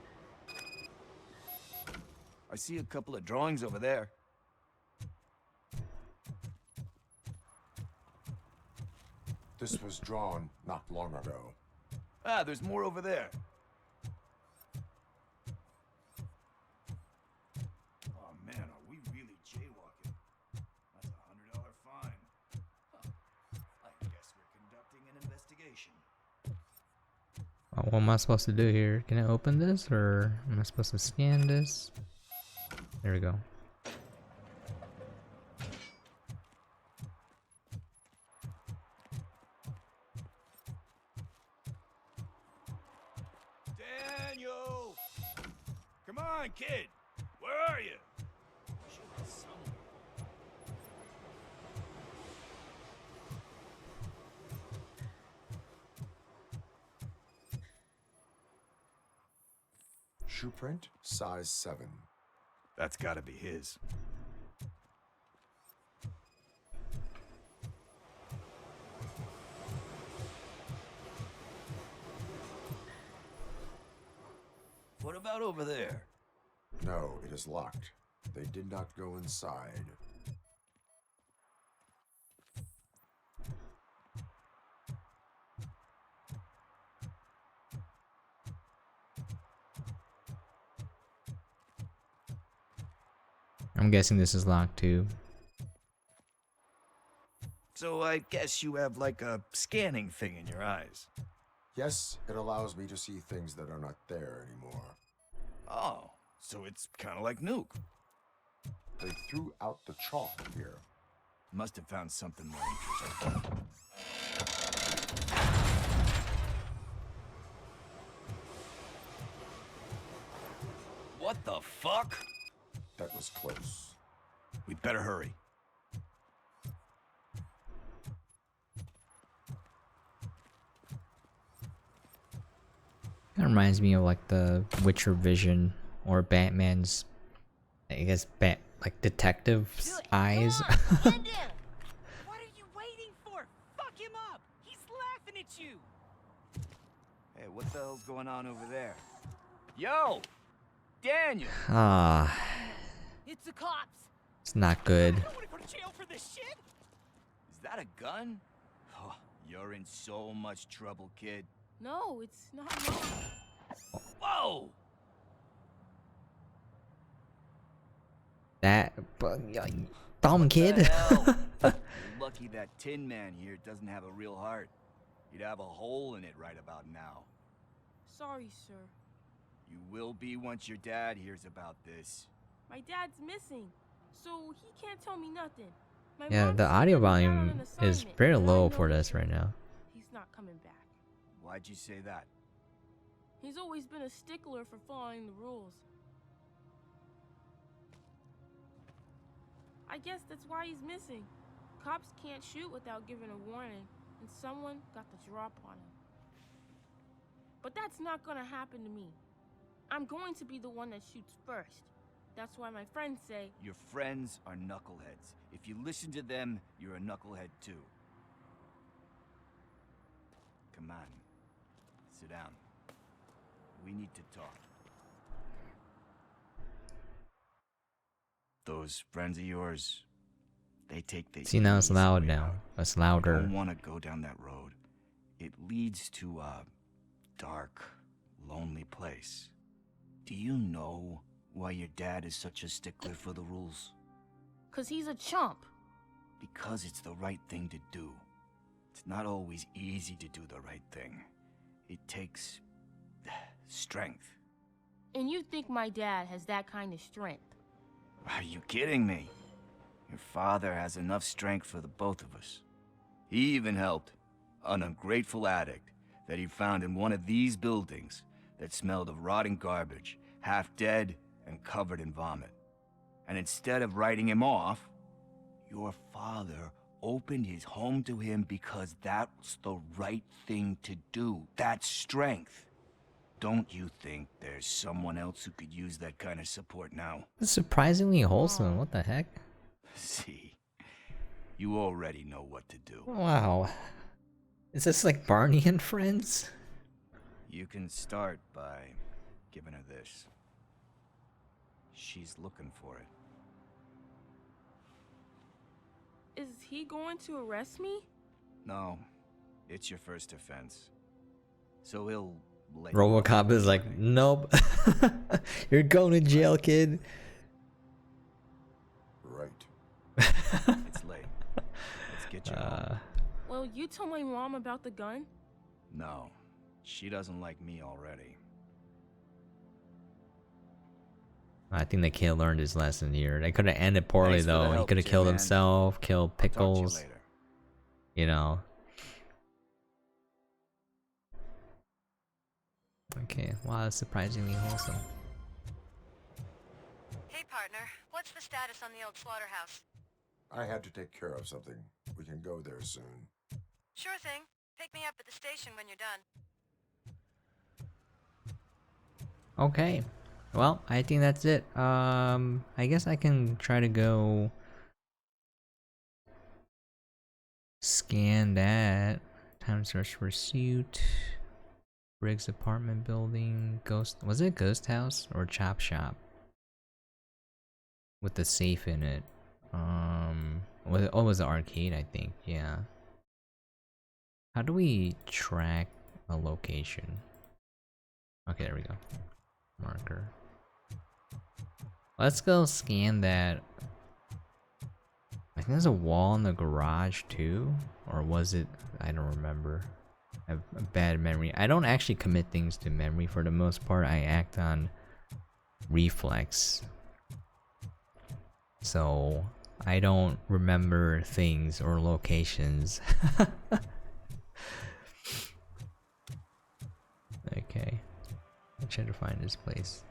Speaker 6: I see a couple of drawings over there.
Speaker 11: This was drawn not long ago.
Speaker 6: Ah, there's more over there. Oh man, are we really jaywalking? That's a $100 fine. Huh. I guess we're conducting an investigation.
Speaker 1: What am I supposed to do here? Can I open this, or am I supposed to scan this? There we go.
Speaker 6: Daniel! Come on, kid! Where are you? Should be somewhere.
Speaker 11: Shoe print, size 7.
Speaker 6: That's gotta be his. What about over there?
Speaker 11: No, it is locked. They did not go inside.
Speaker 1: I'm guessing this is locked too.
Speaker 6: So I guess you have like a scanning thing in your eyes.
Speaker 11: Yes, it allows me to see things that are not there anymore.
Speaker 6: Oh, so it's kind of like Nuke.
Speaker 11: They threw out the chalk here.
Speaker 6: Must have found something more interesting. What the fuck?
Speaker 11: That was close.
Speaker 6: We'd better hurry.
Speaker 1: That reminds me of like the Witcher vision or Batman's, I guess, like detective's eyes.
Speaker 13: What are you waiting for? Fuck him up! He's laughing at you!
Speaker 6: Hey, what the hell's going on over there? Yo! Daniel!
Speaker 1: Ah,
Speaker 13: It's the cops!
Speaker 1: it's not good.
Speaker 13: I don't want to go to jail for this shit!
Speaker 6: Is that a gun? Oh, you're in so much trouble, kid.
Speaker 17: No, it's not mine.
Speaker 6: Whoa!
Speaker 1: That, dumb kid.
Speaker 6: You're lucky that Tin Man here doesn't have a real heart. You'd have a hole in it right about now.
Speaker 17: Sorry, sir.
Speaker 6: You will be once your dad hears about this.
Speaker 17: My dad's missing, so he can't tell me nothing. My
Speaker 1: Yeah,
Speaker 17: mom
Speaker 1: the
Speaker 17: said
Speaker 1: audio
Speaker 17: he was out on
Speaker 1: volume
Speaker 17: an
Speaker 1: is
Speaker 17: assignment,
Speaker 1: very
Speaker 17: and I
Speaker 1: low
Speaker 17: know
Speaker 1: for
Speaker 17: the
Speaker 1: this right
Speaker 17: truth.
Speaker 1: now.
Speaker 17: He's not coming back.
Speaker 6: Why'd you say that?
Speaker 17: He's always been a stickler for following the rules. I guess that's why he's missing. Cops can't shoot without giving a warning, and someone got the drop on him. But that's not gonna happen to me. I'm going to be the one that shoots first. That's why my friends say,
Speaker 6: Your friends are knuckleheads. If you listen to them, you're a knucklehead too. Come on. Sit down. We need to talk. Those friends of yours, they take the
Speaker 1: See, now it's
Speaker 6: easy
Speaker 1: loud
Speaker 6: way
Speaker 1: now.
Speaker 6: out.
Speaker 1: It's
Speaker 6: You
Speaker 1: louder.
Speaker 6: don't want to go down that road. It leads to a dark, lonely place. Do you know why your dad is such a stickler for the rules?
Speaker 17: 'cause he's a chump.
Speaker 6: Because it's the right thing to do. It's not always easy to do the right thing. It takes strength.
Speaker 17: And you think my dad has that kind of strength?
Speaker 6: Are you kidding me? Your father has enough strength for the both of us. He even helped an ungrateful addict that he found in one of these buildings that smelled of rotting garbage, half dead and covered in vomit. And instead of writing him off, your father opened his home to him because that's the right thing to do. That's strength. Don't you think there's someone else who could use that kind of support now?
Speaker 1: It's surprisingly wholesome. What the heck?
Speaker 6: See, you already know what to do.
Speaker 1: Wow. Is this like Barney and Friends?
Speaker 6: You can start by giving her this. She's looking for it.
Speaker 17: Is he going to arrest me?
Speaker 6: No, it's your first offense. So he'll let
Speaker 1: RoboCop is like, nope. You're going to jail, kid.
Speaker 11: Right.
Speaker 6: It's late. Let's get you home.
Speaker 17: Well, you told my mom about the gun?
Speaker 6: No, she doesn't like me already.
Speaker 1: I think the kid learned his lesson here. They could have ended poorly
Speaker 6: Thanks for the
Speaker 1: though. He
Speaker 6: help,
Speaker 1: could have killed
Speaker 6: Tin Man.
Speaker 1: himself, killed
Speaker 6: Talk to you
Speaker 1: Pickles.
Speaker 6: later.
Speaker 1: You know. Okay, wow, that's surprisingly wholesome.
Speaker 12: Hey, partner. What's the status on the old slaughterhouse?
Speaker 11: I had to take care of something. We can go there soon.
Speaker 12: Sure thing. Pick me up at the station when you're done.
Speaker 1: Okay. Well, I think that's it. I guess I can try to go scan that. Time search pursuit. Briggs apartment building. Ghost. Was it Ghost House or Chop Shop? With the safe in it. Was it, oh, it was the arcade, I think. Yeah. How do we track a location? Okay, there we go. Marker. Let's go scan that. I think there's a wall in the garage too, or was it? I don't remember. I have a bad memory. I don't actually commit things to memory for the most part. I act on reflex. So I don't remember things or locations. Okay. I'm trying to find this place.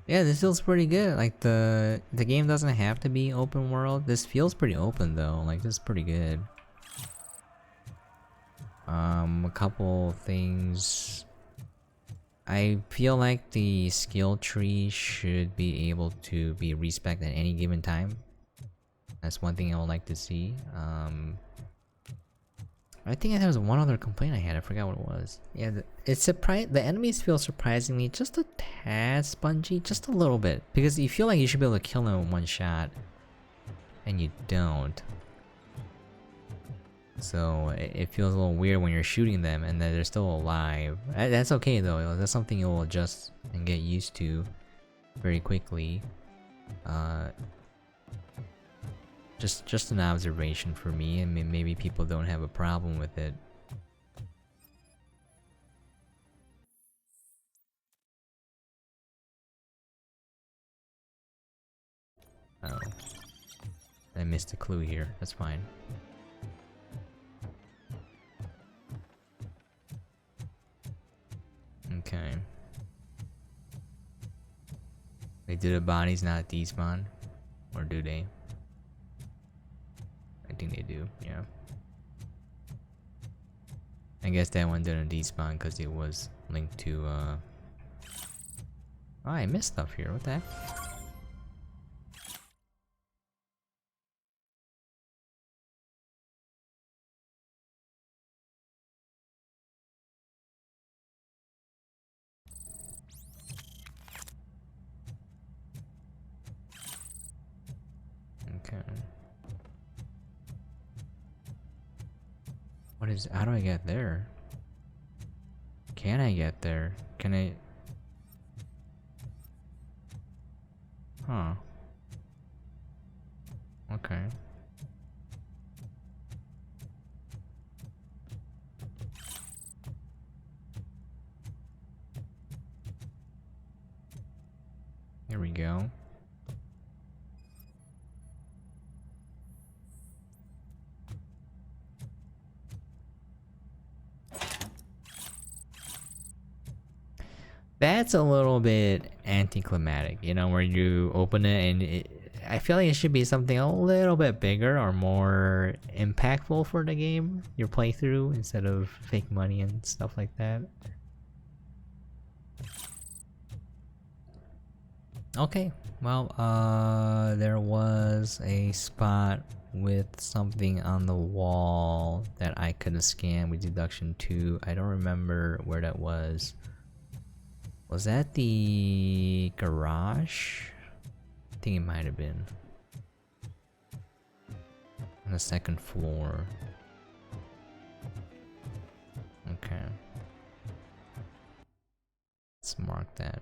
Speaker 1: Yeah, this feels pretty good. Like the game doesn't have to be open world. This feels pretty open though. Like this is pretty good. A couple things. I feel like the skill tree should be able to be respected at any given time. That's one thing I would like to see. I think there was one other complaint I had. I forgot what it was. Yeah, the enemies feel surprisingly just a tad spongy, just a little bit, because you feel like you should be able to kill them in one shot, and you don't. So it feels a little weird when you're shooting them and that they're still alive. That's okay though. That's something you'll adjust and get used to very quickly. Just an observation for me. I mean, maybe people don't have a problem with it. Oh, I missed a clue here. That's fine. Okay. They do the bodies not despawn? Or do they? I think they do, yeah. I guess that one didn't despawn because it was linked to, Oh, I missed stuff here. What the heck? Okay. What is... How do I get there? Can I get there? Can I... Huh. Okay. Here we go. That's a little bit anticlimactic, you know, where you open it and I feel like it should be something a little bit bigger or more impactful for the game, your playthrough, instead of fake money and stuff like that. Okay, well, there was a spot with something on the wall that I could have scanned with deduction 2. I don't remember where that was. Was that the garage? I think it might have been. On the second floor. Okay. Let's mark that.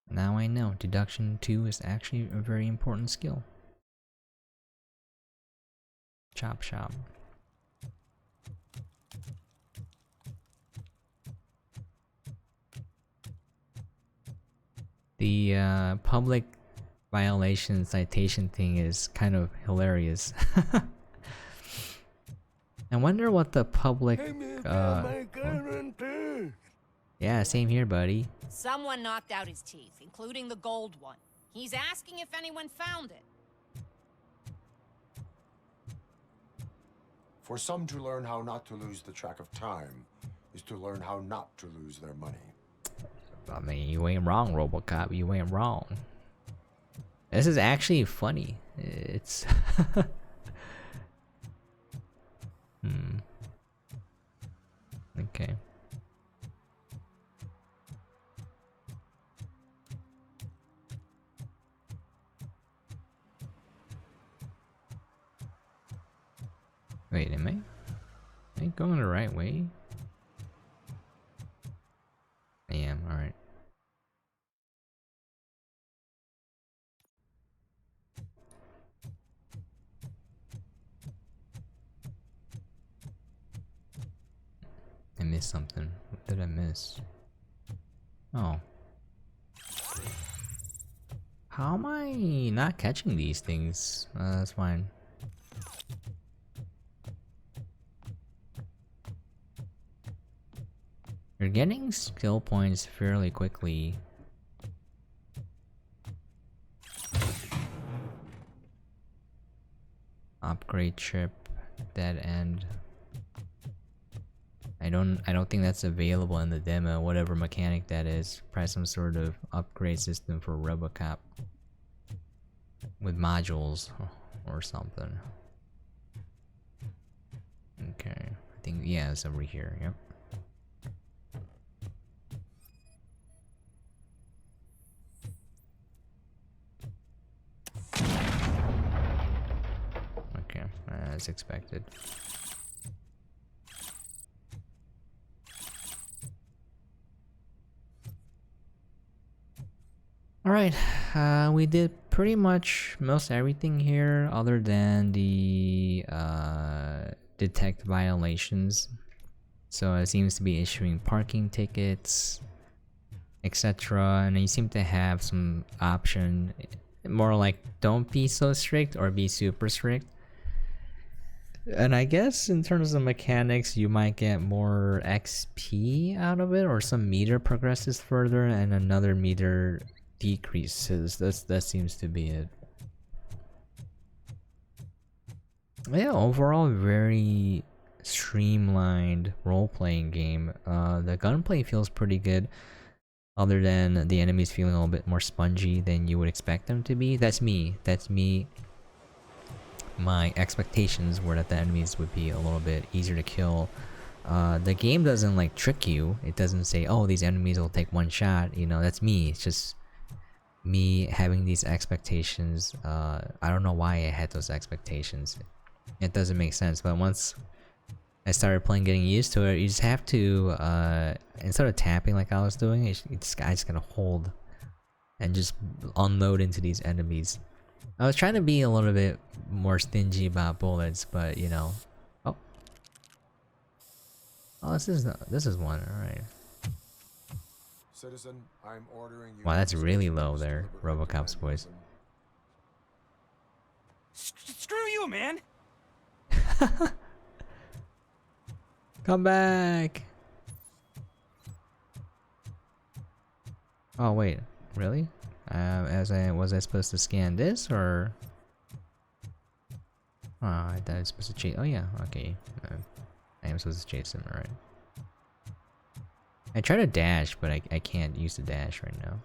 Speaker 1: Now I know deduction 2 is actually a very important skill. Chop shop. The public violation citation thing is kind of hilarious. I wonder what the public yeah, same here, buddy.
Speaker 22: Someone knocked out his teeth, including the gold one. He's asking if anyone found it.
Speaker 11: For some to learn how not to lose the track of time is to learn how not to lose their money.
Speaker 1: I mean, you ain't wrong, RoboCop. You ain't wrong. This is actually funny. It's... Okay. Wait, am I going the right way? I am, alright. I missed something. What did I miss? Oh. How am I not catching these things? That's fine. You're getting skill points fairly quickly. Upgrade chip, dead end. I don't think that's available in the demo, whatever mechanic that is. Probably some sort of upgrade system for RoboCop. With modules or something. Okay. I think, yeah, it's over here, yep. Okay, as expected. Alright, we did pretty much most everything here other than the detect violations. So it seems to be issuing parking tickets, etc. And you seem to have some option, more like don't be so strict or be super strict. And I guess in terms of mechanics, you might get more XP out of it, or some meter progresses further and another meter decreases. That seems to be it. Yeah, overall very streamlined role-playing game. The gunplay feels pretty good, other than the enemies feeling a little bit more spongy than you would expect them to be. That's me. My expectations were that the enemies would be a little bit easier to kill. The game doesn't like trick you. It doesn't say, oh, these enemies will take one shot. You know, that's me. It's just me having these expectations. I don't know why I had those expectations. It doesn't make sense. But once I started playing, getting used to it, you just have to, instead of tapping like I was doing, I just gotta hold and just unload into these enemies. I was trying to be a little bit more stingy about bullets, but you know. Oh, this is one. All right.
Speaker 11: Citizen, I'm ordering you.
Speaker 1: Wow, that's really low there, RoboCop's voice.
Speaker 5: Screw you, man.
Speaker 1: Come back. Oh wait, really? Was I supposed to scan this or? Oh, I thought I was supposed to chase. Oh yeah, okay. I am supposed to chase him, alright. I try to dash, but I can't use the dash right now.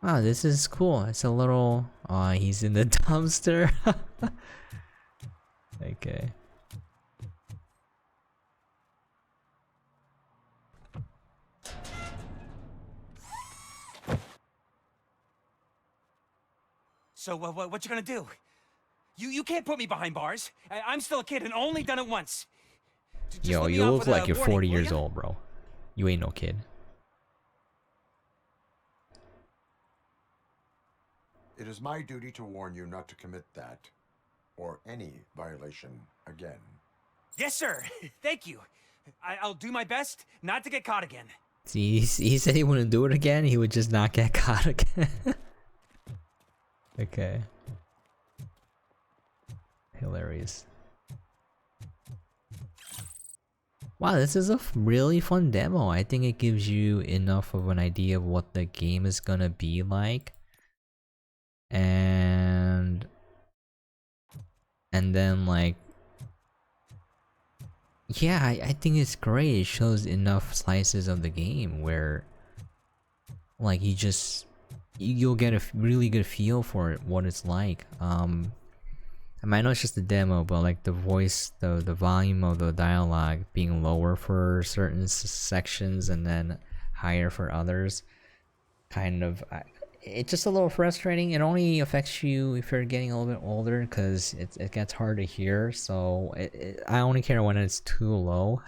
Speaker 1: Wow, this is cool. It's a little. Oh, he's in the dumpster. Okay.
Speaker 5: So what you gonna do? You can't put me behind bars. I'm still a kid and only done it once.
Speaker 1: Yo, you look like you're 40 years old, bro. You ain't no kid.
Speaker 11: It is my duty to warn you not to commit that or any violation again.
Speaker 5: Yes, sir. Thank you. I'll do my best not to get caught again.
Speaker 1: See, he said he wouldn't do it again. He would just not get caught again. Okay. Hilarious. Wow, this is a really fun demo. I think it gives you enough of an idea of what the game is gonna be like. And then like, yeah, I think it's great. It shows enough slices of the game where like you'll get a really good feel for it, what it's like. I mean, I know it's just a demo, but like the voice, the volume of the dialogue being lower for certain sections and then higher for others, kind of, it's just a little frustrating. It only affects you if you're getting a little bit older, because it gets hard to hear. So I only care when it's too low.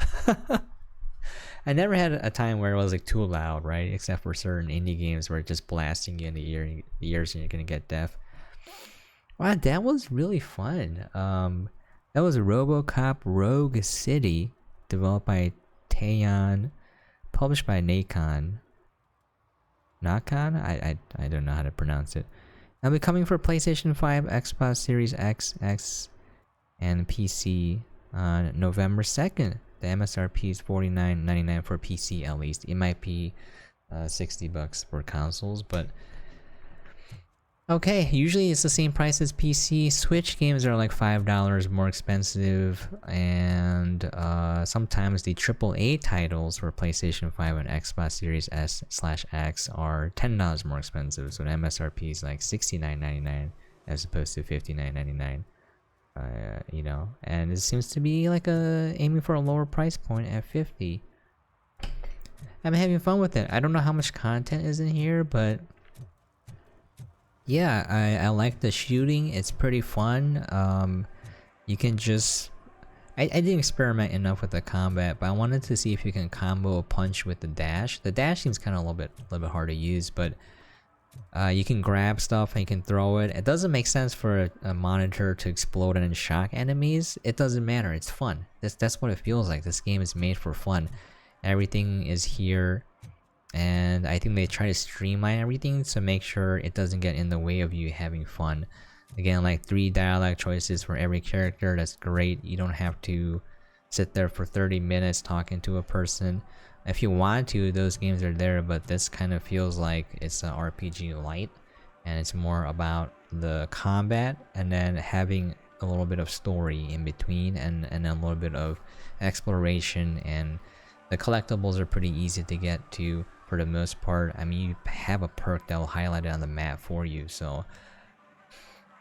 Speaker 1: I never had a time where it was like too loud, right? Except for certain indie games where it's just blasting you in the ears and you're gonna get deaf. Wow, that was really fun. That was RoboCop Rogue City, developed by Taeyon, published by Nacon. Nakon? I don't know how to pronounce it. It'll be coming for PlayStation 5, Xbox Series X, and PC on November 2nd. The MSRP is $49.99 for PC at least. It might be $60 for consoles, but okay. Usually it's the same price as PC. Switch games are like $5 more expensive, and sometimes the AAA titles for PlayStation 5 and Xbox Series S/X are $10 more expensive. So the MSRP is like $69.99 as opposed to $59.99. You know, and it seems to be like aiming for a lower price point at $50. I'm having fun with it. I don't know how much content is in here, but yeah, I like the shooting. It's pretty fun. You can just I didn't experiment enough with the combat, but I wanted to see if you can combo a punch with the dash. The dash seems kind of a little bit hard to use, but you can grab stuff and you can throw it. It doesn't make sense for a monitor to explode and shock enemies. It doesn't matter. It's fun. That's what it feels like. This game is made for fun. Everything is here, and I think they try to streamline everything to make sure it doesn't get in the way of you having fun. Again, like 3 dialogue choices for every character. That's great. You don't have to sit there for 30 minutes talking to a person. If you want to, those games are there, but this kind of feels like it's an RPG light, and it's more about the combat and then having a little bit of story in between, and then a little bit of exploration. And the collectibles are pretty easy to get to for the most part. I mean, you have a perk that will highlight it on the map for you, so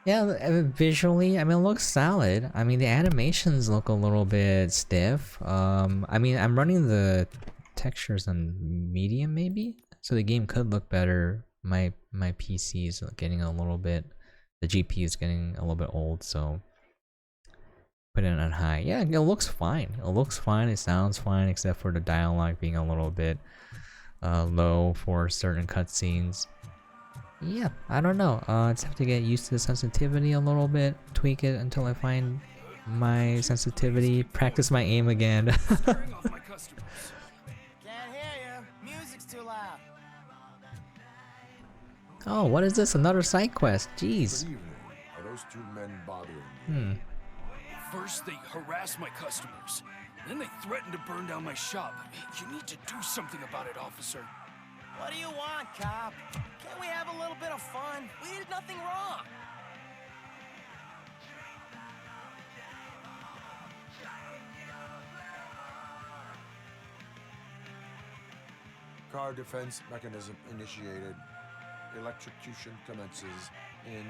Speaker 1: yeah. Visually, I mean, it looks solid. I mean, the animations look a little bit stiff. I mean, I'm running the textures on medium maybe, so the game could look better. My PC is getting a little bit, the GPU is getting a little bit old, so put it on high. Yeah, it looks fine. It looks fine. It sounds fine, except for the dialogue being a little bit low for certain cutscenes. Yeah, I don't know. I just have to get used to the sensitivity a little bit, tweak it until I find my sensitivity, practice my aim again.
Speaker 13: Can't hear you. Music's too loud.
Speaker 1: Oh, what is this? Another side quest? Jeez.
Speaker 11: Good evening. Are those two men bothering you?
Speaker 3: First, they harass my customers. Then they threaten to burn down my shop. You need to do something about it, officer.
Speaker 13: What do you want, cop? Can't we have a little bit of fun? We did nothing wrong.
Speaker 11: Car defense mechanism initiated. Electrocution commences in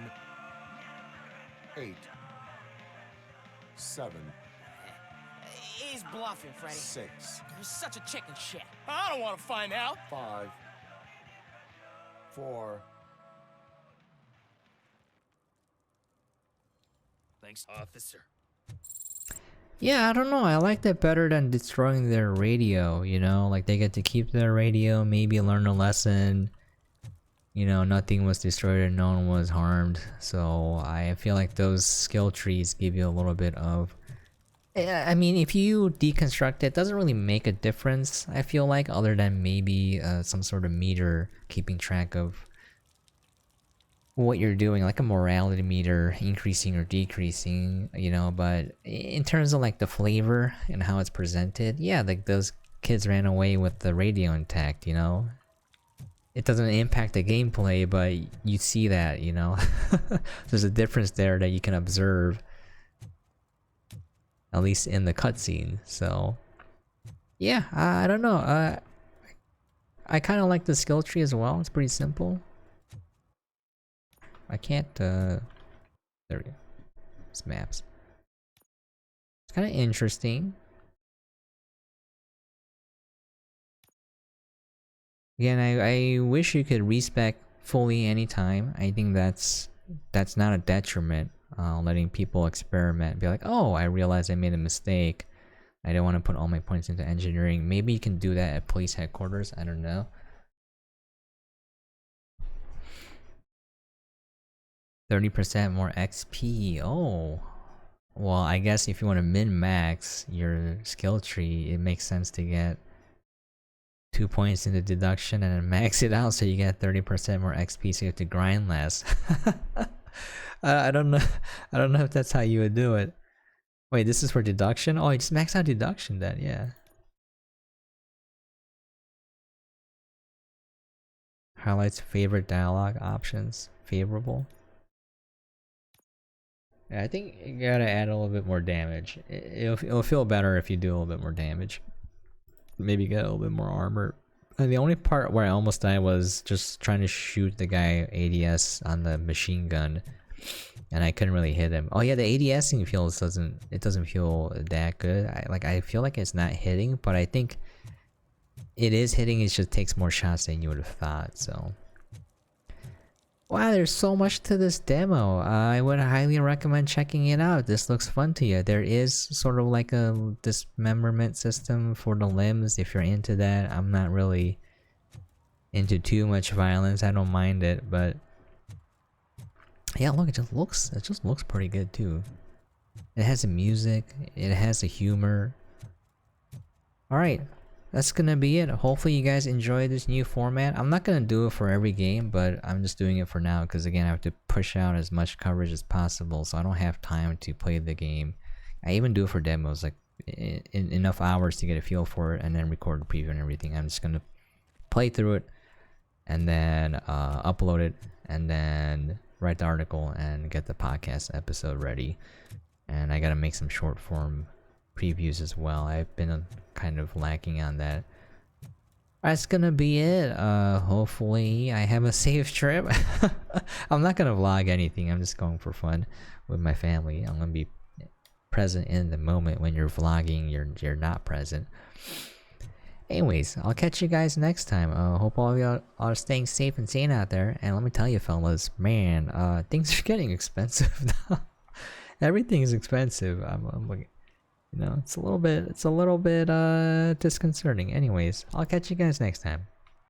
Speaker 11: 8, 7.
Speaker 13: He's bluffing, Freddy.
Speaker 11: 6.
Speaker 13: You're such a chicken shit. I don't want to find out.
Speaker 11: 5, 4.
Speaker 3: Thanks, officer.
Speaker 1: Yeah, I don't know. I like that better than destroying their radio, you know? Like, they get to keep their radio, maybe learn a lesson. You know, nothing was destroyed and no one was harmed. So I feel like those skill trees give you a little bit of... I mean, if you deconstruct it, it doesn't really make a difference, I feel like, other than maybe some sort of meter keeping track of what you're doing, like a morality meter, increasing or decreasing, you know. But in terms of like the flavor and how it's presented, yeah, like those kids ran away with the radio intact, you know. It doesn't impact the gameplay, but you see that, you know. There's a difference there that you can observe, at least in the cutscene. So yeah, I don't know. I kind of like the skill tree as well. It's pretty simple. I can't there we go. It's maps. It's kind of interesting. Again, I wish you could respec fully anytime. I think that's not a detriment. Letting people experiment, be like, oh, I realized I made a mistake. I don't want to put all my points into engineering. Maybe you can do that at police headquarters. I don't know. 30% more XP. Oh, well, I guess if you want to min-max your skill tree, it makes sense to get 2 points into deduction and then max it out so you get 30% more XP so you have to grind less. I don't know. I don't know if that's how you would do it. Wait, this is for deduction? Oh, you just max out deduction then, yeah. Highlights favorite dialogue options. Favorable. Yeah, I think you gotta add a little bit more damage. It'll feel better if you do a little bit more damage. Maybe get a little bit more armor. And the only part where I almost died was just trying to shoot the guy ADS on the machine gun. And I couldn't really hit him. Oh yeah, the ADSing feels doesn't feel that good. I feel like it's not hitting, but I think it is hitting. It just takes more shots than you would have thought. So wow, there's so much to this demo. I would highly recommend checking it out. This looks fun to you. There is sort of like a dismemberment system for the limbs if you're into that. I'm not really into too much violence. I don't mind it, but yeah, look, it just looks pretty good too. It has the music, it has the humor. Alright, that's gonna be it. Hopefully you guys enjoy this new format. I'm not gonna do it for every game, but I'm just doing it for now because again I have to push out as much coverage as possible, so I don't have time to play the game. I even do it for demos, like enough hours to get a feel for it and then record the preview and everything. I'm just gonna play through it and then upload it and then write the article and get the podcast episode ready. And I gotta make some short form previews as well. I've been kind of lacking on that. That's gonna be it. Hopefully I have a safe trip. I'm not gonna vlog anything. I'm just going for fun with my family. I'm gonna be present in the moment. When you're vlogging, you're not present. Anyways, I'll catch you guys next time. Hope all of y'all are staying safe and sane out there. And let me tell you, fellas, man, things are getting expensive now. Everything is expensive. I'm like, you know, it's a little bit disconcerting. Anyways, I'll catch you guys next time.